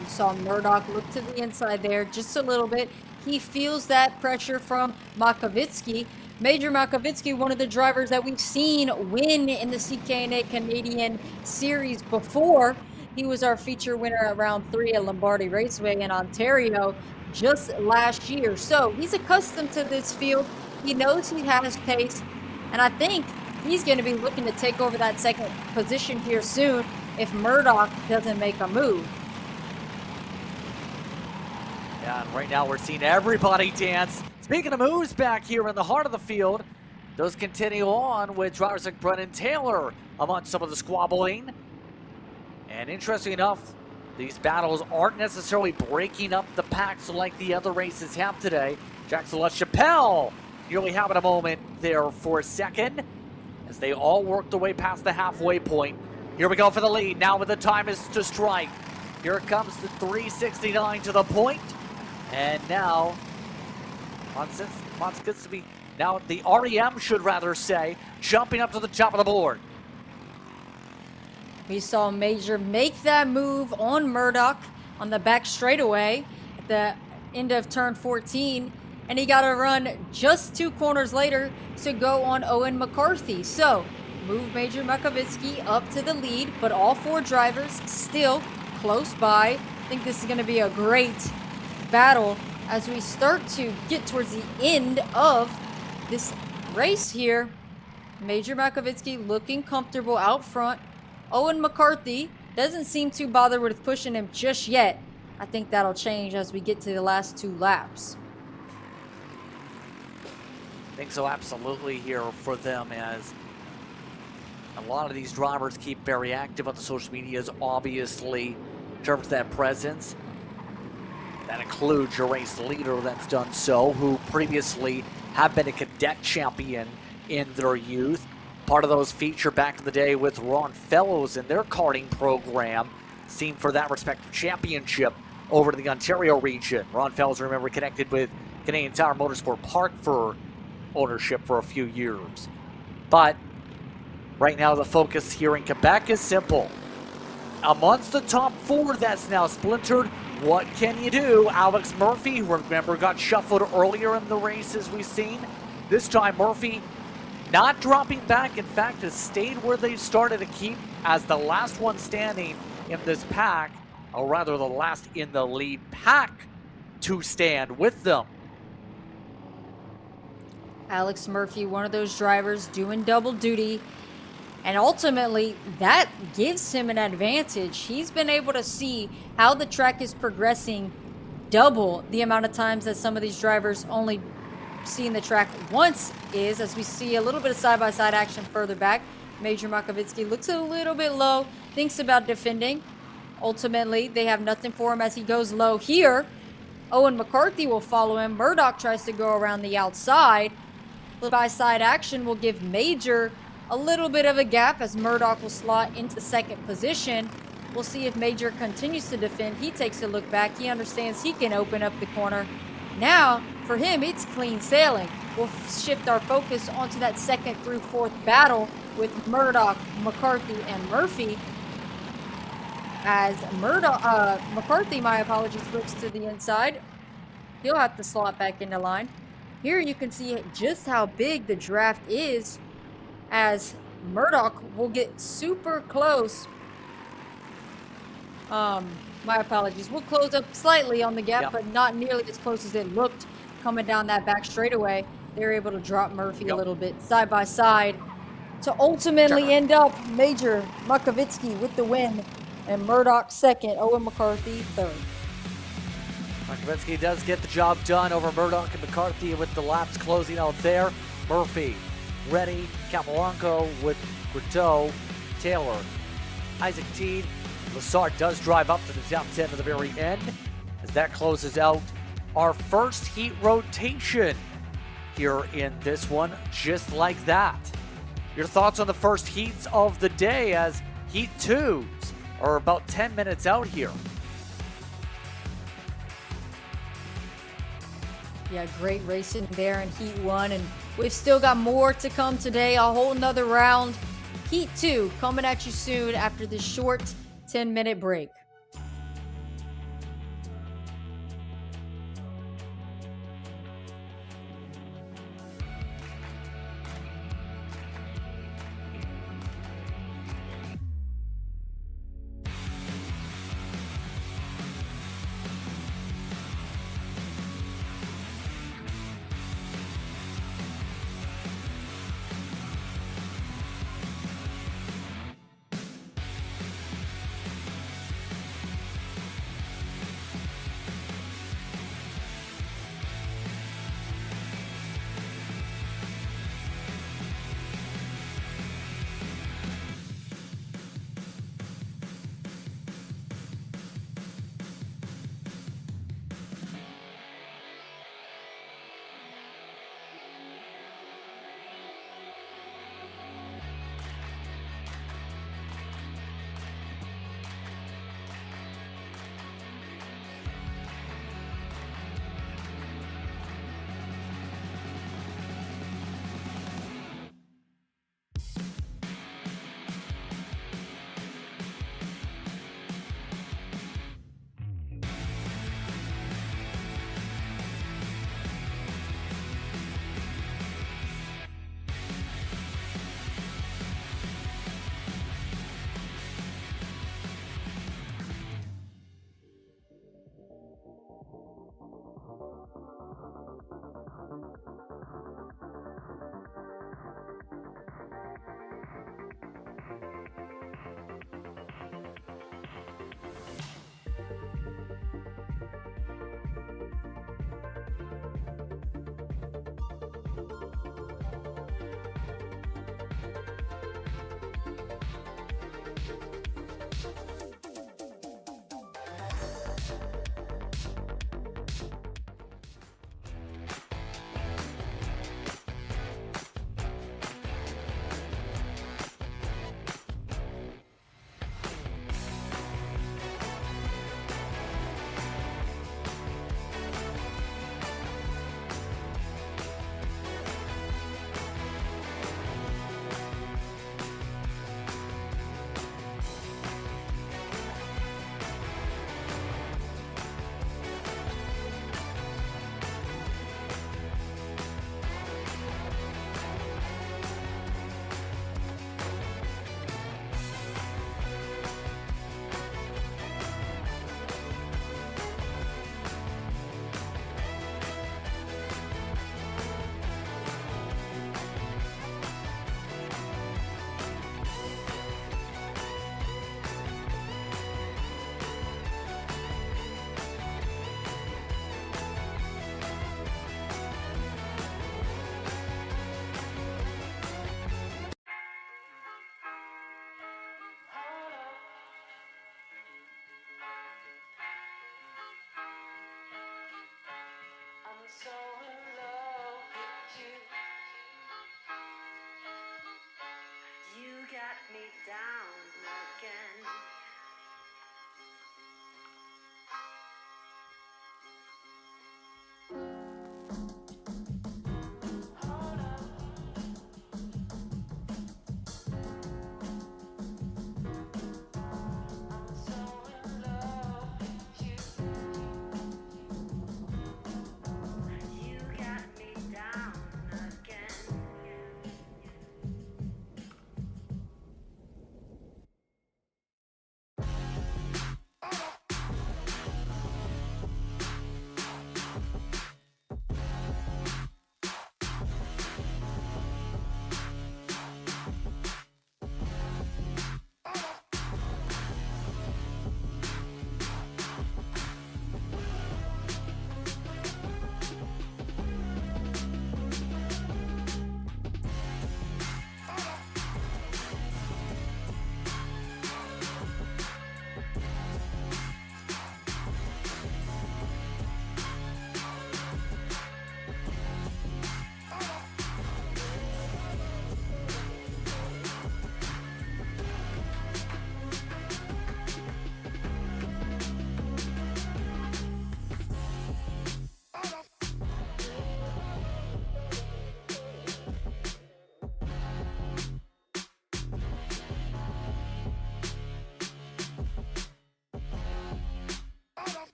You saw Murdoch look to the inside there just a little bit. He feels that pressure from Makovitsky. Major Makovitsky, one of the drivers that we've seen win in the CKNA Canadian Series before. He was our feature winner at round 3 at Lombardy Raceway in Ontario just last year. So he's accustomed to this field. He knows he has pace. And I think he's going to be looking to take over that second position here soon if Murdoch doesn't make a move. Yeah, and right now we're seeing everybody dance. Speaking of moves back here in the heart of the field, those continue on with drivers like Brennan Taylor amongst some of the squabbling. And interesting enough, these battles aren't necessarily breaking up the packs like the other races have today. Jackson LaChapelle nearly having a moment there for a second as they all work their way past the halfway point. Here we go for the lead. Now with the time is to strike. Here comes the 369 to the point. And now, Monskitsby, now the REM should rather say, jumping up to the top of the board. We saw Major make that move on Murdoch on the back straightaway at the end of turn 14. And he got to run just 2 corners later to go on Owen McCarthy. So, move Major Makovitsky up to the lead, but all 4 drivers still close by. I think this is going to be a great battle as we start to get towards the end of this race here. Major Makovitsky looking comfortable out front. Owen McCarthy doesn't seem too bothered with pushing him just yet. I think that'll change as we get to the last 2 laps. I think so, absolutely, here for them, as a lot of these drivers keep very active on the social medias, obviously, in terms of that presence. That includes your race leader that's done so, who previously have been a cadet champion in their youth. Part of those feature back in the day with Ron Fellows in their karting program, seen for that respective championship over to the Ontario region. Ron Fells, remember, connected with Canadian Tire Motorsport Park for ownership for a few years. But right now the focus here in Quebec is simple. Amongst the top 4 that's now splintered, what can you do? Alex Murphy, who remember got shuffled earlier in the race as we've seen. This time Murphy not dropping back, in fact has stayed where they started to keep as the last one standing in this pack, or rather the last in the lead pack to stand with them. Alex Murphy, one of those drivers doing double duty, and ultimately that gives him an advantage. He's been able to see how the track is progressing double the amount of times that some of these drivers only seeing the track once is, as we see a little bit of side-by-side action further back. Major Makovitsky looks a little bit low, thinks about defending. Ultimately, they have nothing for him as he goes low here. Owen McCarthy will follow him. Murdoch tries to go around the outside. By-side action will give Major a little bit of a gap as Murdoch will slot into second position. We'll see if Major continues to defend. He takes a look back. He understands he can open up the corner. Now, for him, it's clean sailing. We'll shift our focus onto that second through fourth battle with Murdoch, McCarthy, and Murphy. As McCarthy, my apologies, looks to the inside. He'll have to slot back into line. Here you can see just how big the draft is, as Murdoch will get super close. My apologies. We'll close up slightly on the gap, but not nearly as close as it looked coming down that back straightaway. They're able to drop Murphy a little bit side by side to ultimately end up Major Makovitsky with the win and Murdoch second, Owen McCarthy third. Makovitsky does get the job done over Murdoch and McCarthy with the laps closing out there. Murphy, Reddy, Capolanco with Gritteau, Taylor, Isaac Teed. Lassard does drive up to the top 10 at the very end as that closes out our first heat rotation here in this one, just like that. Your thoughts on the first heats of the day as heat 2s are about 10 minutes out here. Yeah, great racing there in Heat 1, and we've still got more to come today, a whole nother round. Heat 2 coming at you soon after this short 10-minute break. so in love with you. You got me down again.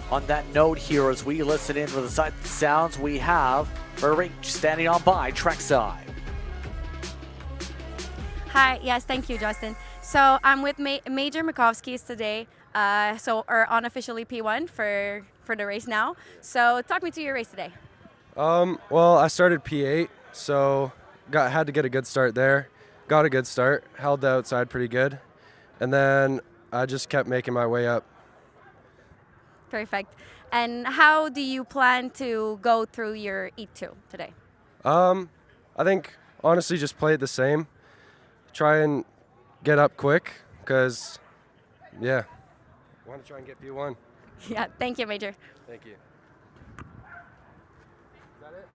On that note here, as we listen in to the sight sounds, we have Burbank standing on by trackside. Hi, yes, thank you, Justin. So I'm with Major Makovskis today. Or unofficially P1 for the race now. So talk me to your race today. Well, I started P8, so had to get a good start there. Got a good start, held the outside pretty good, and then I just kept making my way up. Perfect. And how do you plan to go through your E2 today? I think honestly just play it the same. Try and get up quick, because yeah, I want to try and get P1. Yeah, thank you, Major. Thank you. Is that it?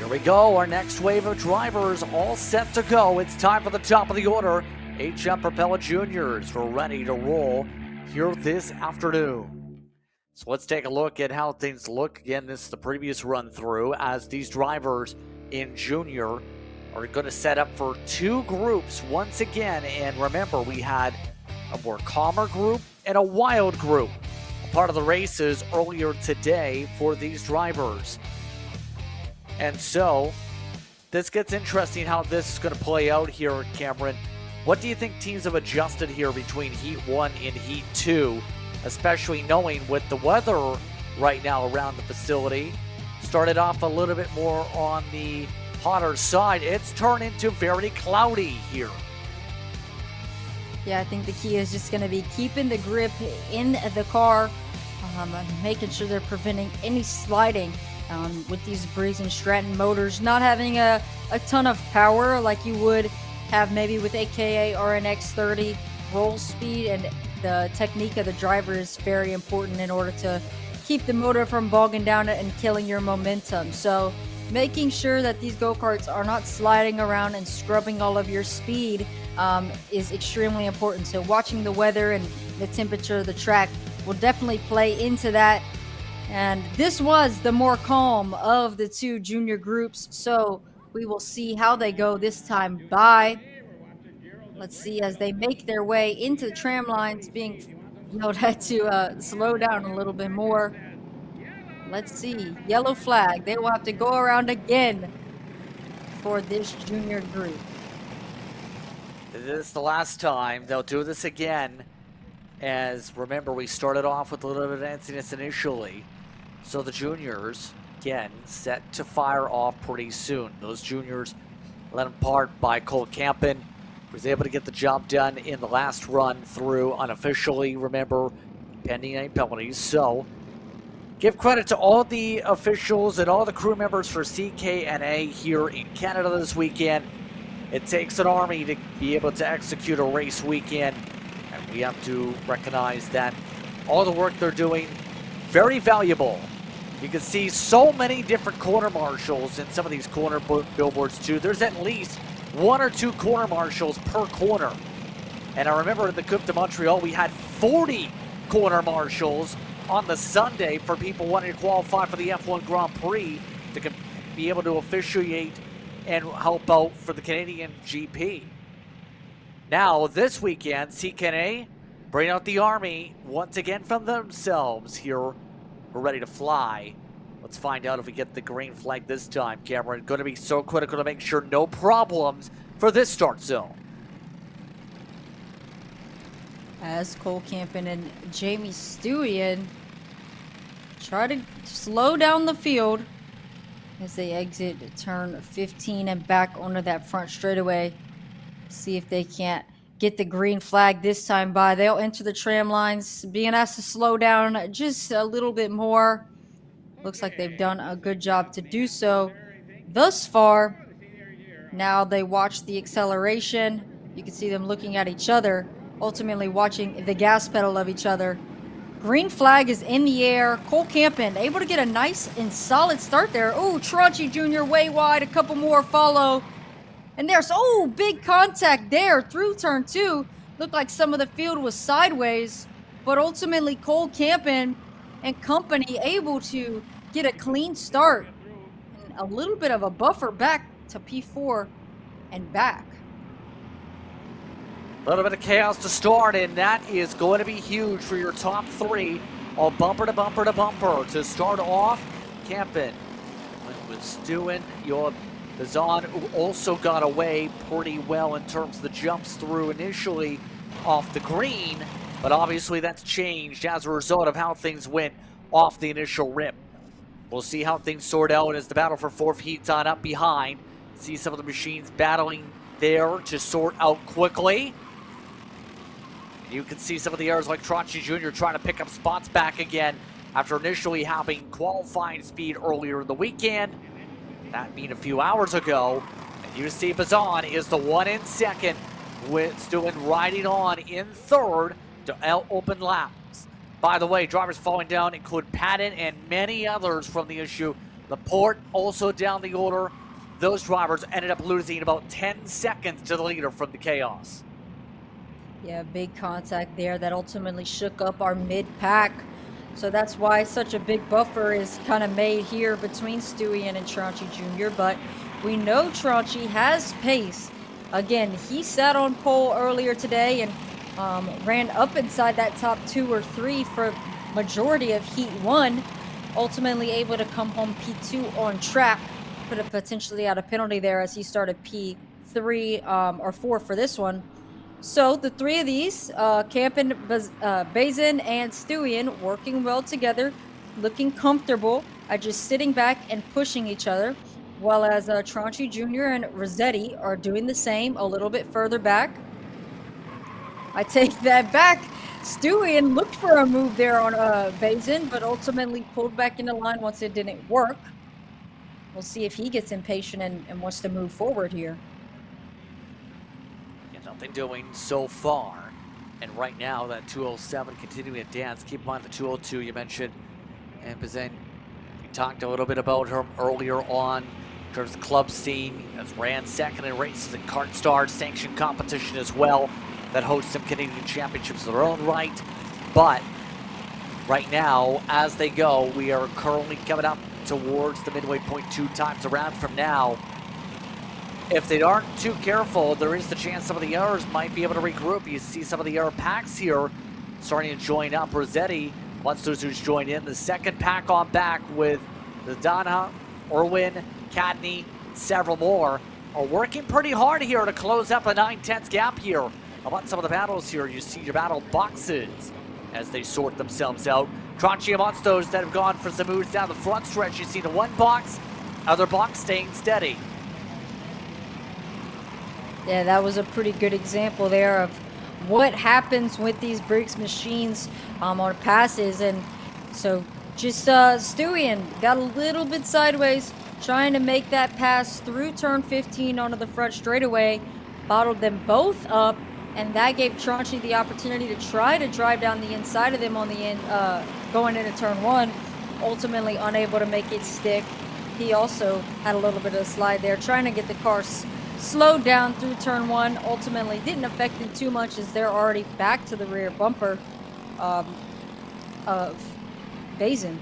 Here we go, our next wave of drivers all set to go. It's time for the top of the order. HM Propeller Juniors, we're ready to roll here this afternoon. So let's take a look at how things look. Again, this is the previous run through as these drivers in junior are going to set up for two groups once again. And remember, we had a more calmer group and a wild group, a part of the races earlier today for these drivers. And so this gets interesting how this is going to play out here, Cameron. What do you think teams have adjusted here between Heat 1 and Heat 2, especially knowing with the weather right now around the facility? Started off a little bit more on the hotter side. It's turned into very cloudy here. Yeah, I think the key is just going to be keeping the grip in the car, making sure they're preventing any sliding with these Briggs and Stratton motors, not having a ton of power like you would have maybe with AKA RNX 30. Roll speed and the technique of the driver is very important in order to keep the motor from bogging down and killing your momentum. So making sure that these go-karts are not sliding around and scrubbing all of your speed is extremely important. So watching the weather and the temperature of the track will definitely play into that. And this was the more calm of the two junior groups, so we will see how they go this time by. Let's see as they make their way into the tram lines, being yelled at to slow down a little bit more. Let's see, yellow flag. They will have to go around again for this junior group. This is the last time. They'll do this again. As remember, we started off with a little bit of incidents initially. So the juniors, again, set to fire off pretty soon. Those juniors led apart by Cole Campen, was able to get the job done in the last run through unofficially, remember, pending any penalties. So give credit to all the officials and all the crew members for CKNA here in Canada this weekend. It takes an army to be able to execute a race weekend, and we have to recognize that all the work they're doing, very valuable. You can see so many different corner marshals in some of these corner billboards too. There's at least one or two corner marshals per corner. And I remember in the Coupe de Montreal, we had 40 corner marshals on the Sunday for people wanting to qualify for the F1 Grand Prix to be able to officiate and help out for the Canadian GP. Now, this weekend, CKNA bring out the Army once again from themselves here. We're ready to fly. Let's find out if we get the green flag this time, Cameron. Going to be so critical to make sure no problems for this start zone. As Cole Campen and Jamie Stewian try to slow down the field as they exit turn 15 and back onto that front straightaway. See if they can't get the green flag this time by. They'll enter the tram lines, being asked to slow down just a little bit more. Looks like they've done a good job to do so thus far. Now they watch the acceleration. You can see them looking at each other, ultimately watching the gas pedal of each other. Green flag is in the air. Cole Campen able to get a nice and solid start there. Oh, Tranchi Jr. way wide. A couple more follow. And there's, oh, big contact there through turn 2. Looked like some of the field was sideways. But ultimately, Cole Campen and company able to get a clean start. And a little bit of a buffer back to P4 and back. A little bit of chaos to start, and that is going to be huge for your top three. All bumper to bumper to bumper. To start off, Campen was doing your Bazan, who also got away pretty well in terms of the jumps through initially off the green, but obviously that's changed as a result of how things went off the initial rip. We'll see how things sort out as the battle for fourth heat's on up behind. See some of the machines battling there to sort out quickly. You can see some of the errors like Tranchi Jr. trying to pick up spots back again after initially having qualifying speed earlier in the weekend. That being a few hours ago. And you see Bazan is the one in second, with doing riding on in third to open laps. By the way, drivers falling down include Patton and many others from the issue Laporte also down the order. Those drivers ended up losing about 10 seconds to the leader from the chaos. Yeah, big contact there that ultimately shook up our mid-pack. So that's why such a big buffer is kind of made here between Stewian and Tranchi Jr. But we know Tranchi has pace. Again, he sat on pole earlier today and ran up inside that top 2 or 3 for majority of Heat 1. Ultimately able to come home P2 on track. Could have potentially had a penalty there as he started P3 or 4 for this one. So the 3 of these, Campen, Bazin, and Stewian, working well together, looking comfortable at just sitting back and pushing each other, while as Tranchi Jr. and Rossetti are doing the same a little bit further back. I take that back. Stewian looked for a move there on Bazin, but ultimately pulled back into line once it didn't work. We'll see if he gets impatient and wants to move forward here. Nothing doing so far. And right now, that 207 continuing to dance. Keep in mind the 202 you mentioned. And Bazin, we talked a little bit about her earlier on in terms of club scene. Has ran second in races in Kart Star sanctioned competition as well. That hosts some Canadian championships of their own right. But right now, as they go, we are currently coming up towards the midway point 2 times around from now. If they aren't too careful, there is the chance some of the others might be able to regroup. You see some of the other packs here starting to join up. Rossetti, Munsters who's joined in. The second pack on back with the Donna, Irwin, Cadney, several more are working pretty hard here to close up a 9/10 gap here. About some of the battles here, you see your battle boxes as they sort themselves out. Tranchi and Munsters that have gone for some moves down the front stretch. You see the one box, other box staying steady. Yeah, that was a pretty good example there of what happens with these Briggs machines on passes. And so just Stewian got a little bit sideways, trying to make that pass through turn 15 onto the front straightaway, bottled them both up, and that gave Tranchi the opportunity to try to drive down the inside of them on the end, going into turn 1, ultimately unable to make it stick. He also had a little bit of a slide there, trying to get the car slowed down through turn 1. Ultimately didn't affect them too much as they're already back to the rear bumper of Bazin.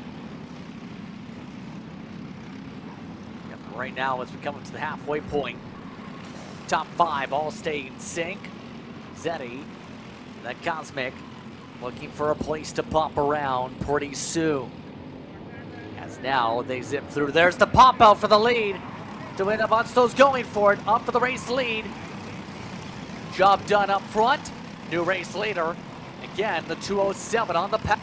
Yep, right now as we come up to the halfway point, top 5 all stay in sync. Zetti, that Cosmic, looking for a place to pop around pretty soon. As now they zip through. There's the pop out for the lead. Duena Munsters going for it, up for the race lead. Job done up front. New race leader. Again, the 207 on the pack.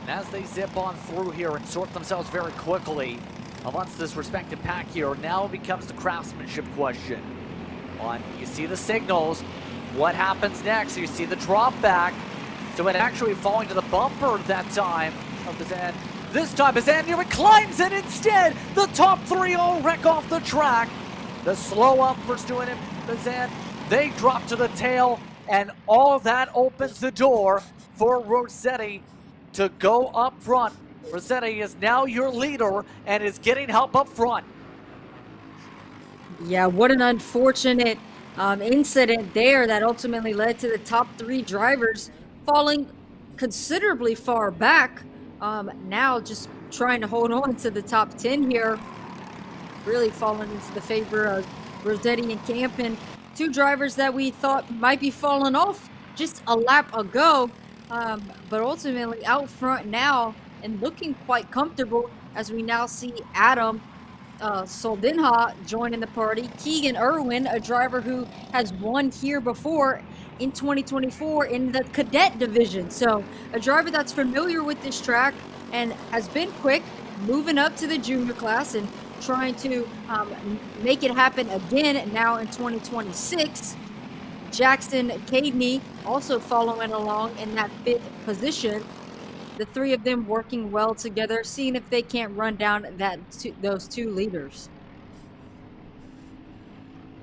And as they zip on through here and sort themselves very quickly amongst this respective pack here, now it becomes the craftsmanship question. You see the signals. What happens next? You see the drop back. So it actually falling to the bumper that time of Bazin. This time Bazin here climbs it instead. The top 3 all wreck off the track. The slow up for Stuart and Bazin. They drop to the tail, and all of that opens the door for Rossetti to go up front. Rossetti is now your leader and is getting help up front. Yeah, what an unfortunate incident there that ultimately led to the top 3 drivers falling considerably far back. Now just trying to hold on to the top 10 here. Really falling into the favor of Rossetti and Campen. 2 drivers that we thought might be falling off just a lap ago. But ultimately out front now and looking quite comfortable as we now see Adam Soldinha joining the party. Keegan Irwin, a driver who has won here before in 2024 in the cadet division. So a driver that's familiar with this track and has been quick, moving up to the junior class and trying to make it happen again now in 2026. Jackson Cadney also following along in that 5th position. The 3 of them working well together, seeing if they can't run down those 2 leaders.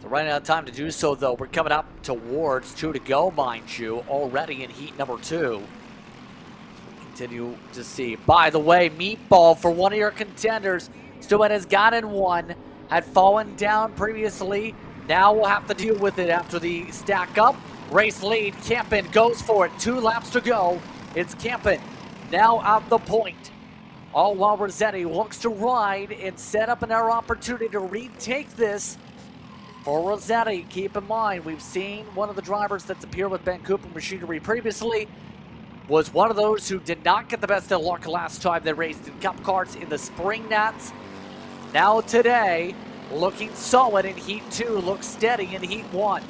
They're running out of time to do so, though. We're coming up towards 2 to go, mind you, already in heat number 2. Continue to see. By the way, meatball for one of your contenders. Stewart has gotten one. Had fallen down previously. Now we'll have to deal with it after the stack up. Race lead. Campen goes for it. 2 laps to go. It's Campen now at the point. All while Rossetti looks to ride and set up another opportunity to retake this for Rossetti. Keep in mind, we've seen one of the drivers that's appeared with Ben Cooper Machinery previously was one of those who did not get the best of luck last time they raced in Cup Karts in the Spring Nats. Now today, looking solid in Heat 2, looks steady in Heat 1.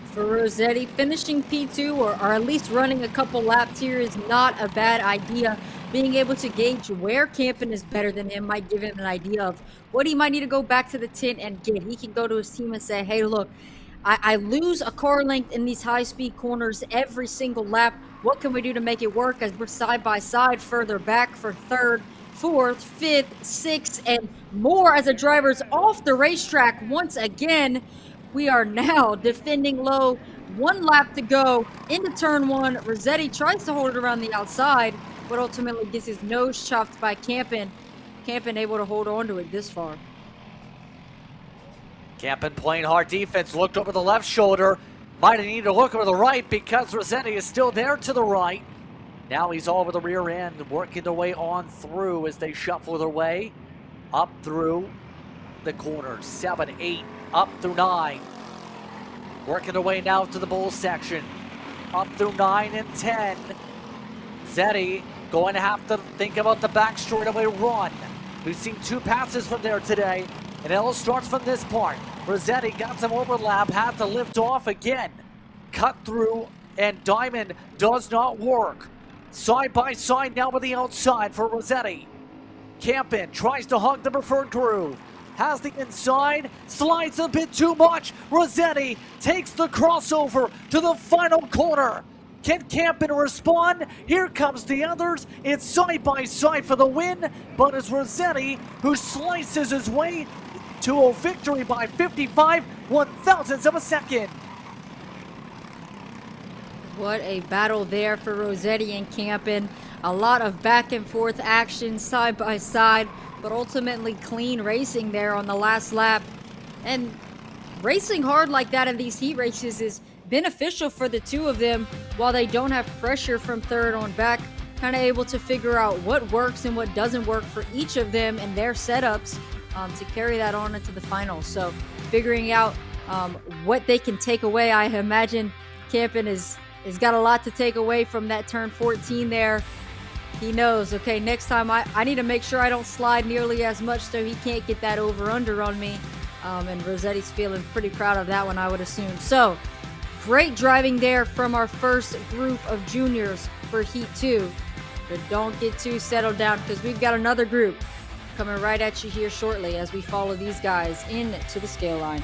For Rossetti, finishing P2 or at least running a couple laps here is not a bad idea. Being able to gauge where Campen is better than him might give him an idea of what he might need to go back to the tent and get. He can go to his team and say, hey, look, I lose a car length in these high-speed corners every single lap. What can we do to make it work as we're side by side further back for 3rd, 4th, 5th, 6th, and more as the driver's off the racetrack once again. We are now defending low. 1 lap to go into turn 1. Rossetti tries to hold it around the outside, but ultimately gets his nose chopped by Campen. Campen able to hold on to it this far. Campen playing hard defense, looked over the left shoulder. Might have needed to look over the right because Rossetti is still there to the right. Now he's all over the rear end, working their way on through as they shuffle their way up through the corners. 7, 8, up through 9. Working their way now to the bull section. Up through 9 and 10. Rossetti going to have to think about the back straightaway run. We've seen 2 passes from there today, and it all starts from this part. Rossetti got some overlap, had to lift off again. Cut through, and Diamond does not work. Side by side now with the outside for Rossetti. Campen tries to hug the preferred groove. Has the inside, slides a bit too much. Rossetti takes the crossover to the final corner. Can Campen respond? Here comes the others. It's side by side for the win, but it's Rossetti who slices his way to a victory by 55 one-thousandths of a second. What a battle there for Rossetti and Campen. A lot of back and forth action side by side, but ultimately clean racing there on the last lap. And racing hard like that in these heat races is beneficial for the two of them while they don't have pressure from third on back. Kind of able to figure out what works and what doesn't work for each of them and their setups to carry that on into the finals. So figuring out what they can take away. I imagine Campen has got a lot to take away from that turn 14 there. He knows, okay, next time I need to make sure I don't slide nearly as much so he can't get that over-under on me. And Rossetti's feeling pretty proud of that one, I would assume. So, great driving there from our first group of juniors for Heat 2. But don't get too settled down because we've got another group coming right at you here shortly as we follow these guys into the scale line.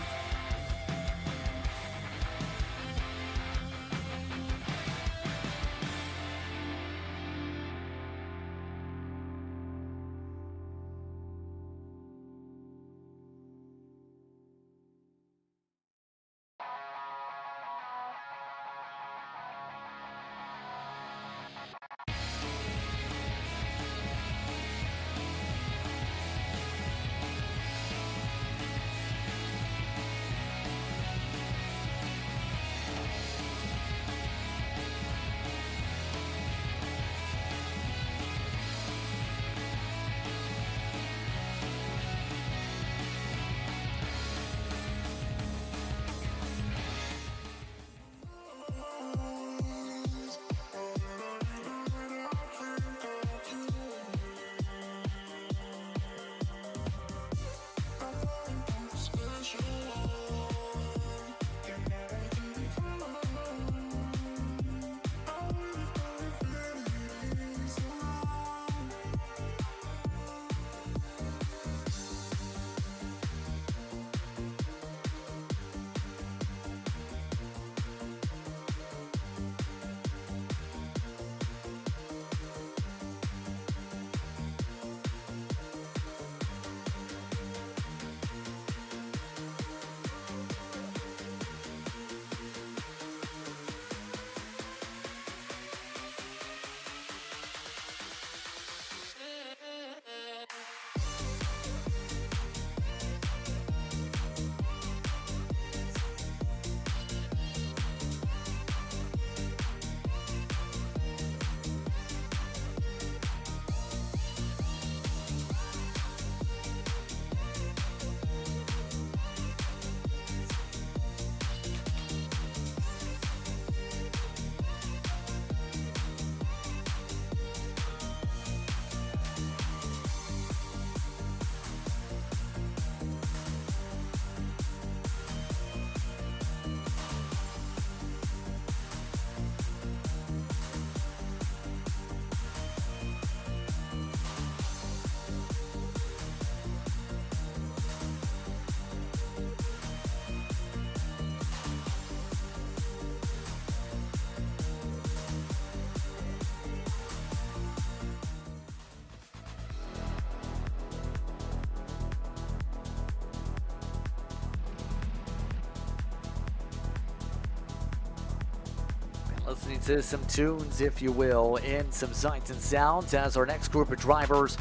Listening to some tunes, if you will, and some sights and sounds as our next group of drivers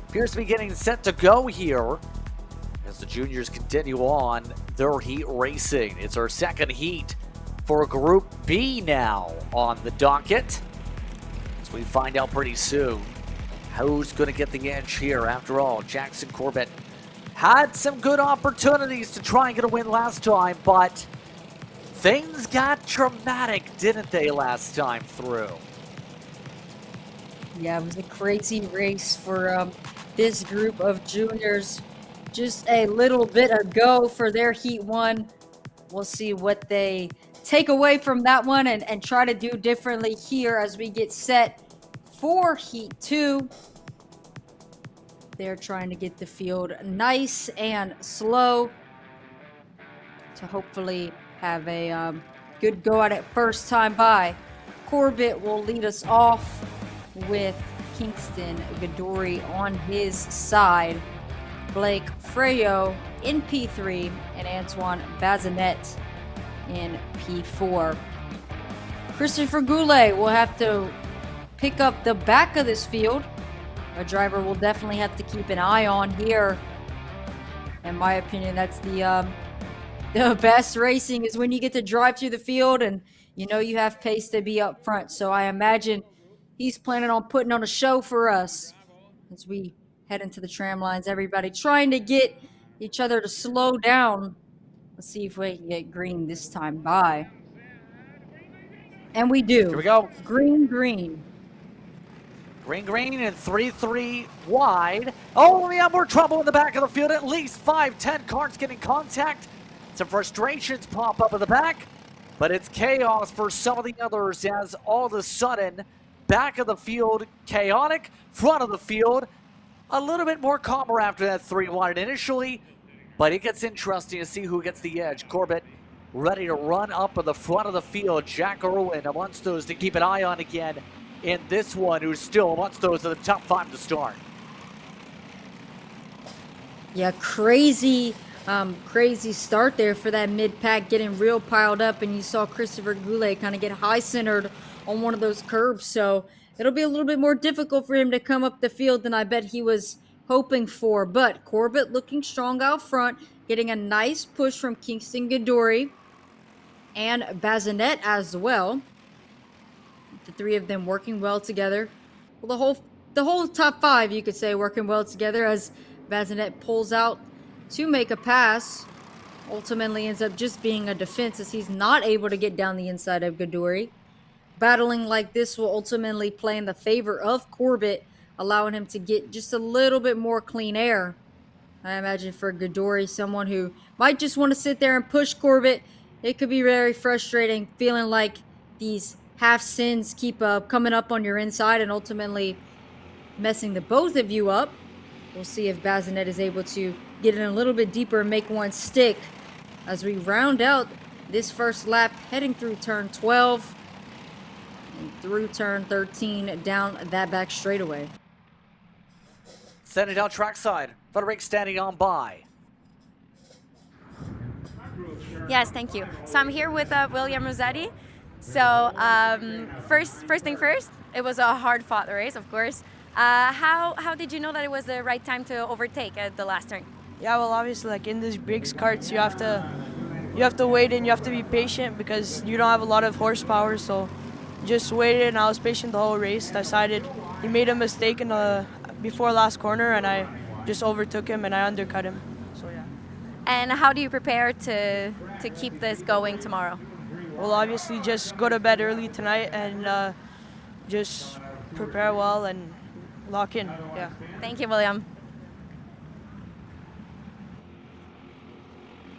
appears to be getting set to go here as the juniors continue on their heat racing. It's our second heat for Group B now on the docket. As we find out pretty soon who's going to get the edge here. After all, Jackson Corbett had some good opportunities to try and get a win last time, but things got dramatic, didn't they, last time through? Yeah, it was a crazy race for this group of juniors. Just a little bit ago for their Heat 1. We'll see what they take away from that one and try to do differently here as we get set for Heat 2. They're trying to get the field nice and slow to hopefully have a good go at it first time by. Corbett will lead us off with Kingston Gadori on his side. Blake Freyo in P3 and Antoine Bazinet in P4. Christopher Goulet will have to pick up the back of this field. A driver will definitely have to keep an eye on here. In my opinion, that's the best racing is when you get to drive through the field and you know you have pace to be up front. So I imagine he's planning on putting on a show for us as we head into the tram lines. Everybody trying to get each other to slow down. Let's see if we can get green this time by. And we do. Here we go. Green, green. Green, green, and 3-3 wide. Oh, we have more trouble in the back of the field. At least 5-10 cars getting contact. Some frustrations pop up in the back, but it's chaos for some of the others as all of a sudden, back of the field, chaotic. Front of the field, a little bit more calmer after that 3 wide initially, but it gets interesting to see who gets the edge. Corbett ready to run up in the front of the field. Jack Irwin amongst those to keep an eye on again in this one, who's still amongst those in the top 5 to start. Yeah, crazy start there for that mid-pack, getting real piled up, and you saw Christopher Goulet kind of get high-centered on one of those curbs, so it'll be a little bit more difficult for him to come up the field than I bet he was hoping for. But Corbett looking strong out front, getting a nice push from Kingston Gadori and Bazinet as well. The three of them working well together. Well, the whole top 5, you could say, working well together as Bazinet pulls out to make a pass. Ultimately ends up just being a defense as he's not able to get down the inside of Gadori. Battling like this will ultimately play in the favor of Corbett, allowing him to get just a little bit more clean air. I imagine for Gadori, someone who might just want to sit there and push Corbett, it could be very frustrating, feeling like these half sins keep coming up on your inside and ultimately messing the both of you up. We'll see if Bazinet is able to get in a little bit deeper and make one stick as we round out this first lap, heading through turn 12 and through turn 13 down that back straightaway. Sending down trackside. Frederick standing on by. Yes, thank you. So I'm here with William Rossetti. So first thing first, it was a hard-fought race, of course. How did you know that it was the right time to overtake at the last turn? Yeah, well, obviously, like in these big karts, you have to wait and you have to be patient because you don't have a lot of horsepower. So just waited and I was patient the whole race. Decided he made a mistake in the before last corner and I just overtook him and I undercut him. So yeah. And how do you prepare to keep this going tomorrow? Well, obviously, just go to bed early tonight and just prepare well and lock in. Yeah. Thank you, William.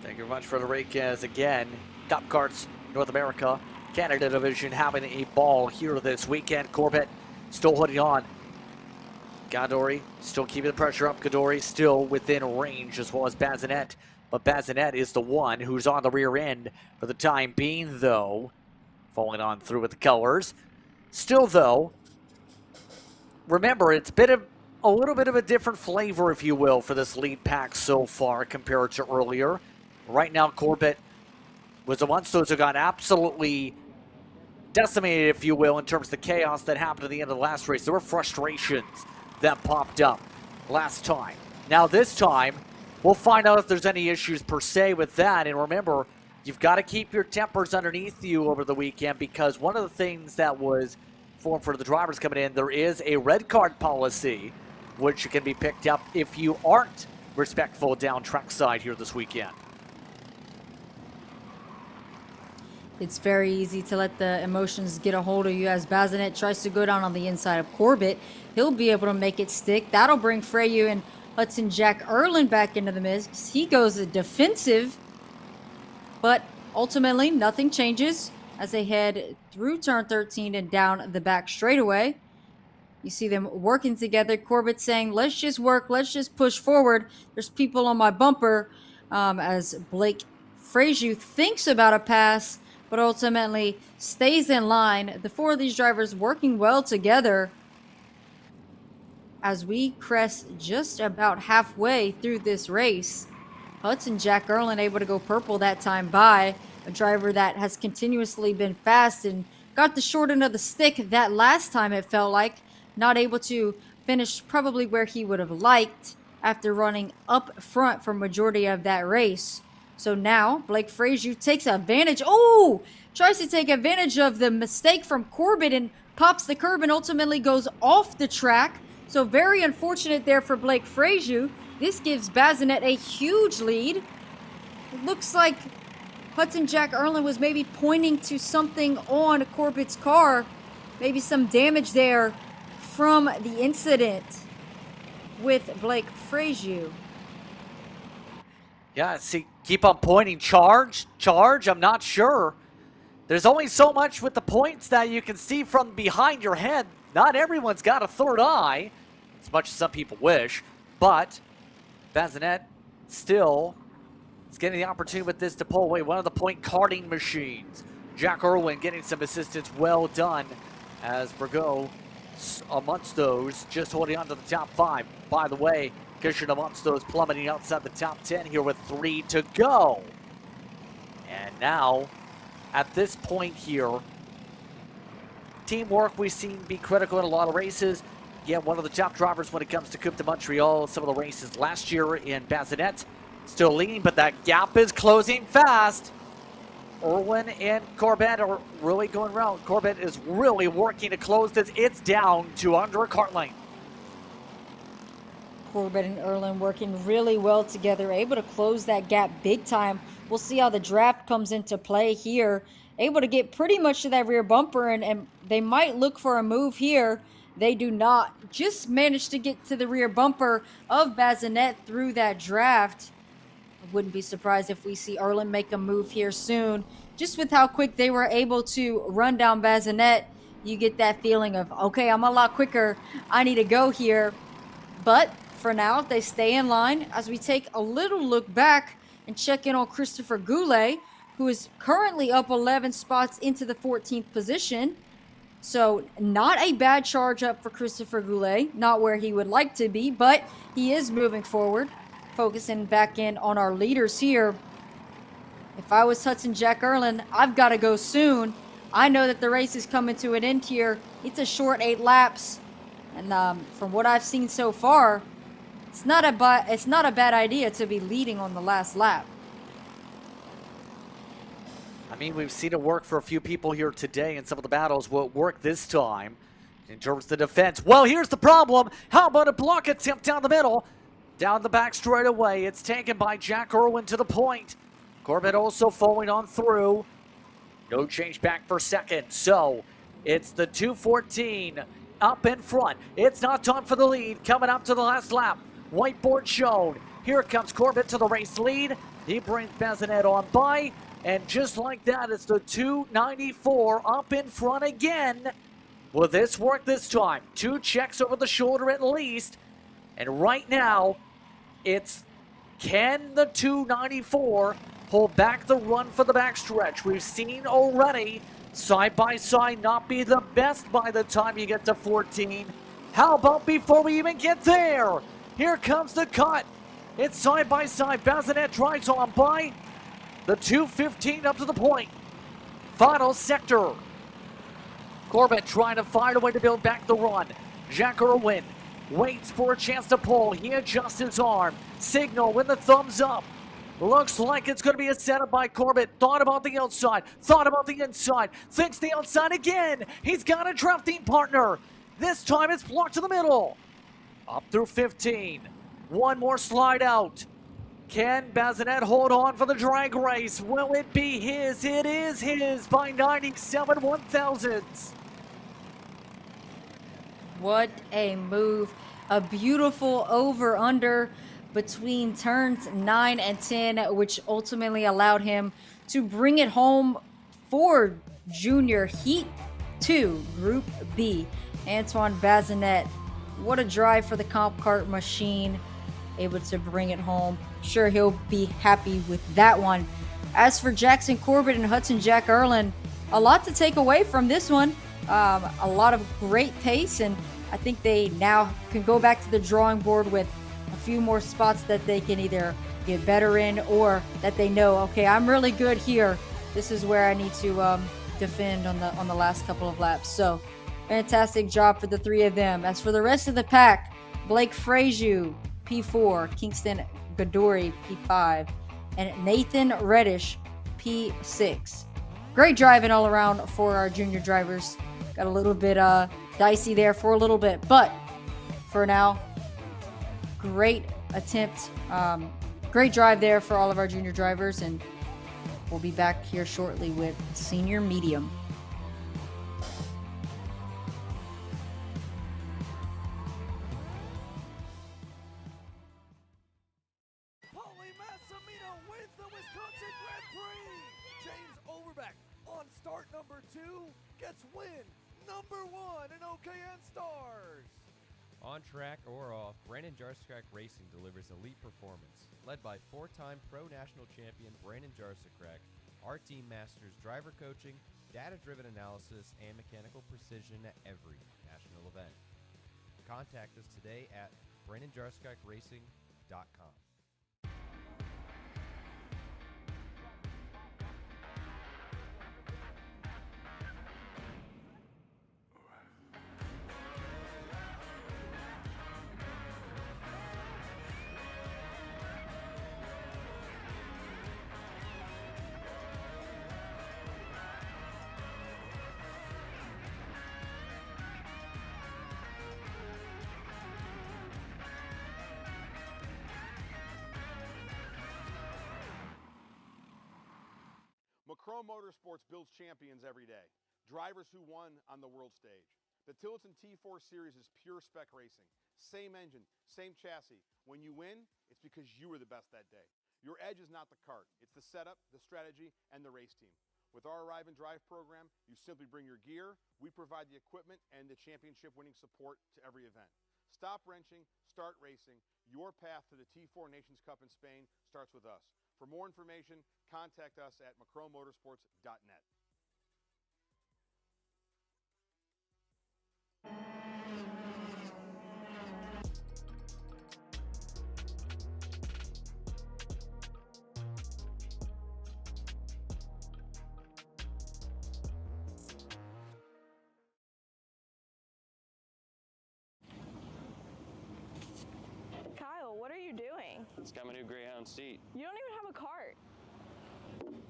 Thank you very much, Frederick, as again, Top Karts North America, Canada Division having a ball here this weekend. Corbett still holding on. Gadori still keeping the pressure up. Gadori still within range as well as Bazinet. But Bazinet is the one who's on the rear end for the time being, though. Falling on through with the colors. Still, though, remember, it's been a little bit of a different flavor, if you will, for this lead pack so far compared to earlier. Right now, Corbett was amongst those who got absolutely decimated, if you will, in terms of the chaos that happened at the end of the last race. There were frustrations that popped up last time. Now this time, we'll find out if there's any issues per se with that. And remember, you've got to keep your tempers underneath you over the weekend, because one of the things that was formed for the drivers coming in, there is a red card policy, which can be picked up if you aren't respectful down trackside here this weekend. It's very easy to let the emotions get a hold of you as Bazinet tries to go down on the inside of Corbett. He'll be able to make it stick. That'll bring Freyu and Hudson Jack Erlin back into the mix. He goes defensive, but ultimately nothing changes as they head through turn 13 and down the back straightaway. You see them working together. Corbett saying, let's just work, let's just push forward. There's people on my bumper, as Blake Frazier thinks about a pass, but ultimately stays in line. The four of these drivers working well together as we crest just about halfway through this race. Hudson Jack Erlin able to go purple that time by a driver that has continuously been fast and got the short end of the stick that last time, it felt like. Not able to finish probably where he would have liked after running up front for majority of that race. So now Blake Frazier takes advantage. Oh, tries to take advantage of the mistake from Corbett and pops the curb and ultimately goes off the track. So very unfortunate there for Blake Frazier. This gives Bazinet a huge lead. It looks like Hudson Jack Erlin was maybe pointing to something on Corbett's car. Maybe some damage there from the incident with Blake Frazier. Yeah, see, keep on pointing. Charge, I'm not sure. There's only so much with the points that you can see from behind your head. Not everyone's got a third eye, as much as some people wish, but Bazinet still is getting the opportunity with this to pull away one of the point karting machines. Jack Irwin getting some assistance, well done, as Burgo amongst those just holding on to the top 5. By the way, Christian amongst those plummeting outside the top 10 here with 3 to go. And now, at this point here, teamwork we've seen be critical in a lot of races. Yeah, one of the top drivers when it comes to Coupe de Montreal, some of the races last year in Bazinet. Still leading, but that gap is closing fast. Irwin and Corbett are really going around. Corbett is really working to close this. It's down to under a kart lane. Corbett and Erlin working really well together, able to close that gap big time. We'll see how the draft comes into play here. Able to get pretty much to that rear bumper, and they might look for a move here. They do not. Just managed to get to the rear bumper of Bazinet through that draft. I wouldn't be surprised if we see Erlin make a move here soon. Just with how quick they were able to run down Bazinet, you get that feeling of, okay, I'm a lot quicker. I need to go here. But for now, they stay in line as we take a little look back and check in on Christopher Goulet, who is currently up 11 spots into the 14th position. So not a bad charge up for Christopher Goulet. Not where he would like to be, but he is moving forward. Focusing back in on our leaders here. If I was Hudson Jack Erlin, I've got to go soon. I know that the race is coming to an end here. It's a short 8 laps. And from what I've seen so far, it's not a bad idea to be leading on the last lap. I mean, we've seen it work for a few people here today in some of the battles. Will it work this time in terms of the defense? Well, here's the problem. How about a block attempt down the middle? Down the back straight away. It's taken by Jack Irwin to the point. Corbett also following on through. No change back for second. So it's the 214 up in front. It's not time for the lead. Coming up to the last lap. Whiteboard shown. Here comes Corbett to the race lead. He brings Bazinet on by. And just like that, it's the 294 up in front again. Will this work this time? 2 checks over the shoulder at least. And right now, it's can the 294 hold back the run for the backstretch? We've seen already side by side not be the best by the time you get to 14. How about before we even get there? Here comes the cut. It's side by side. Bazinet drives on by the 215 up to the point. Final sector. Corbett trying to find a way to build back the run. Jack Irwin waits for a chance to pull. He adjusts his arm. Signal with the thumbs up. Looks like it's going to be a setup by Corbett. Thought about the outside. Thought about the inside. Thinks the outside again. He's got a drafting partner. This time it's blocked to the middle. Up through 15. One more slide out. Can Bazinet hold on for the drag race? Will it be his? It is his by 97 1/1000ths. What a move. A beautiful over-under between turns 9 and 10, which ultimately allowed him to bring it home for Junior Heat 2, Group B. Antoine Bazinet, what a drive for the comp kart machine. Able to bring it home. Sure, he'll be happy with that one. As for Jackson Corbett and Hudson Jack Erlin, a lot to take away from this one. A lot of great pace, and I think they now can go back to the drawing board with a few more spots that they can either get better in or that they know, okay, I'm really good here. This is where I need to defend on the last couple of laps. So, fantastic job for the three of them. As for the rest of the pack, Blake Frazier, P4, Kingston Gadori, P5, and Nathan Reddish, P6. Great driving all around for our junior drivers. Got a little bit dicey there for a little bit, but for now, great attempt. Great drive there for all of our junior drivers, and we'll be back here shortly with senior medium. Start number 2 gets win number 1 in OKN Stars. On track or off, Brandon Jarsekrak Racing delivers elite performance. Led by 4-time Pro National Champion Brandon Jarsekrak, our team masters driver coaching, data-driven analysis, and mechanical precision at every national event. Contact us today at BrandonJarsekrakracing.com. Macron Motorsports builds champions every day, drivers who won on the world stage. The Tillotson T4 Series is pure spec racing. Same engine, same chassis. When you win, it's because you were the best that day. Your edge is not the kart. It's the setup, the strategy, and the race team. With our Arrive and Drive program, you simply bring your gear, we provide the equipment and the championship-winning support to every event. Stop wrenching, start racing. Your path to the T4 Nations Cup in Spain starts with us. For more information, contact us at macronmotorsports.net. Kyle, what are you doing? It's got my new Greyhound seat. You don't even have a cart.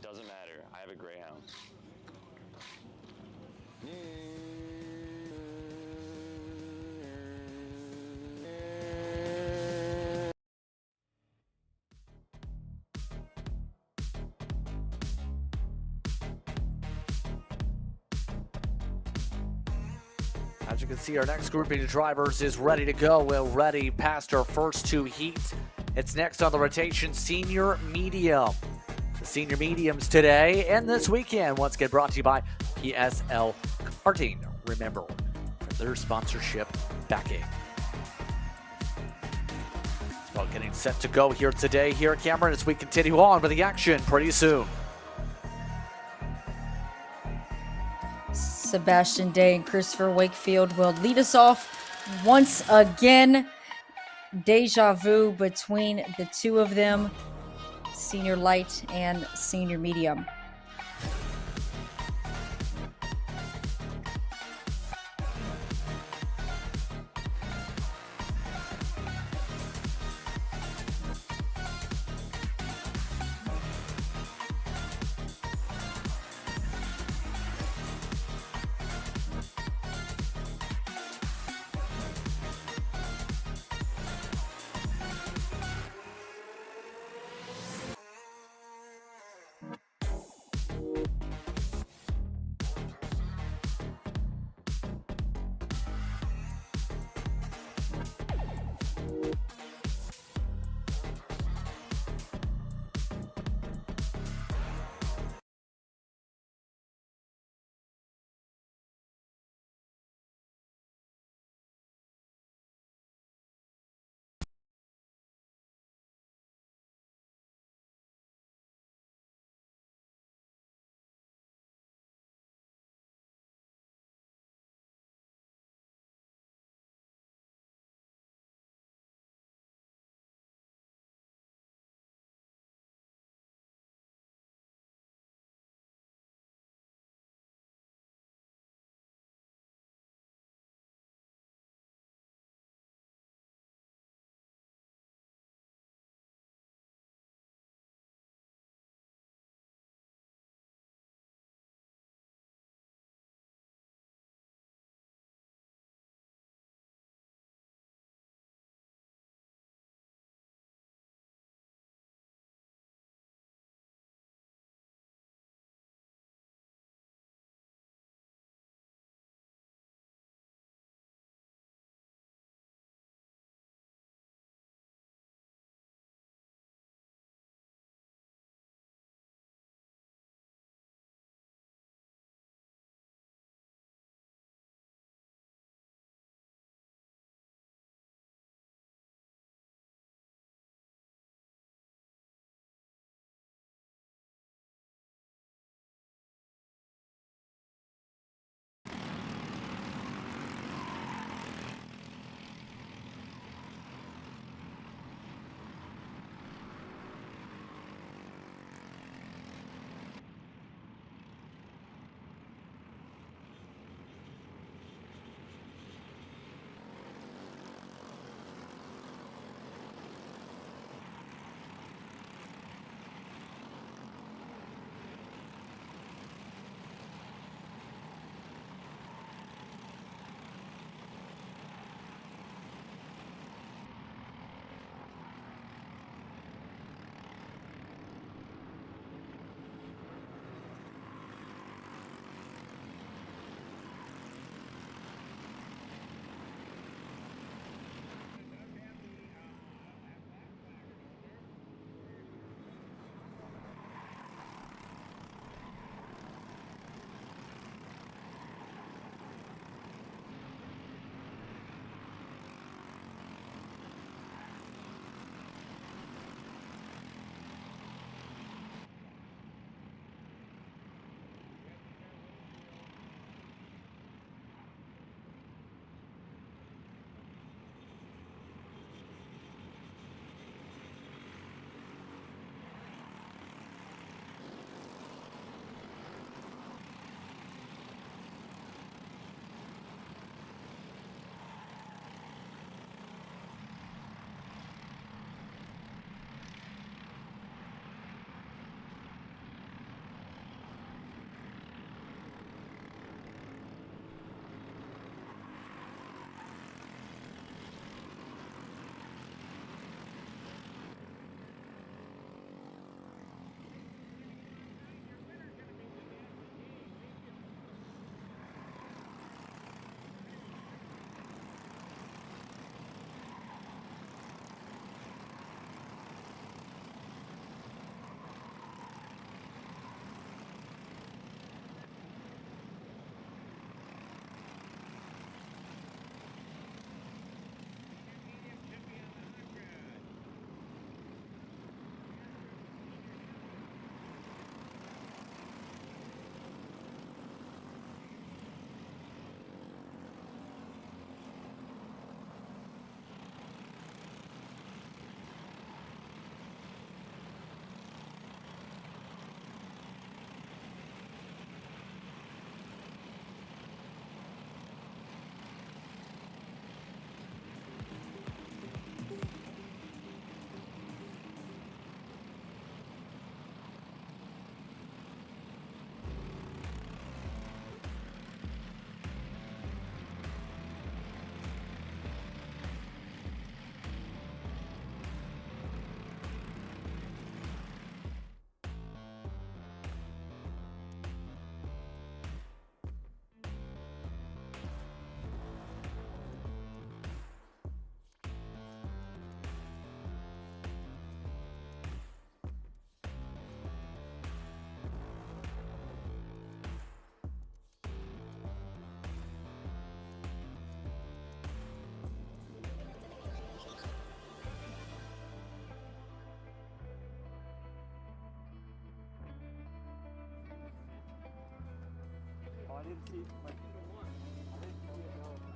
Doesn't matter. I have a Greyhound. As you can see, our next grouping of drivers is ready to go. We're already past our first two heats. It's next on the rotation, senior medium. The senior mediums today and this weekend once again brought to you by PSL Karting. Remember, their sponsorship backing. It's about getting set to go here today here at Cameron as we continue on with the action pretty soon. Sebastian Day and Christopher Wakefield will lead us off once again. Deja vu between the two of them, senior light and senior medium. didn't see my team won. I didn't see it, no.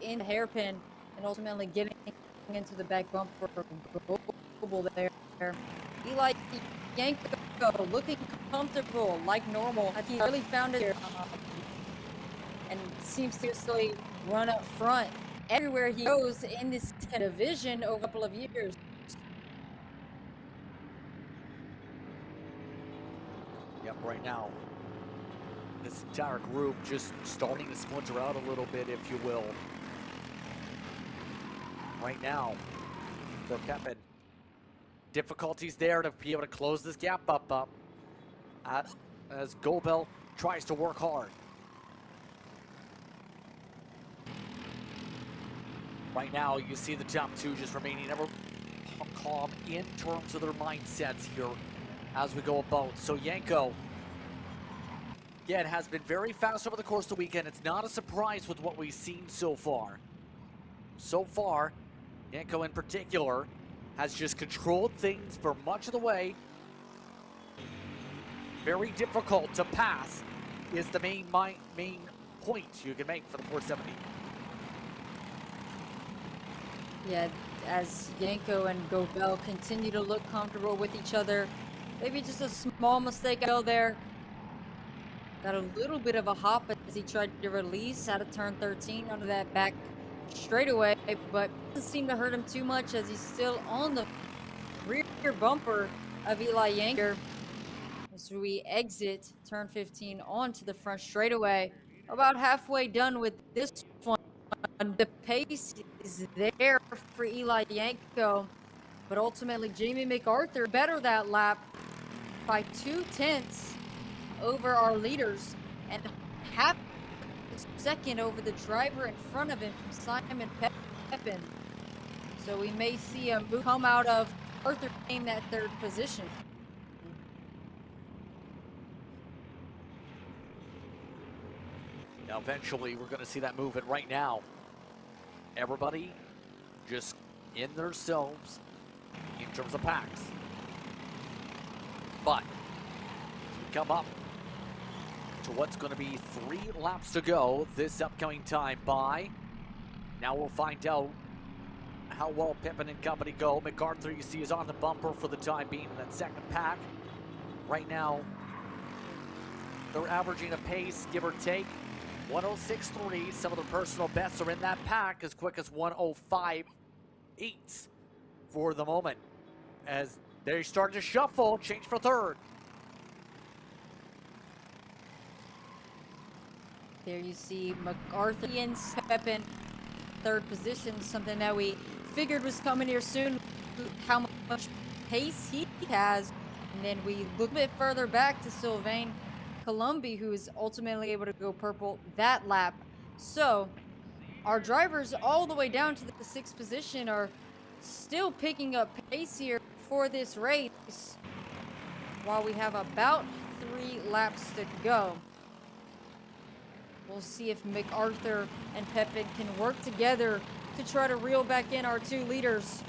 in the hairpin and ultimately getting into the back bumper there. Eli Yanko looking comfortable like normal. He really found it and seems to seriously run up front everywhere he goes in this division over a couple of years. Yep, right now, this entire group just starting to splinter out a little bit, if you will. Right now, for Pepin, difficulties there to be able to close this gap up as Gobel tries to work hard. Right now, you see the top two just remaining ever calm in terms of their mindsets here as we go about. So Yanko, again, has been very fast over the course of the weekend. It's not a surprise with what we've seen so far. So far, Yanko in particular has just controlled things for much of the way. Very difficult to pass is the main point you can make for the 470. Yeah, as Yanko and Gobel continue to look comfortable with each other. Maybe just a small mistake out there. Got a little bit of a hop as he tried to release out of turn 13 onto that back straightaway, but doesn't seem to hurt him too much as he's still on the rear bumper of Eli Yanko. As we exit turn 15 onto the front straightaway, about halfway done with this one. The pace is there for Eli Yanko, but ultimately Jamie MacArthur better that lap by 0.2 over our leaders and half a second over the driver in front of him, Simon Pepin. So we may see a move come out of Arthur in that third position. Now eventually we're going to see that movement right now. Everybody just in themselves in terms of packs. But as we come up to what's going to be 3 laps to go this upcoming time by, now we'll find out how well Pippin and company go. MacArthur, you see, is on the bumper for the time being in that second pack. Right now, they're averaging a pace, give or take, 106.3. Some of the personal bests are in that pack as quick as 105.8 for the moment. As they start to shuffle, change for third. There you see MacArthur and Pepin, third position, something that we figured was coming here soon, how much pace he has. And then we look a bit further back to Sylvain Colombi, who is ultimately able to go purple that lap. So our drivers all the way down to the 6th position are still picking up pace here for this race while we have about 3 laps to go. We'll see if MacArthur and Pepin can work together to try to reel back in our 2 leaders.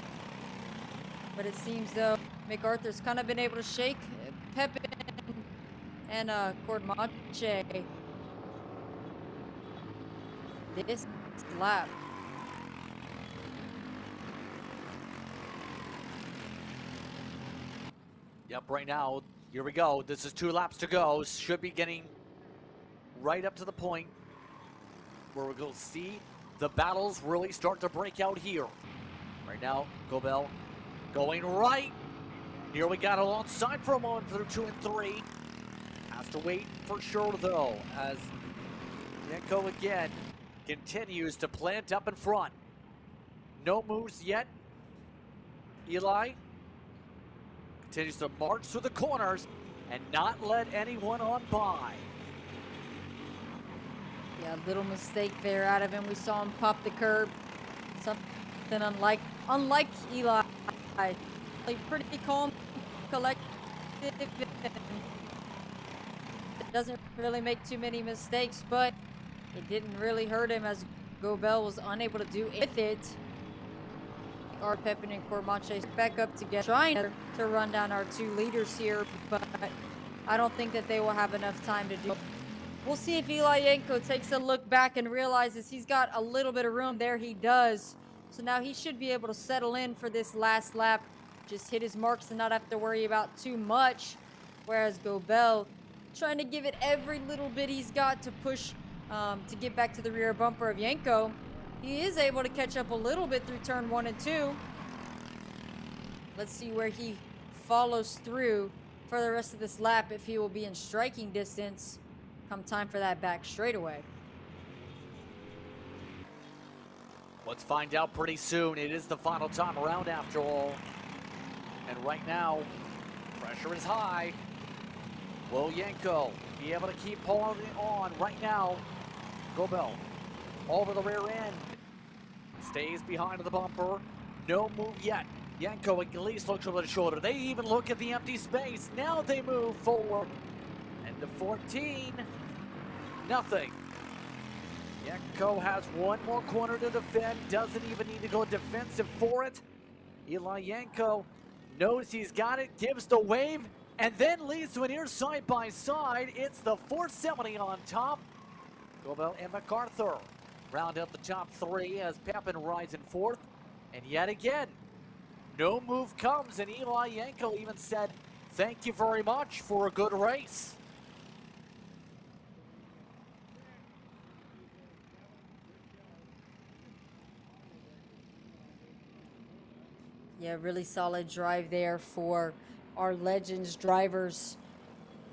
But it seems though MacArthur's kind of been able to shake Pepin and Cormache this lap. Yep, right now, here we go. This is 2 laps to go. Should be getting right up to the point where we're going to see the battles really start to break out here. Right now, Gobel going right. Here we got alongside for a moment through 2 and 3. Has to wait for sure though, as Yanko again continues to plant up in front. No moves yet. Eli continues to march through the corners and not let anyone on by. Yeah, a little mistake there out of him. We saw him pop the curb. Something unlike Eli. Pretty calm, collected. Doesn't really make too many mistakes, but it didn't really hurt him as Gobel was unable to do with it. Our Pepin and Cormache back up together, trying to run down our 2 leaders here, but I don't think that they will have enough time to do it. We'll see if Eli Yanko takes a look back and realizes he's got a little bit of room. There he does. So now he should be able to settle in for this last lap. Just hit his marks and not have to worry about too much. Whereas Gobel trying to give it every little bit he's got to push to get back to the rear bumper of Yanko. He is able to catch up a little bit through turn 1 and 2. Let's see where he follows through for the rest of this lap, if he will be in striking distance come time for that back straightaway. Let's find out pretty soon. It is the final time around after all. And right now, pressure is high. Will Yanko be able to keep holding on right now? Gobel over the rear end. Stays behind the bumper. No move yet. Yanko at least looks over the shoulder. They even look at the empty space. Now they move forward. And the 14. Nothing. Yanko has one more corner to defend. Doesn't even need to go defensive for it. Eli Yanko knows he's got it. Gives the wave. And then leads to an ear side by side. It's the 470 on top. Gobel and MacArthur round out the top 3 as Pepin rides in 4th. And yet again, no move comes, and Eli Yanko even said, "Thank you very much for a good race." Yeah, really solid drive there for our Legends drivers.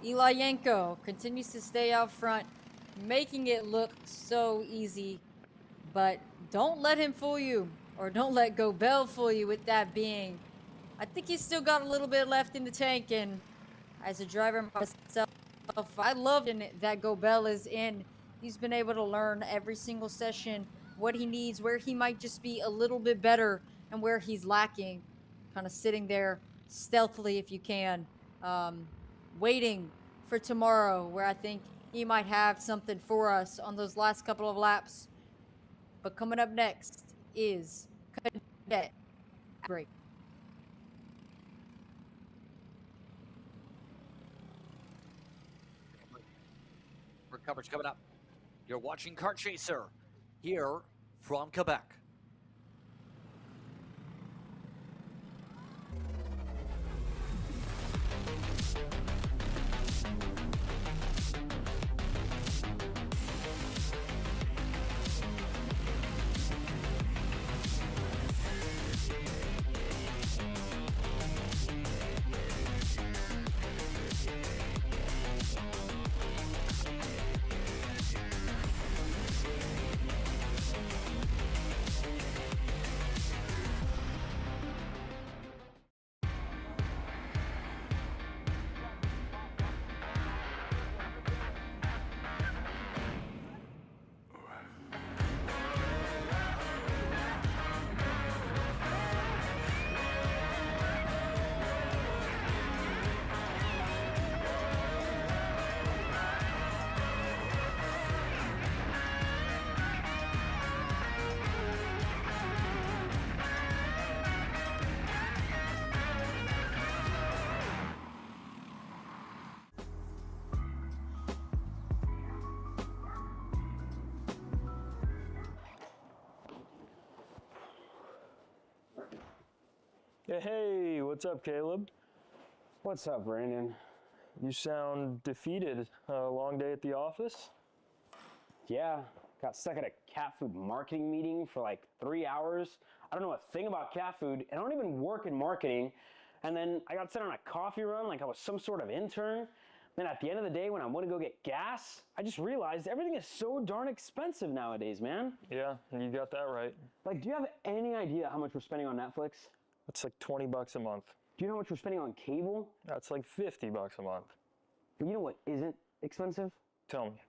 Eli Yanko continues to stay out front, making it look so easy. But don't let him fool you, or don't let Gobel fool you with that being. I think he's still got a little bit left in the tank, and as a driver myself, I love that Gobel is in. He's been able to learn every single session what he needs, where he might just be a little bit better, and where he's lacking. Kind of sitting there stealthily, if you can, waiting for tomorrow, where I think he might have something for us on those last couple of laps. But coming up next is Cadet Break. For coverage coming up. You're watching Kart Chaser here from Quebec. Hey, what's up, Caleb? What's up, Brandon? You sound defeated. A long day at the office? Yeah, got stuck at a cat food marketing meeting for like 3 hours. I don't know a thing about cat food, and I don't even work in marketing. And then I got sent on a coffee run like I was some sort of intern. Then at the end of the day, when I went to go get gas, I just realized everything is so darn expensive nowadays, man. Yeah, you got that right. Like, do you have any idea how much we're spending on Netflix? That's like 20 bucks a month. Do you know how much we're spending on cable? That's like 50 bucks a month. But you know what isn't expensive? Tell me.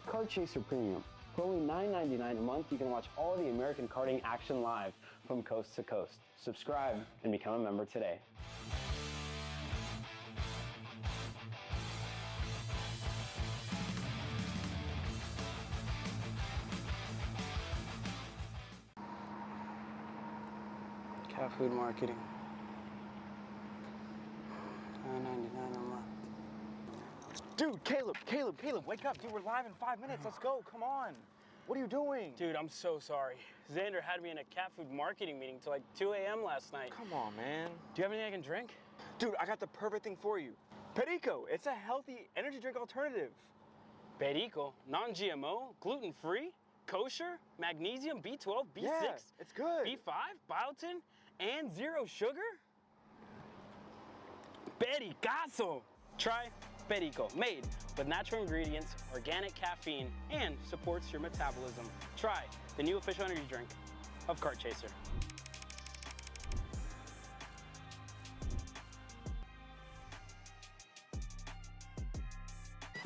Kart Chaser Premium. For only $9.99 a month, you can watch all of the American karting action live from coast to coast. Subscribe and become a member today. Cat food marketing. $9.99 a month. Dude, Caleb, wake up. Dude, we're live in 5 minutes. Let's go. Come on. What are you doing? Dude, I'm so sorry. Xander had me in a cat food marketing meeting till like 2 a.m. last night. Come on, man. Do you have anything I can drink? Dude, I got the perfect thing for you. Perico. It's a healthy energy drink alternative. Perico, non-GMO, gluten-free, kosher, magnesium, B12, B6, Yeah, it's good. B5, biotin, and 0 sugar? Pericazo! Try Perico, made with natural ingredients, organic caffeine, and supports your metabolism. Try the new official energy drink of Kart Chaser.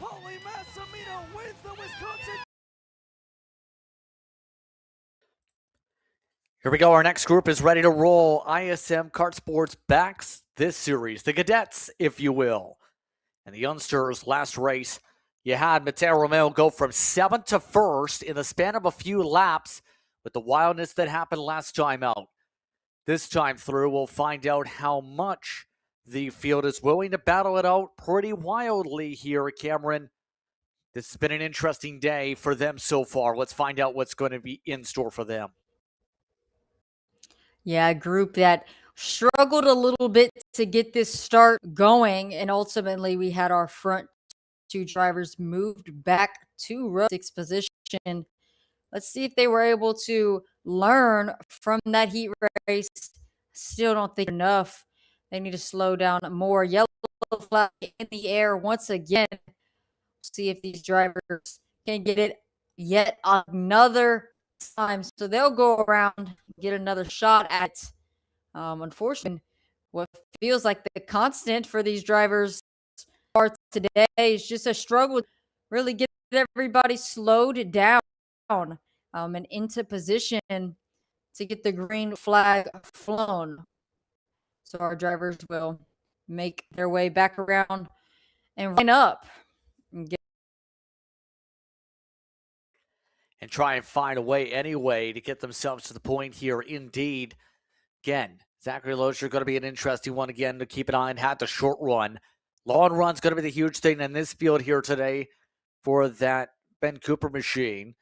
Paulie Massimino wins the Wisconsin. Here we go. Our next group is ready to roll. ISM Kart Sports backs this series. The cadets, if you will. And the youngsters, last race, you had Mateo Romeo go from 7th to 1st in the span of a few laps with the wildness that happened last time out. This time through, we'll find out how much the field is willing to battle it out pretty wildly here, Cameron. This has been an interesting day for them so far. Let's find out what's going to be in store for them. Yeah, a group that struggled a little bit to get this start going, and ultimately we had our front two drivers moved back to row 6 position. Let's see if they were able to learn from that heat race. Still don't think enough. They need to slow down more. Yellow flag in the air once again. See if these drivers can get it yet another time. So they'll go around, get another shot at it. Unfortunately, what feels like the constant for these drivers are today is just a struggle to really get everybody slowed down and into position to get the green flag flown. So our drivers will make their way back around and line up and try and find a way anyway to get themselves to the point here. Indeed, again, Zachary Lozier going to be an interesting one again to keep an eye on. Had the short run. Long run's going to be the huge thing in this field here today for that Ben Cooper machine.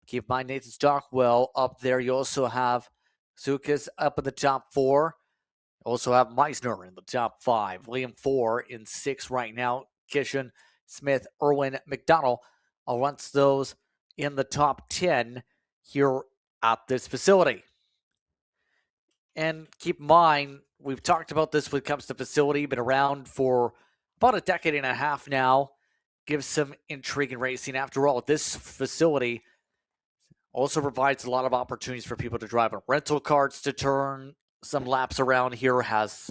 Keep in mind Nathan Stockwell up there. You also have Sukas up in the top 4. Also have Meisner in the top 5. Liam 4 in 6 right now. Kishan, Smith, Irwin, McDonald amongst those in the top 10 here at this facility. And keep in mind, we've talked about this when it comes to facility, been around for about a decade and a half now. Gives some intrigue in racing. After all, this facility also provides a lot of opportunities for people to drive on rental carts to turn some laps around here. Has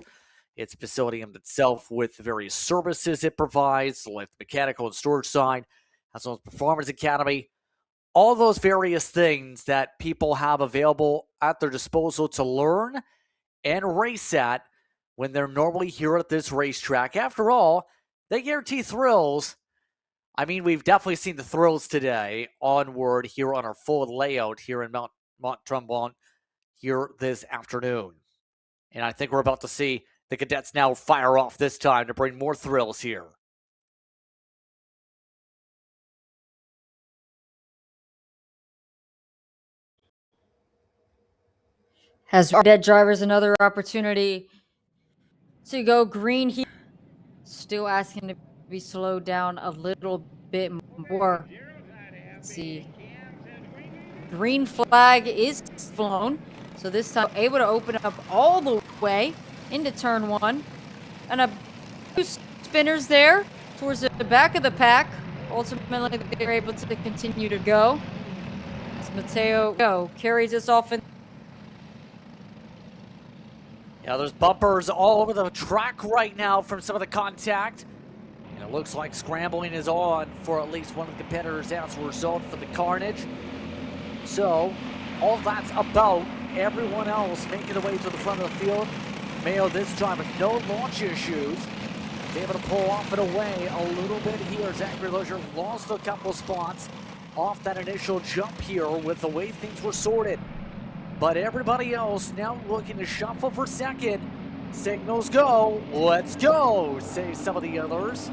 its facility in itself with the various services it provides, like the mechanical and storage side, has its performance academy. All those various things that people have available at their disposal to learn and race at when they're normally here at this racetrack. After all, they guarantee thrills. I mean, we've definitely seen the thrills today onward here on our full layout here in Mont-Tremblant here this afternoon. And I think we're about to see the cadets now fire off this time to bring more thrills here. Has cadet drivers another opportunity to go green here. Still asking to be slowed down a little bit more. Let's see. Green flag is flown. So this time able to open up all the way into turn 1. And a few spinners there towards the back of the pack. Ultimately, they're able to continue to go. As Mateo carries us off in. Yeah, there's bumpers all over the track right now from some of the contact. And it looks like scrambling is on for at least one of the competitors as a result for the carnage. So, all that's about everyone else making their way to the front of the field. Mayo this time with no launch issues. Is able to pull off and away a little bit here. Zachary Lozier lost a couple spots off that initial jump here with the way things were sorted. But everybody else now looking to shuffle for second. Signals go. Let's go, say some of the others.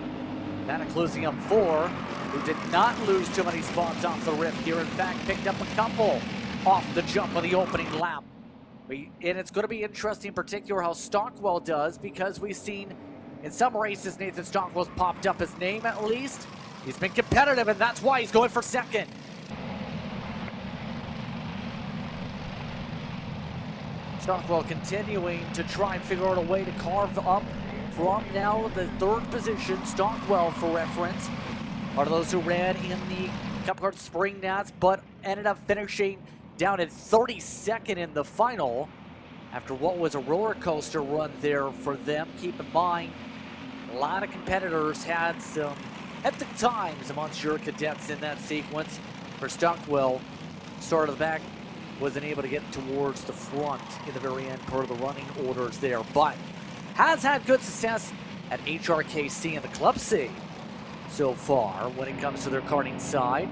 That closing up 4, who did not lose too many spots off the rip here. In fact, picked up a couple off the jump of the opening lap. And it's going to be interesting in particular how Stockwell does, because we've seen in some races Nathan Stockwell's popped up his name at least. He's been competitive, and that's why he's going for second. Stockwell continuing to try and figure out a way to carve up from now the 3rd position. Stockwell, for reference, are those who ran in the Cup Kart Spring Nats, but ended up finishing down at 32nd in the final after what was a roller coaster run there for them. Keep in mind, a lot of competitors had some hectic times amongst your cadets in that sequence. For Stockwell, start of the back, wasn't able to get towards the front in the very end per the running orders there, but has had good success at HRKC in the Club C so far when it comes to their karting side.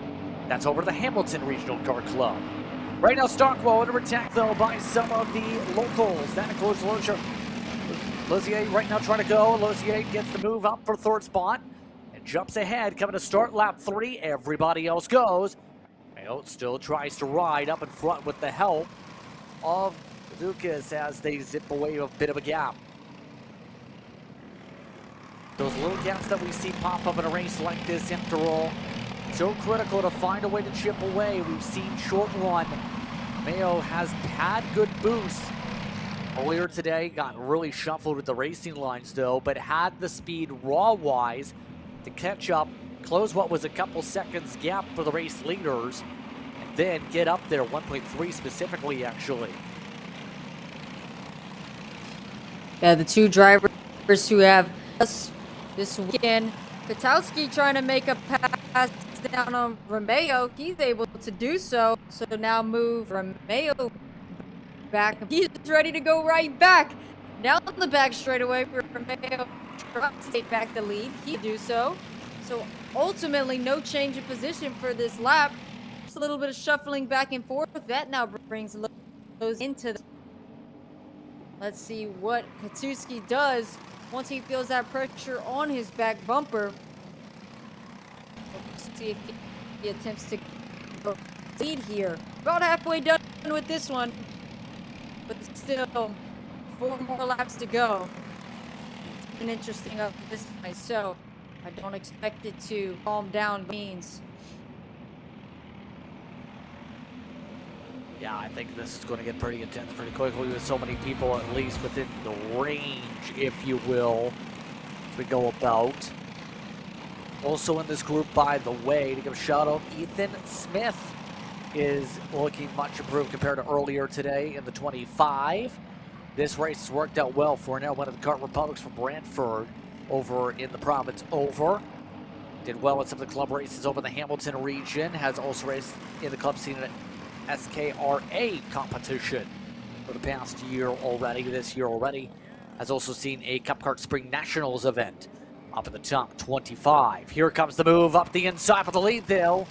That's over to the Hamilton Regional Kart Club. Right now, Stockwell under attack, though, by some of the locals. That includes Lozier right now trying to go. Lozier gets the move up for 3rd spot and jumps ahead, coming to start lap 3. Everybody else goes. Mayo still tries to ride up in front with the help of Lucas as they zip away a bit of a gap. Those little gaps that we see pop up in a race like this, after all, so critical to find a way to chip away. We've seen short run. Mayo has had good boosts earlier today, got really shuffled with the racing lines though, but had the speed raw-wise to catch up, close what was a couple seconds gap for the race leaders, and then get up there, 1.3 specifically actually. Yeah, the 2 drivers who have us this weekend. Katowski trying to make a pass down on Romeo. He's able to do so. So now move Romeo back. He's ready to go right back. Down the back straightaway for Romeo. Trying to take back the lead. He do so. So ultimately, no change in position for this lap. Just a little bit of shuffling back and forth. That now brings those into the... Let's see what Katowski does once he feels that pressure on his back bumper. Let's see if he attempts to lead here. About halfway done with this one, but still 4 more laps to go. It's been interesting up this way, so I don't expect it to calm down means. Yeah, I think this is going to get pretty intense pretty quickly with so many people at least within the range, if you will, as we go about. Also in this group, by the way, to give a shout out, Ethan Smith is looking much improved compared to earlier today in the 25. This race has worked out well for now. One of the Kart Republics from Brantford over in the province over. Did well in some of the club races over in the Hamilton region. Has also raced in the club scene at SKRA competition for the past year already. This year already has also seen a Cup Kart Spring Nationals event up in the top 25. Here comes the move up the inside for the lead though.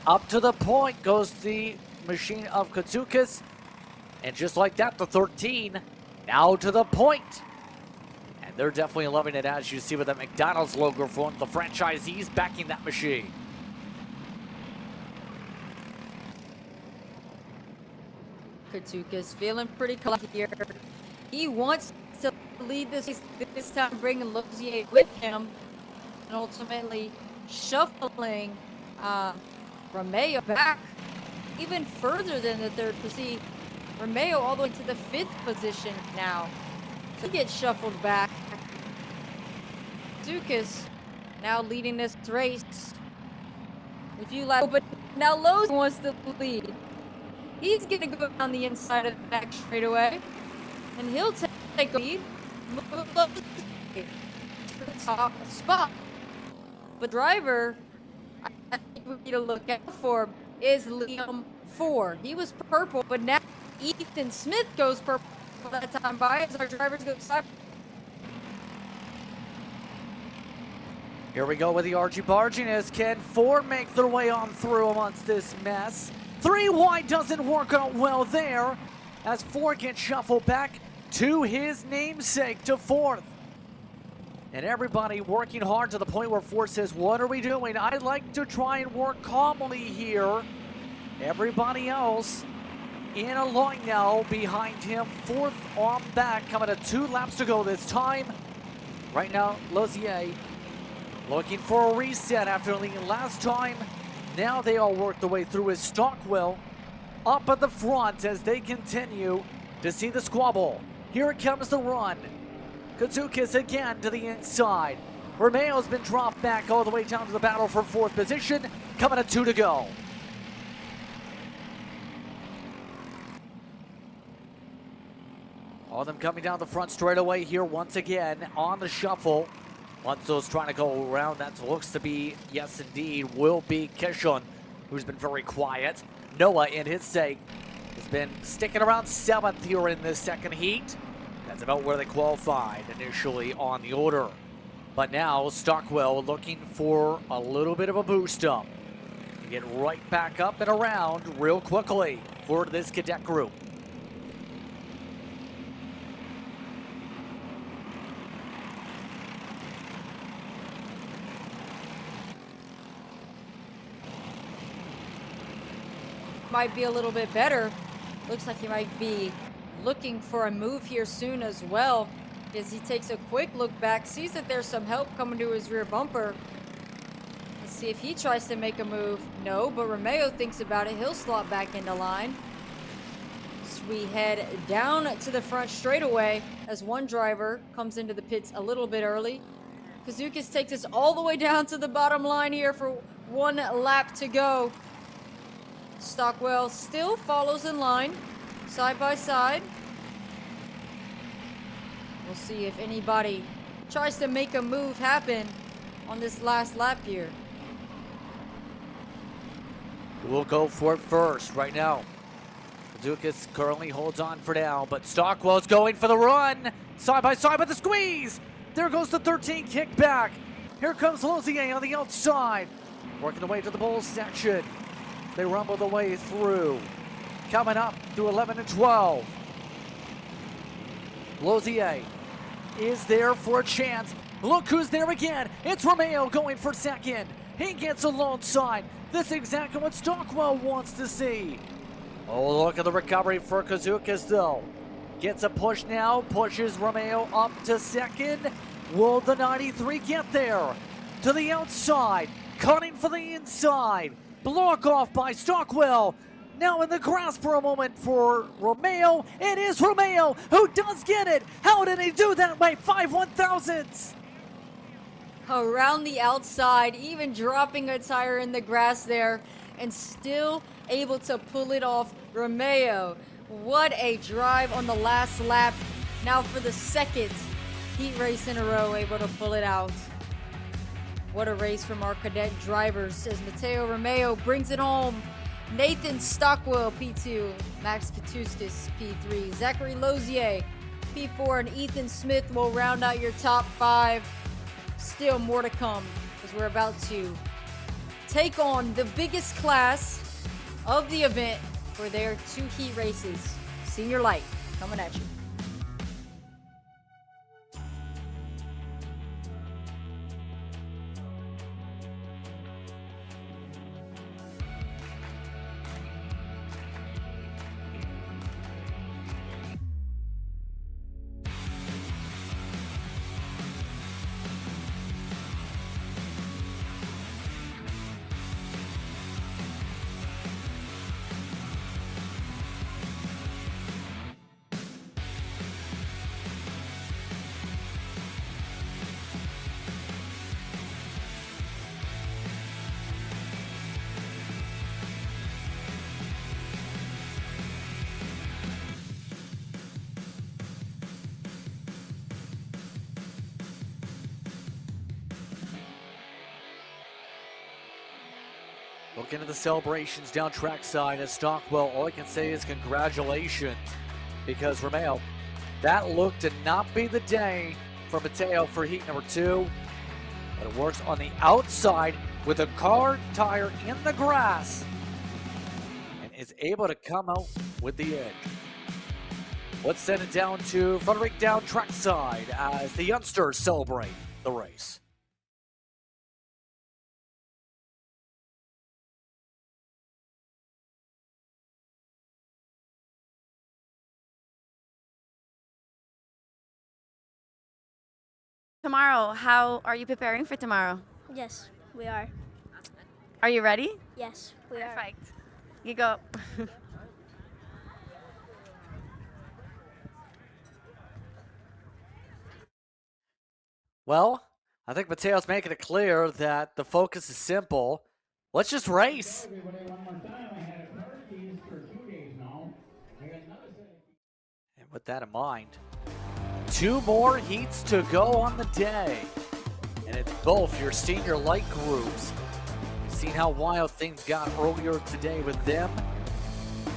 Up to the point goes the machine of Katsukas. And just like that, the 13 now to the point. And they're definitely loving it, as you see with the McDonald's logo for one of the franchisees backing that machine. Katsukas feeling pretty cocky here. He wants to lead this time, bringing Lozier with him, and ultimately shuffling Romeo back even further than the 3rd position. Romeo all the way to the 5th position now. So he gets shuffled back. Katsukas now leading this race. If you like, but now Lowe's wants to lead. He's going to go down the inside of the back straightaway, and he'll take a lead, move up to the top spot. But driver, I think we need to look out for is Liam 4. He was purple, but now Ethan Smith goes purple that time by as our drivers go side. Here we go with the argy-bargy as Can 4 make their way on through amongst this mess. 3 wide doesn't work out well there as 4 gets shuffled back to his namesake to 4th. And everybody working hard to the point where Ford says, what are we doing? I'd like to try and work calmly here. Everybody else in a line now behind him. Fourth on back, coming to 2 laps to go this time. Right now, Lozier looking for a reset after leading last time. Now they all work their way through as Stockwell up at the front as they continue to see the squabble. Here comes the run. Kazukis again to the inside. Romeo's been dropped back all the way down to the battle for 4th position. Coming to 2 to go. All of them coming down the front straight away here once again on the shuffle. Lonzo's trying to go around. That looks to be, yes indeed, will be Kishon, who's been very quiet. Noah, in his sake, has been sticking around 7th here in this second heat. That's about where they qualified initially on the order. But now Stockwell looking for a little bit of a boost up. To get right back up and around real quickly for this cadet group. Might be a little bit better. Looks like he might be looking for a move here soon as well, as he takes a quick look back, sees that there's some help coming to his rear bumper. Let's see if he tries to make a move. No, but Romeo thinks about it. He'll slot back into line. So we head down to the front straightaway as one driver comes into the pits a little bit early. Kazukis takes us all the way down to the bottom line here for 1 lap to go. Stockwell still follows in line, side by side. We'll see if anybody tries to make a move happen on this last lap here. We'll go for it first right now. Dukas currently holds on for now, but Stockwell's going for the run. Side by side with the squeeze. There goes the 13 kick back. Here comes Lozier on the outside. Working the way to the bowl section. They rumble the way through. Coming up through 11 and 12. Lozier is there for a chance. Look who's there again. It's Romeo going for second. He gets a lone side. This is exactly what Stockwell wants to see. Oh, look at the recovery for Kazukas though. Gets a push now, pushes Romeo up to second. Will the 93 get there? To the outside, cutting for the inside. Block off by Stockwell. Now in the grass for a moment for Romeo. It is Romeo who does get it. How did he do that by 5/1000ths? Around the outside, even dropping a tire in the grass there, and still able to pull it off. Romeo, what a drive on the last lap. Now for the second heat race in a row, able to pull it out. What a race from our cadet drivers as Mateo Romeo brings it home. Nathan Stockwell, P2. Max Katuskis, P3. Zachary Lozier, P4. And Ethan Smith will round out your top 5. Still more to come as we're about to take on the biggest class of the event for their 2 heat races. Senior Light coming at you. Looking at the celebrations down trackside at Stockwell, all I can say is congratulations, because Romeo, that looked to not be the day for Mateo for heat number 2, but it works on the outside with a car tire in the grass and is able to come out with the edge. Let's send it down to Frederick down trackside as the youngsters celebrate. the race. Tomorrow, how are you preparing for tomorrow? Yes, we are. Are you ready? Yes, we are. Perfect. You go. Well, I think Mateo's making it clear that the focus is simple. Let's just race. And with that in mind, 2 more heats to go on the day. And it's both your senior light groups. You've seen how wild things got earlier today with them.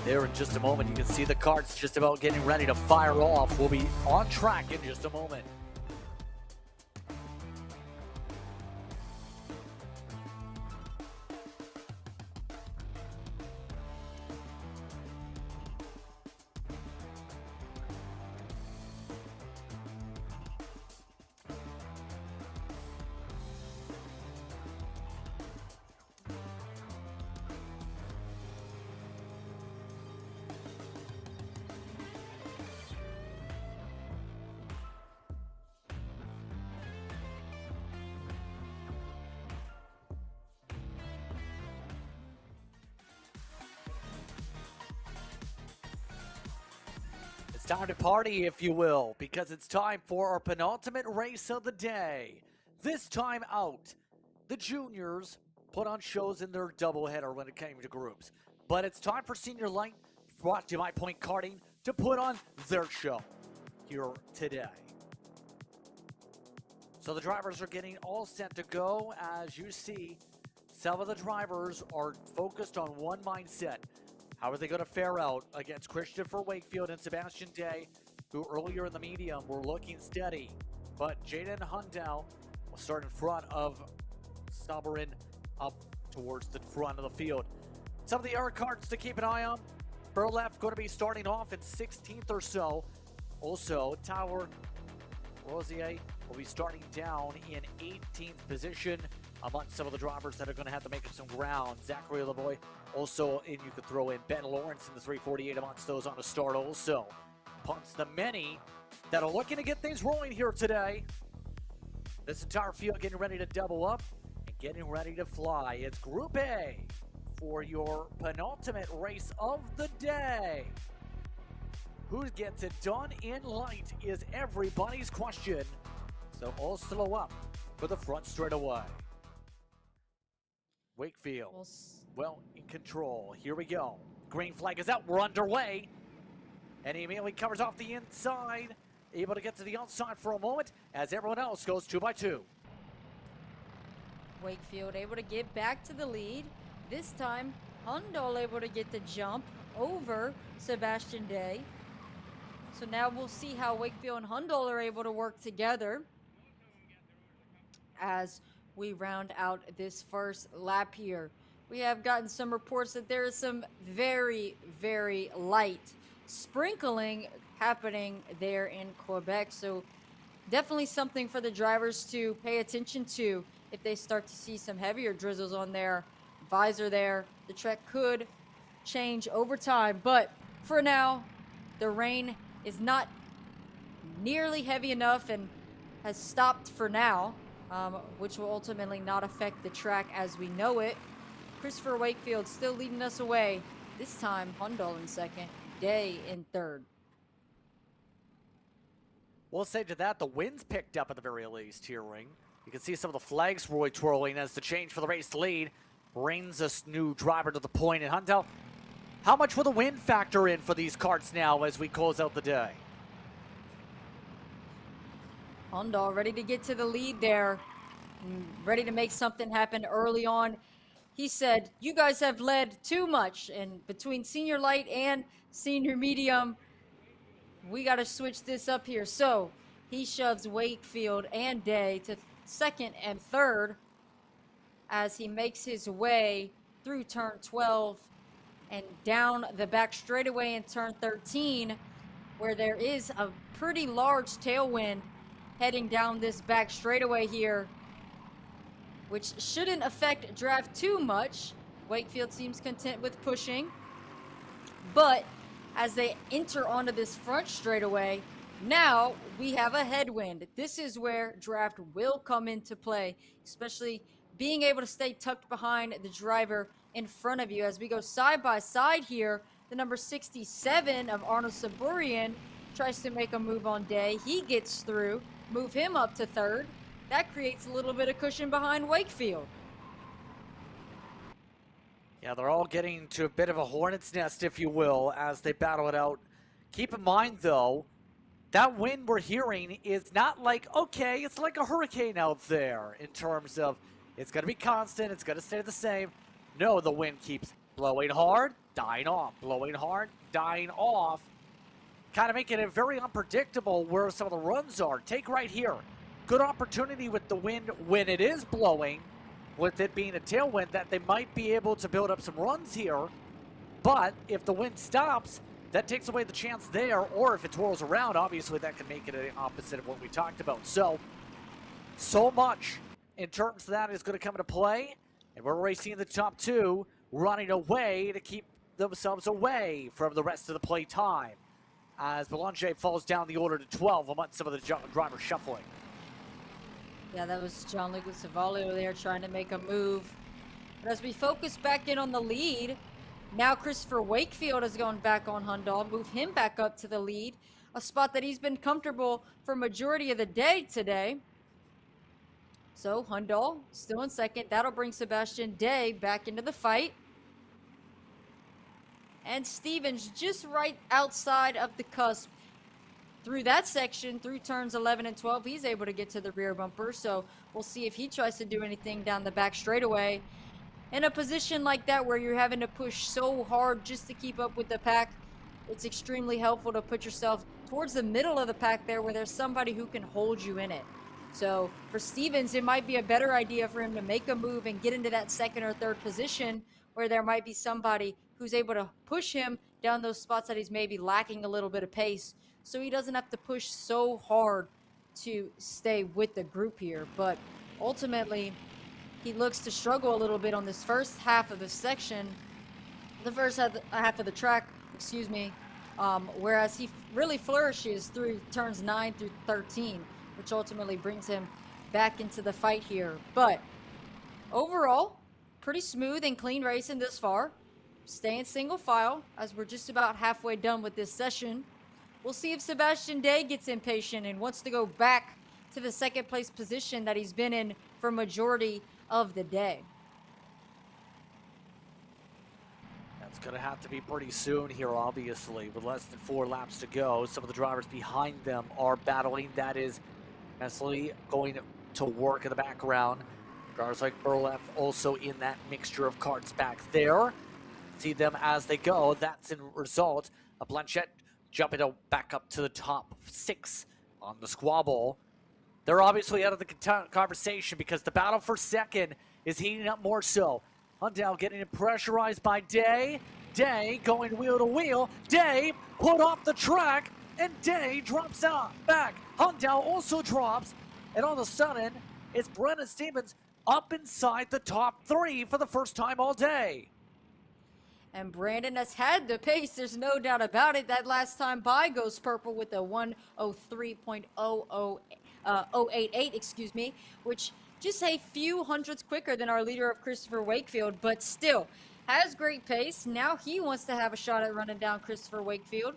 There in just a moment, you can see the karts just about getting ready to fire off. We'll be on track in just a moment. It's time to party, if you will, because it's time for our penultimate race of the day. This time out, the juniors put on shows in their doubleheader when it came to groups. But it's time for Senior Light, brought to you by Point Karting, to put on their show here today. So the drivers are getting all set to go. As you see, some of the drivers are focused on one mindset. How are they going to fare out against Christopher Wakefield and Sebastian Day, who earlier in the medium were looking steady? But Jaden Hundell will start in front of Soberin up towards the front of the field. Some of the air karts to keep an eye on. Burlef going to be starting off in 16th or so. Also, Tower Rosier will be starting down in 18th position amongst some of the drivers that are going to have to make up some ground. Zachary Lavoie also, and you could throw in Ben Lawrence in the 348 amongst those on the start also. Amongst the many that are looking to get things rolling here today. This entire field getting ready to double up and getting ready to fly. It's Group A for your penultimate race of the day. Who gets it done in light is everybody's question. So all slow up for the front straightaway. Wakefield, well in control. Here we go. Green flag is out. We're underway. And he immediately covers off the inside. Able to get to the outside for a moment as everyone else goes 2 by 2. Wakefield able to get back to the lead. This time, Hundell able to get the jump over Sebastian Day. So now we'll see how Wakefield and Hundell are able to work together as we round out this first lap here. We have gotten some reports that there is some very, very light sprinkling happening there in Quebec. So definitely something for the drivers to pay attention to if they start to see some heavier drizzles on their visor there. The track could change over time, but for now, the rain is not nearly heavy enough and has stopped for now. Which will ultimately not affect the track as we know it. Christopher Wakefield still leading us away. This time, Hundell in second, Day in third. We'll say to that, the wind's picked up at the very least here, Ring. You can see some of the flags twirling as the change for the race lead brings a new driver to the point. And Hundell, how much will the wind factor in for these karts now as we close out the day? Hundell ready to get to the lead there. Ready to make something happen early on. He said, you guys have led too much. And between senior light and senior medium, we got to switch this up here. So he shoves Wakefield and Day to second and third as he makes his way through turn 12 and down the back straightaway in turn 13, where there is a pretty large tailwind heading down this back straightaway here, which shouldn't affect draft too much. Wakefield seems content with pushing, but as they enter onto this front straightaway, now we have a headwind. This is where draft will come into play, especially being able to stay tucked behind the driver in front of you. As we go side by side here, the number 67 of Arnold Saburian tries to make a move on Day. He gets through, move him up to third. That creates a little bit of cushion behind Wakefield. Yeah, they're all getting to a bit of a hornet's nest, if you will, as they battle it out. Keep in mind, though, that wind we're hearing is not like, okay, it's like a hurricane out there in terms of it's going to be constant, it's going to stay the same. No, the wind keeps blowing hard, dying off, blowing hard, dying off, kind of making it very unpredictable where some of the runs are. Take right here. Good opportunity with the wind when it is blowing, with it being a tailwind, that they might be able to build up some runs here. But if the wind stops, that takes away the chance there, or if it twirls around, obviously that can make it the opposite of what we talked about. So much in terms of that is going to come into play, and we're racing the top two, running away to keep themselves away from the rest of the play time, as Belanger falls down the order to 12 amongst some of the drivers shuffling. Yeah, that was Gianluca Savalio there trying to make a move. But as we focus back in on the lead, now Christopher Wakefield has gone back on Hundal, move him back up to the lead, a spot that he's been comfortable for majority of the day today. So Hundal still in second. That'll bring Sebastian Day back into the fight. And Stevens just right outside of the cusp. Through that section, through turns 11 and 12, he's able to get to the rear bumper. So we'll see if he tries to do anything down the back straightaway. In a position like that where you're having to push so hard just to keep up with the pack, it's extremely helpful to put yourself towards the middle of the pack there where there's somebody who can hold you in it. So for Stevens, it might be a better idea for him to make a move and get into that second or third position where there might be somebody who's able to push him down those spots that he's maybe lacking a little bit of pace, so he doesn't have to push so hard to stay with the group here. But ultimately, he looks to struggle a little bit on this first half of the section, the first half of the track, excuse me, whereas he really flourishes through turns 9 through 13, which ultimately brings him back into the fight here. But overall, pretty smooth and clean racing this far. Staying single file as we're just about halfway done with this session. We'll see if Sebastian Day gets impatient and wants to go back to the second place position that he's been in for majority of the day. That's going to have to be pretty soon here, obviously, with less than 4 laps to go. Some of the drivers behind them are battling. That is necessarily going to work in the background. Drivers like Burleff also in that mixture of carts back there. See them as they go. That's in result of Blanchette jumping back up to the top 6 on the squabble. They're obviously out of the conversation because the battle for second is heating up more so. Hundal getting pressurized by Day. Day going wheel to wheel. Day put off the track, and Day drops out back. Hundal also drops, and all of a sudden, it's Brennan Stevens up inside the top 3 for the first time all day. And Brandon has had the pace, there's no doubt about it. That last time by goes purple with a 1:03.088, excuse me, which just a few hundredths quicker than our leader of Christopher Wakefield, but still has great pace. Now he wants to have a shot at running down Christopher Wakefield.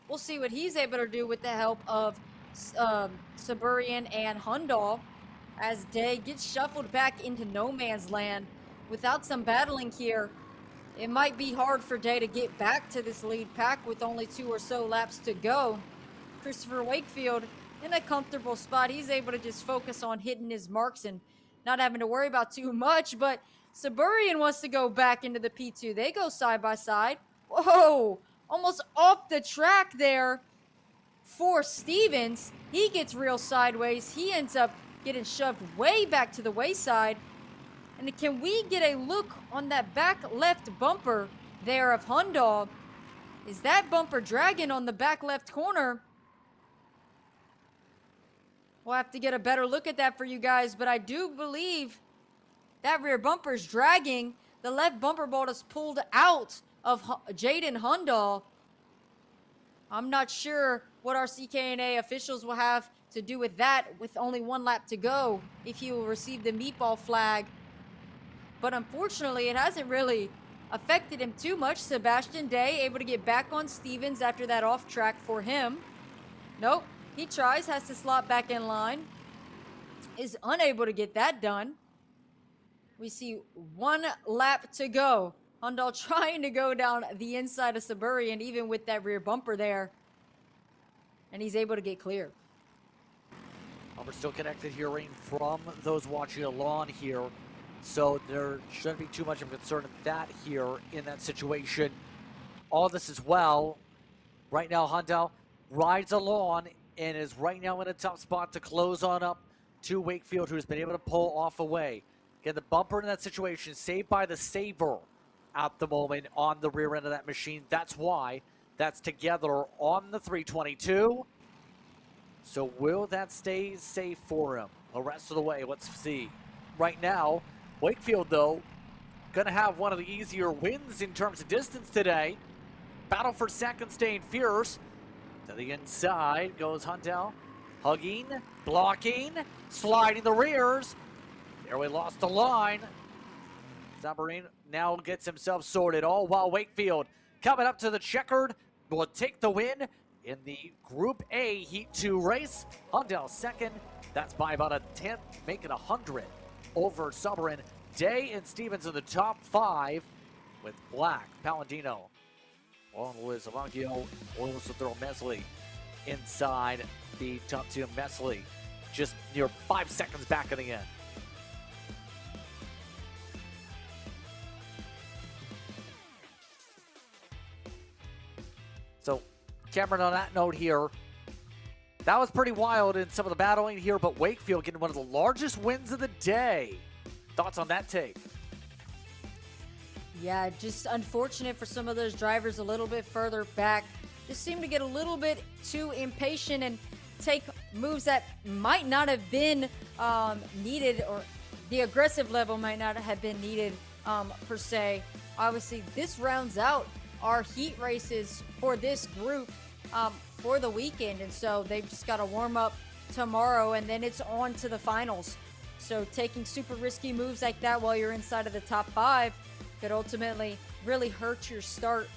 We'll see what he's able to do with the help of Saburian and Hundal as Day gets shuffled back into no man's land. Without some battling here, it might be hard for Day to get back to this lead pack with only 2 or so laps to go. Christopher Wakefield in a comfortable spot. He's able to just focus on hitting his marks and not having to worry about too much. But Saburian wants to go back into the P2. They go side by side. Whoa! Almost off the track there for Stevens. He gets real sideways. He ends up getting shoved way back to the wayside. And can we get a look on that back left bumper there of Hundal? Is that bumper dragging on the back left corner? We'll have to get a better look at that for you guys, but I do believe that rear bumper is dragging. The left bumper bolt is pulled out of Jaden Hundal. I'm not sure what our CKNA officials will have to do with that with only 1 lap to go, if he will receive the meatball flag. But unfortunately, it hasn't really affected him too much. Sebastian Day able to get back on Stevens after that off track for him. Nope, he tries, has to slot back in line. Is unable to get that done. We see 1 lap to go. Hundal trying to go down the inside of Saburian, even with that rear bumper there. And he's able to get clear. Well, we're still connected hearing from those watching along here. So there shouldn't be too much of concern in that here in that situation. All this as well. Right now, Hundal rides along and is right now in a tough spot to close on up to Wakefield, who's been able to pull off away. Again, the bumper in that situation saved by the Sabre at the moment on the rear end of that machine. That's why that's together on the 322. So will that stay safe for him the rest of the way? Let's see. Right now, Wakefield, though, going to have one of the easier wins in terms of distance today. Battle for second staying fierce. To the inside goes Hundal. Hugging, blocking, sliding the rears. There we lost the line. Saburian now gets himself sorted, all while Wakefield coming up to the checkered will take the win in the Group A Heat 2 race. Hundal second. That's by about a 10th, making 100 over Saburian. Day and Stevens in the top 5 with Black, Palladino, along with Zavangio, will also throw Mesley inside the top 2. Mesley just near 5 seconds back in the end. So, Cameron, on that note here, that was pretty wild in some of the battling here, but Wakefield getting one of the largest wins of the day. Thoughts on that take? Yeah, just unfortunate for some of those drivers a little bit further back. Just seem to get a little bit too impatient and take moves that might not have been needed, or the aggressive level might not have been needed per se. Obviously, this rounds out our heat races for this group for the weekend, and so they've just got to warm up tomorrow, and then it's on to the finals. So taking super risky moves like that while you're inside of the top 5 could ultimately really hurt your start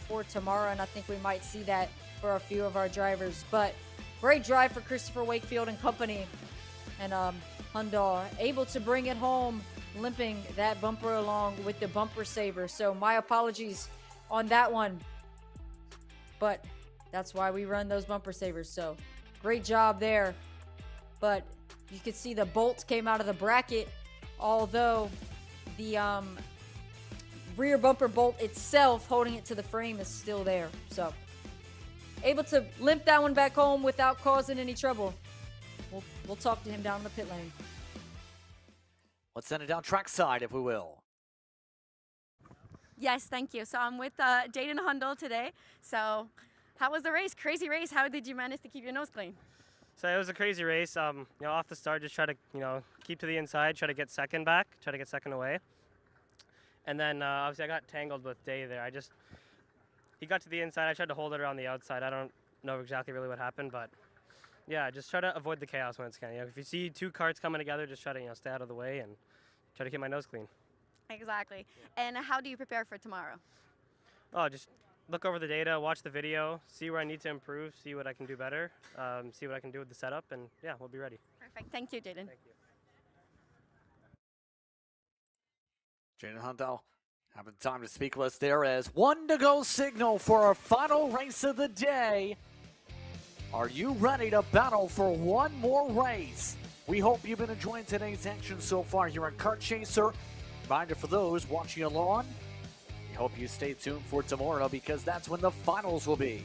for tomorrow, and I think we might see that for a few of our drivers. But great drive for Christopher Wakefield and company, and Hundal able to bring it home, limping that bumper along with the bumper saver. So my apologies on that one, but that's why we run those bumper savers. So great job there. But you could see the bolts came out of the bracket, although the rear bumper bolt itself holding it to the frame is still there. So able to limp that one back home without causing any trouble. We'll talk to him down in the pit lane. Let's send it down trackside, if we will. Yes, thank you. So I'm with Jaden Hundal today. So how was the race? Crazy race. How did you manage to keep your nose clean? So it was a crazy race. Off the start, just try to, keep to the inside, try to get second back, try to get second away. And then obviously I got tangled with Day there. He got to the inside. I tried to hold it around the outside. I don't know exactly really what happened, but yeah, just try to avoid the chaos when it's kind of, if you see 2 karts coming together, just try to, stay out of the way and try to keep my nose clean. Exactly. And how do you prepare for tomorrow? Oh, just look over the data, watch the video, see where I need to improve, see what I can do better, see what I can do with the setup, and yeah, we'll be ready. Perfect. Thank you, Jaden. Thank you. Jaden Hundal having time to speak with us there as 1 to go signal for our final race of the day. Are you ready to battle for one more race? We hope you've been enjoying today's action so far here on Kart Chaser. Reminder for those watching along, we hope you stay tuned for tomorrow because that's when the finals will be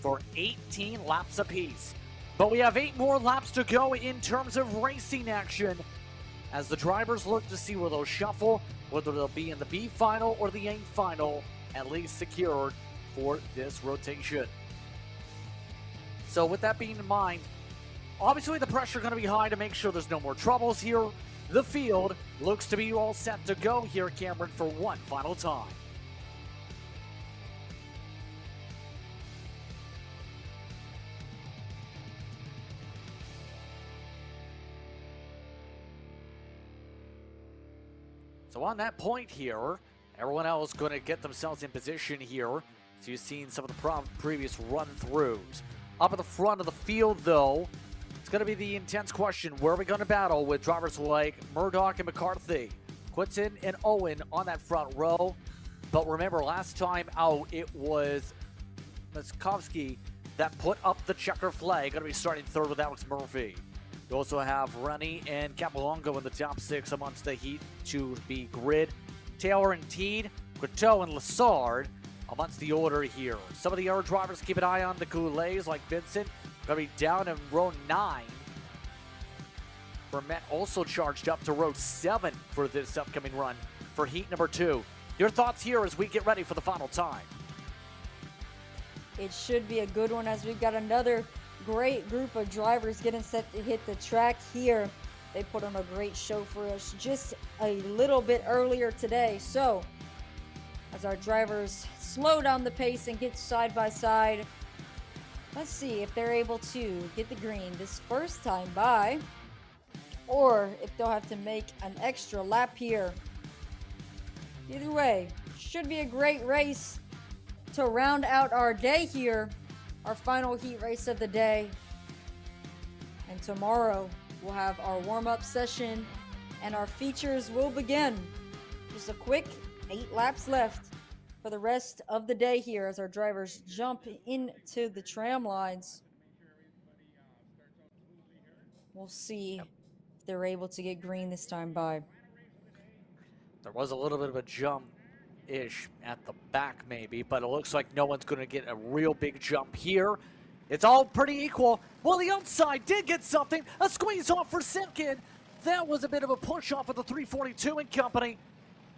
for 18 laps apiece. But we have 8 more laps to go in terms of racing action as the drivers look to see where they'll shuffle, whether they'll be in the B final or the A final, at least secured for this rotation. So with that being in mind, obviously the pressure going to be high to make sure there's no more troubles here. The field looks to be all set to go here, Cameron, for one final time. So on that point here, everyone else going to get themselves in position here. So you've seen some of the previous run-throughs. Up at the front of the field, though, it's going to be the intense question. Where are we going to battle with drivers like Murdoch and McCarthy? Quinton and Owen on that front row. But remember, last time out, it was Miskovsky that put up the checker flag. Going to be starting third with Alex Murphy. You also have Rennie and Capolongo in the top 6 amongst the Heat to be grid. Taylor and Teed, Coteau and Lassard amongst the order here. Some of the other drivers keep an eye on the Goulets like Vincent. Going to be down in row 9. Vermette also charged up to row 7 for this upcoming run for Heat number 2. Your thoughts here as we get ready for the final time? It should be a good one as we've got another great group of drivers getting set to hit the track here. They put on a great show for us just a little bit earlier today. So, as our drivers slow down the pace and get side by side, let's see if they're able to get the green this first time by, or if they'll have to make an extra lap here. Either way, should be a great race to round out our day here. Our final heat race of the day. And tomorrow we'll have our warm-up session and our features will begin. Just a quick 8 laps left for the rest of the day here as our drivers jump into the tram lines. We'll see if they're able to get green this time by. There was a little bit of a jump-ish at the back maybe, but it looks like no one's going to get a real big jump here. It's all pretty equal. Well, the outside did get something. A squeeze off for second. That was a bit of a push off of the 342 and company.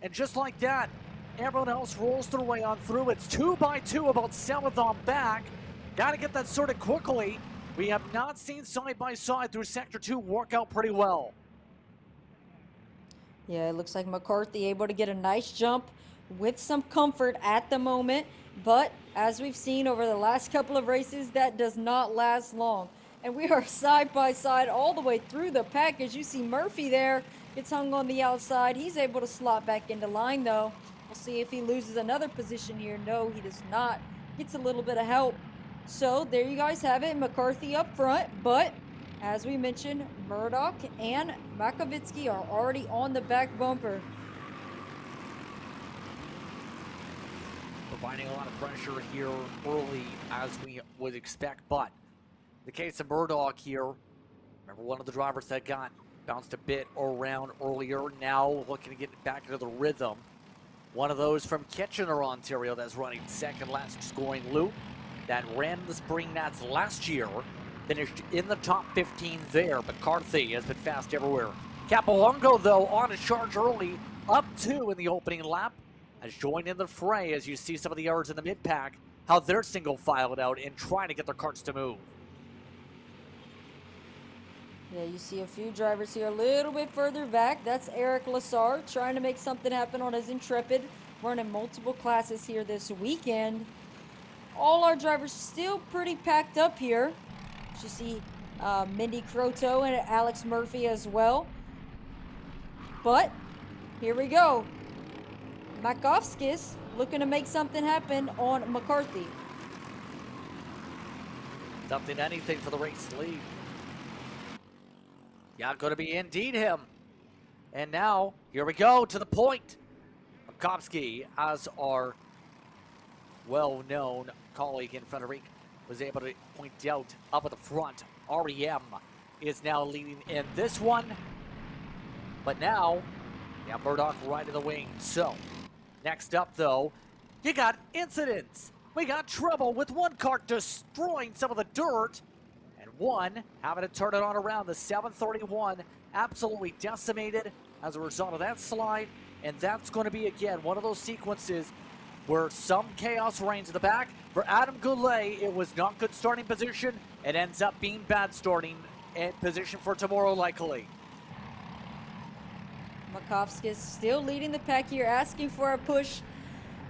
And just like that, everyone else rolls their way on through. It's 2 by 2 about 7th on back. Got to get that sorted quickly. We have not seen side by side through Sector 2 work out pretty well. Yeah, it looks like McCarthy able to get a nice jump with some comfort at the moment. But as we've seen over the last couple of races, that does not last long. And we are side by side all the way through the pack. As you see Murphy there gets hung on the outside. He's able to slot back into line though. We'll see if he loses another position here. No, he does not. Gets a little bit of help. So there you guys have it. McCarthy up front, but as we mentioned, Murdoch and Makovitsky are already on the back bumper. Providing a lot of pressure here early as we would expect, but in the case of Murdoch here, remember one of the drivers that got bounced a bit around earlier, now looking to get back into the rhythm. One of those from Kitchener, Ontario, that's running second last scoring loop, that ran the Spring Nats last year, finished in the top 15 there. McCarthy has been fast everywhere. Capolongo, though, on a charge early, up 2 in the opening lap, has joined in the fray as you see some of the others in the mid-pack, how they're single-filed out and trying to get their carts to move. Yeah, you see a few drivers here a little bit further back. That's Eric Lassard trying to make something happen on his Intrepid, running multiple classes here this weekend. All our drivers still pretty packed up here. You see Mindy Croto and Alex Murphy as well. But here we go. Makovskis looking to make something happen on McCarthy. Something, anything for the race lead. Yeah, going to be indeed him. And now, here we go to the point. Makovsky, as our well-known colleague in Frederic was able to point out up at the front. REM is now leading in this one. But now, yeah, Murdoch right in the wing. So, next up though, you got incidents. We got trouble with one kart destroying some of the dirt, and one having to turn it on around. The 731 absolutely decimated as a result of that slide, and that's going to be, again, one of those sequences where some chaos reigns in the back. For Adam Goulet, it was not good starting position. It ends up being bad starting in position for tomorrow, likely. Makovskis still leading the pack here, asking for a push.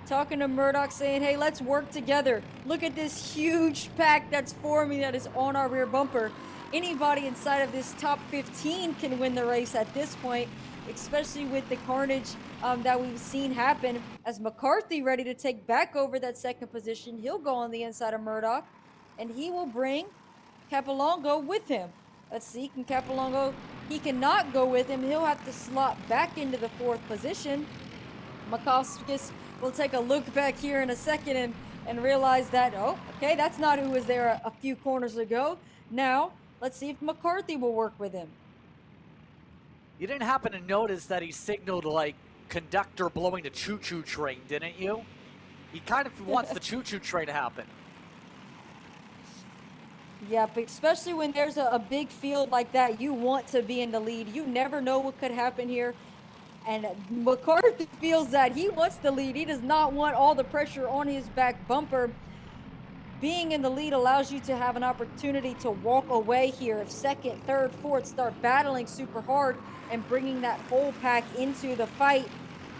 Talking to Murdoch, saying, hey, let's work together. Look at this huge pack that's forming that is on our rear bumper. Anybody inside of this top 15 can win the race at this point, especially with the carnage that we've seen happen. As McCarthy ready to take back over that second position, he'll go on the inside of Murdoch, and he will bring Capolongo with him. Let's see, can Capolongo, he cannot go with him. He'll have to slot back into the fourth position. Makovskis will take a look back here in a second and realize that, oh, okay, that's not who was there a few corners ago. Now, let's see if McCarthy will work with him. You didn't happen to notice that he signaled like conductor blowing the choo-choo train, didn't you? He kind of wants the choo-choo train to happen. Yeah, but especially when there's a big field like that, you want to be in the lead. You never know what could happen here. And McCarthy feels that he wants the lead. He does not want all the pressure on his back bumper. Being in the lead allows you to have an opportunity to walk away here. If second, third, fourth start battling super hard and bringing that whole pack into the fight,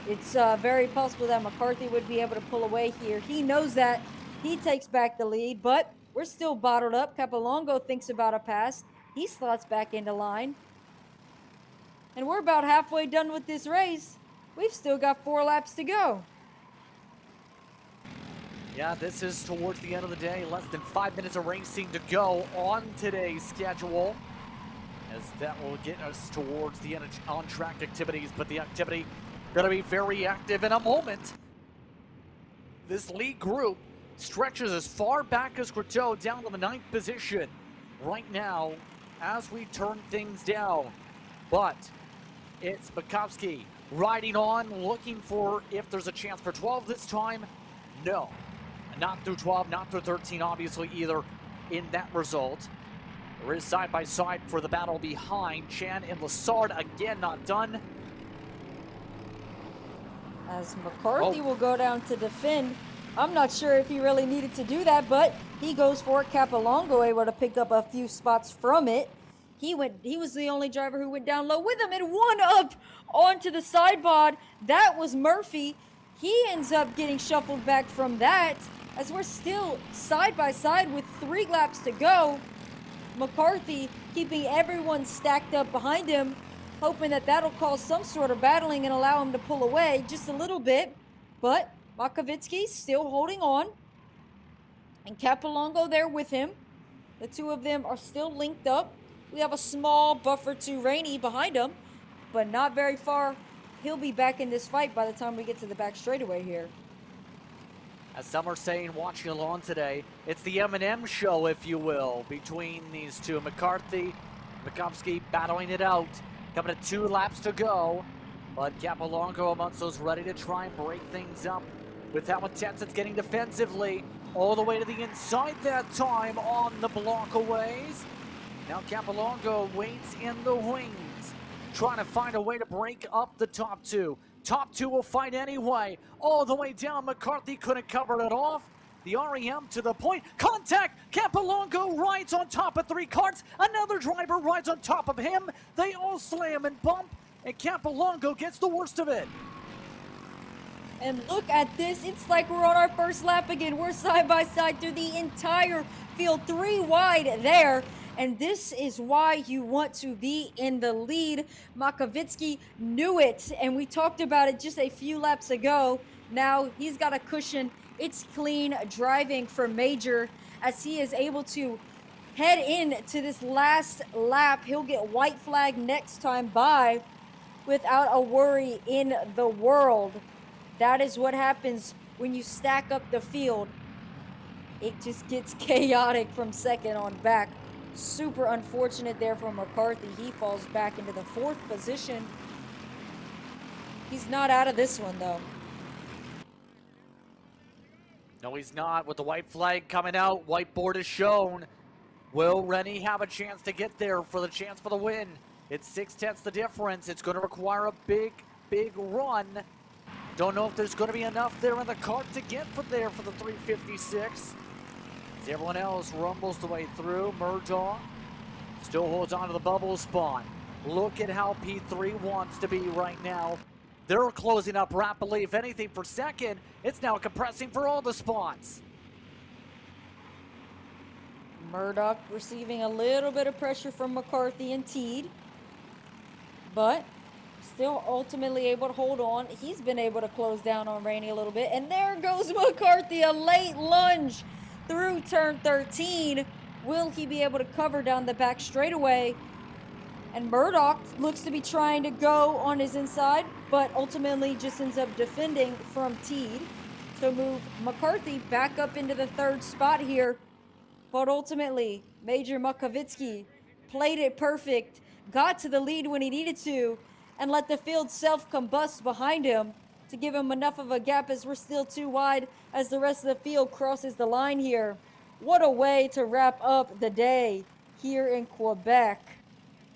it's very possible that McCarthy would be able to pull away here. He knows that. He takes back the lead, but we're still bottled up. Capolongo thinks about a pass. He slots back into line. And we're about halfway done with this race. We've still got 4 laps to go. Yeah, this is towards the end of the day. Less than 5 minutes of racing to go on today's schedule, as that will get us towards the end of on-track activities. But the activity going to be very active in a moment. This lead group stretches as far back as Courteau down to the 9th position right now as we turn things down. But it's Makovsky riding on, looking for if there's a chance for 12 this time. No, not through 12, not through 13, obviously, either in that result. There is side-by-side for the battle behind. Chan and Lassard again not done. As McCarthy will go down to defend. I'm not sure if he really needed to do that, but he goes for it. Capolongo able to pick up a few spots from it. He was the only driver who went down low with him and one up onto the sidebod. That was Murphy. He ends up getting shuffled back from that as we're still side by side with 3 laps to go. McCarthy keeping everyone stacked up behind him, hoping that that'll cause some sort of battling and allow him to pull away just a little bit. But Makovitsky's still holding on. And Capolongo there with him. The two of them are still linked up. We have a small buffer to Rainey behind him, but not very far. He'll be back in this fight by the time we get to the back straightaway here. As some are saying, watching along today, it's the M&M show, if you will, between these two. McCarthy, Makovsky battling it out. Coming to 2 laps to go. But Capolongo amongst those ready to try and break things up with how intense it's getting defensively. All the way to the inside that time on the blockaways. Now Capolongo waits in the wings, trying to find a way to break up the top 2. Top 2 will fight anyway. All the way down, McCarthy couldn't cover it off. The REM to the point. Contact! Capolongo rides on top of 3 carts. Another driver rides on top of him. They all slam and bump, and Capolongo gets the worst of it. And look at this. It's like we're on our first lap again. We're side by side through the entire field, 3 wide there. And this is why you want to be in the lead. Makovitsky knew it, and we talked about it just a few laps ago. Now he's got a cushion. It's clean driving for Major as he is able to head in to this last lap. He'll get white flag next time by without a worry in the world. That is what happens when you stack up the field. It just gets chaotic from second on back. Super unfortunate there for McCarthy. He falls back into the 4th position. He's not out of this one, though. No, he's not. With the white flag coming out, whiteboard is shown. Will Rennie have a chance to get there for the chance for the win? It's 6/10 the difference. It's going to require a big, big run. Don't know if there's going to be enough there in the cart to get from there for the 356. As everyone else rumbles the way through. Murdaugh Still holds on to the bubble spot. Look at how P3 wants to be right now. They're closing up rapidly. If anything, for second, it's now compressing for all the spots. Murdoch receiving a little bit of pressure from McCarthy and Teed, but still ultimately able to hold on. He's been able to close down on Rainey a little bit, and there goes McCarthy, a late lunge through turn 13. Will he be able to cover down the back straightaway? And Murdoch looks to be trying to go on his inside, but ultimately just ends up defending from Teed to move McCarthy back up into the third spot here. But ultimately, Major Makovitsky played it perfect, got to the lead when he needed to, and let the field self-combust behind him to give him enough of a gap as we're still too wide as the rest of the field crosses the line here. What a way to wrap up the day here in Quebec.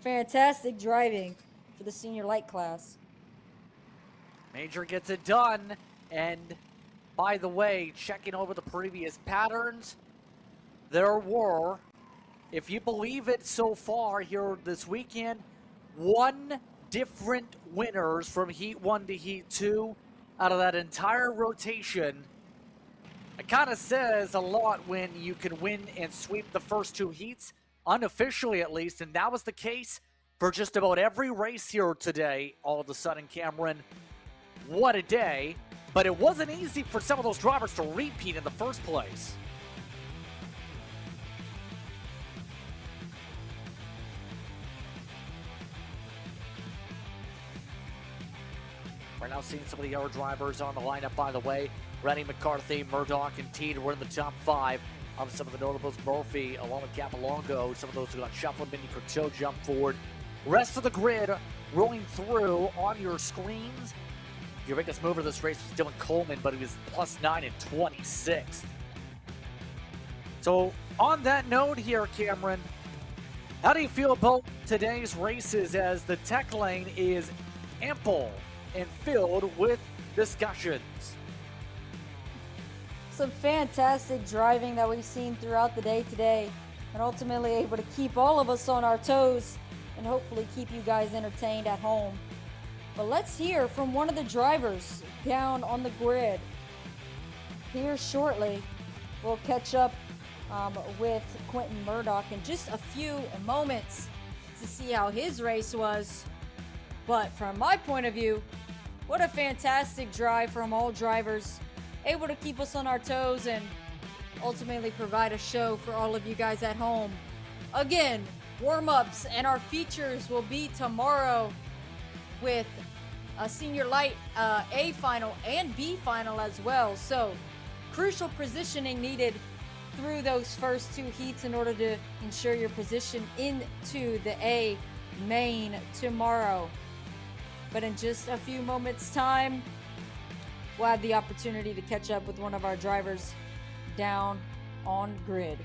Fantastic driving for the senior light class. Major gets it done, and by the way, checking over the previous patterns, there were, if you believe it so far here this weekend, 1 different winners from Heat 1 to Heat 2 out of that entire rotation. It kind of says a lot when you can win and sweep the first 2 heats, unofficially at least, and that was the case for just about every race here today. All of a sudden, Cameron, what a day. But it wasn't easy for some of those drivers to repeat in the first place. We're now seeing some of the other drivers on the lineup, by the way. Rennie, McCarthy, Murdoch, and Teed were in the top 5. Some of the notables, Murphy, along with Capilongo. Some of those who got shuffled, Minnie Croteau jumped forward. Rest of the grid rolling through on your screens. Your biggest mover this race was Dylan Coleman, but he was +9 and 26th. So on that note here, Cameron, how do you feel about today's races as the tech lane is ample and filled with discussions? Some fantastic driving that we've seen throughout the day today, and ultimately able to keep all of us on our toes and hopefully keep you guys entertained at home. But let's hear from one of the drivers down on the grid. Here shortly, we'll catch up with Quentin Murdoch in just a few moments to see how his race was. But from my point of view, what a fantastic drive from all drivers, able to keep us on our toes and ultimately provide a show for all of you guys at home. Again, warm-ups and our features will be tomorrow with a senior light A final and B final as well. So crucial positioning needed through those first 2 heats in order to ensure your position into the A main tomorrow. But in just a few moments time, we'll have the opportunity to catch up with one of our drivers down on grid.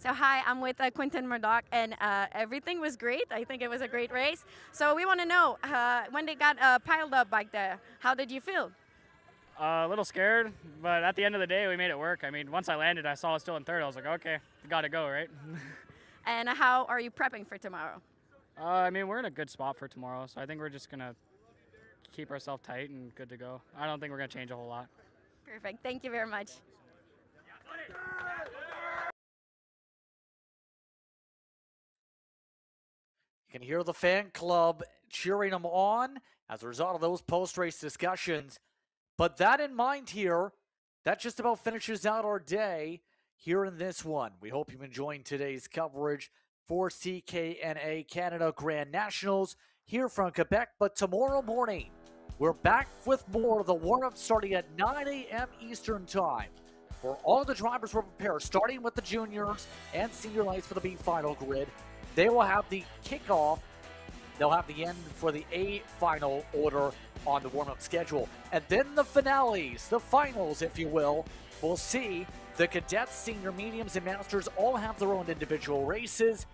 So hi, I'm with Quinton Murdoch, and everything was great. I think it was a great race. So we want to know, when they got piled up back there, how did you feel? A little scared, but at the end of the day, we made it work. I mean, once I landed, I saw it still in third. I was like, okay, got to go, right? And how are you prepping for tomorrow? I mean, we're in a good spot for tomorrow, so I think we're just going to keep ourselves tight and good to go. I don't think we're going to change a whole lot. Perfect. Thank you very much. You can hear the fan club cheering them on as a result of those post-race discussions. But that in mind here, that just about finishes out our day here in this one. We hope you're enjoying today's coverage for CKNA Canada Grand Nationals here from Quebec. But tomorrow morning, we're back with more of the warm-up starting at 9 a.m. Eastern Time. For all the drivers will prepare, starting with the juniors and senior lights for the B final grid. They will have the kickoff. They'll have the end for the A final order on the warm-up schedule. And then the finales, the finals, if you will. We'll see the cadets, senior, mediums, and masters all have their own individual races.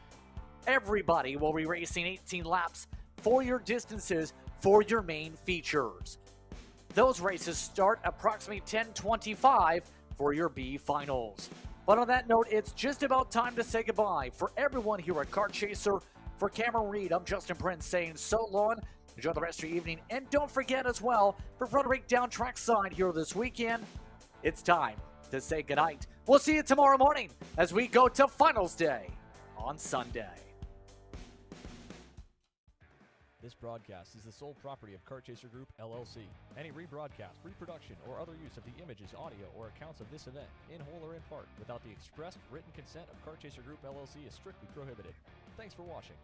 Everybody will be racing 18 laps for your distances for your main features. Those races start approximately 10:25 for your B finals. But on that note, it's just about time to say goodbye. For everyone here at Kart Chaser, for Cameron Reed, I'm Justin Prince saying so long. Enjoy the rest of your evening. And don't forget as well, for Frederick down trackside here this weekend, it's time to say goodnight. We'll see you tomorrow morning as we go to Finals Day on Sunday. This broadcast is the sole property of Kart Chaser Group, LLC. Any rebroadcast, reproduction, or other use of the images, audio, or accounts of this event, in whole or in part, without the express written consent of Kart Chaser Group, LLC is strictly prohibited. Thanks for watching.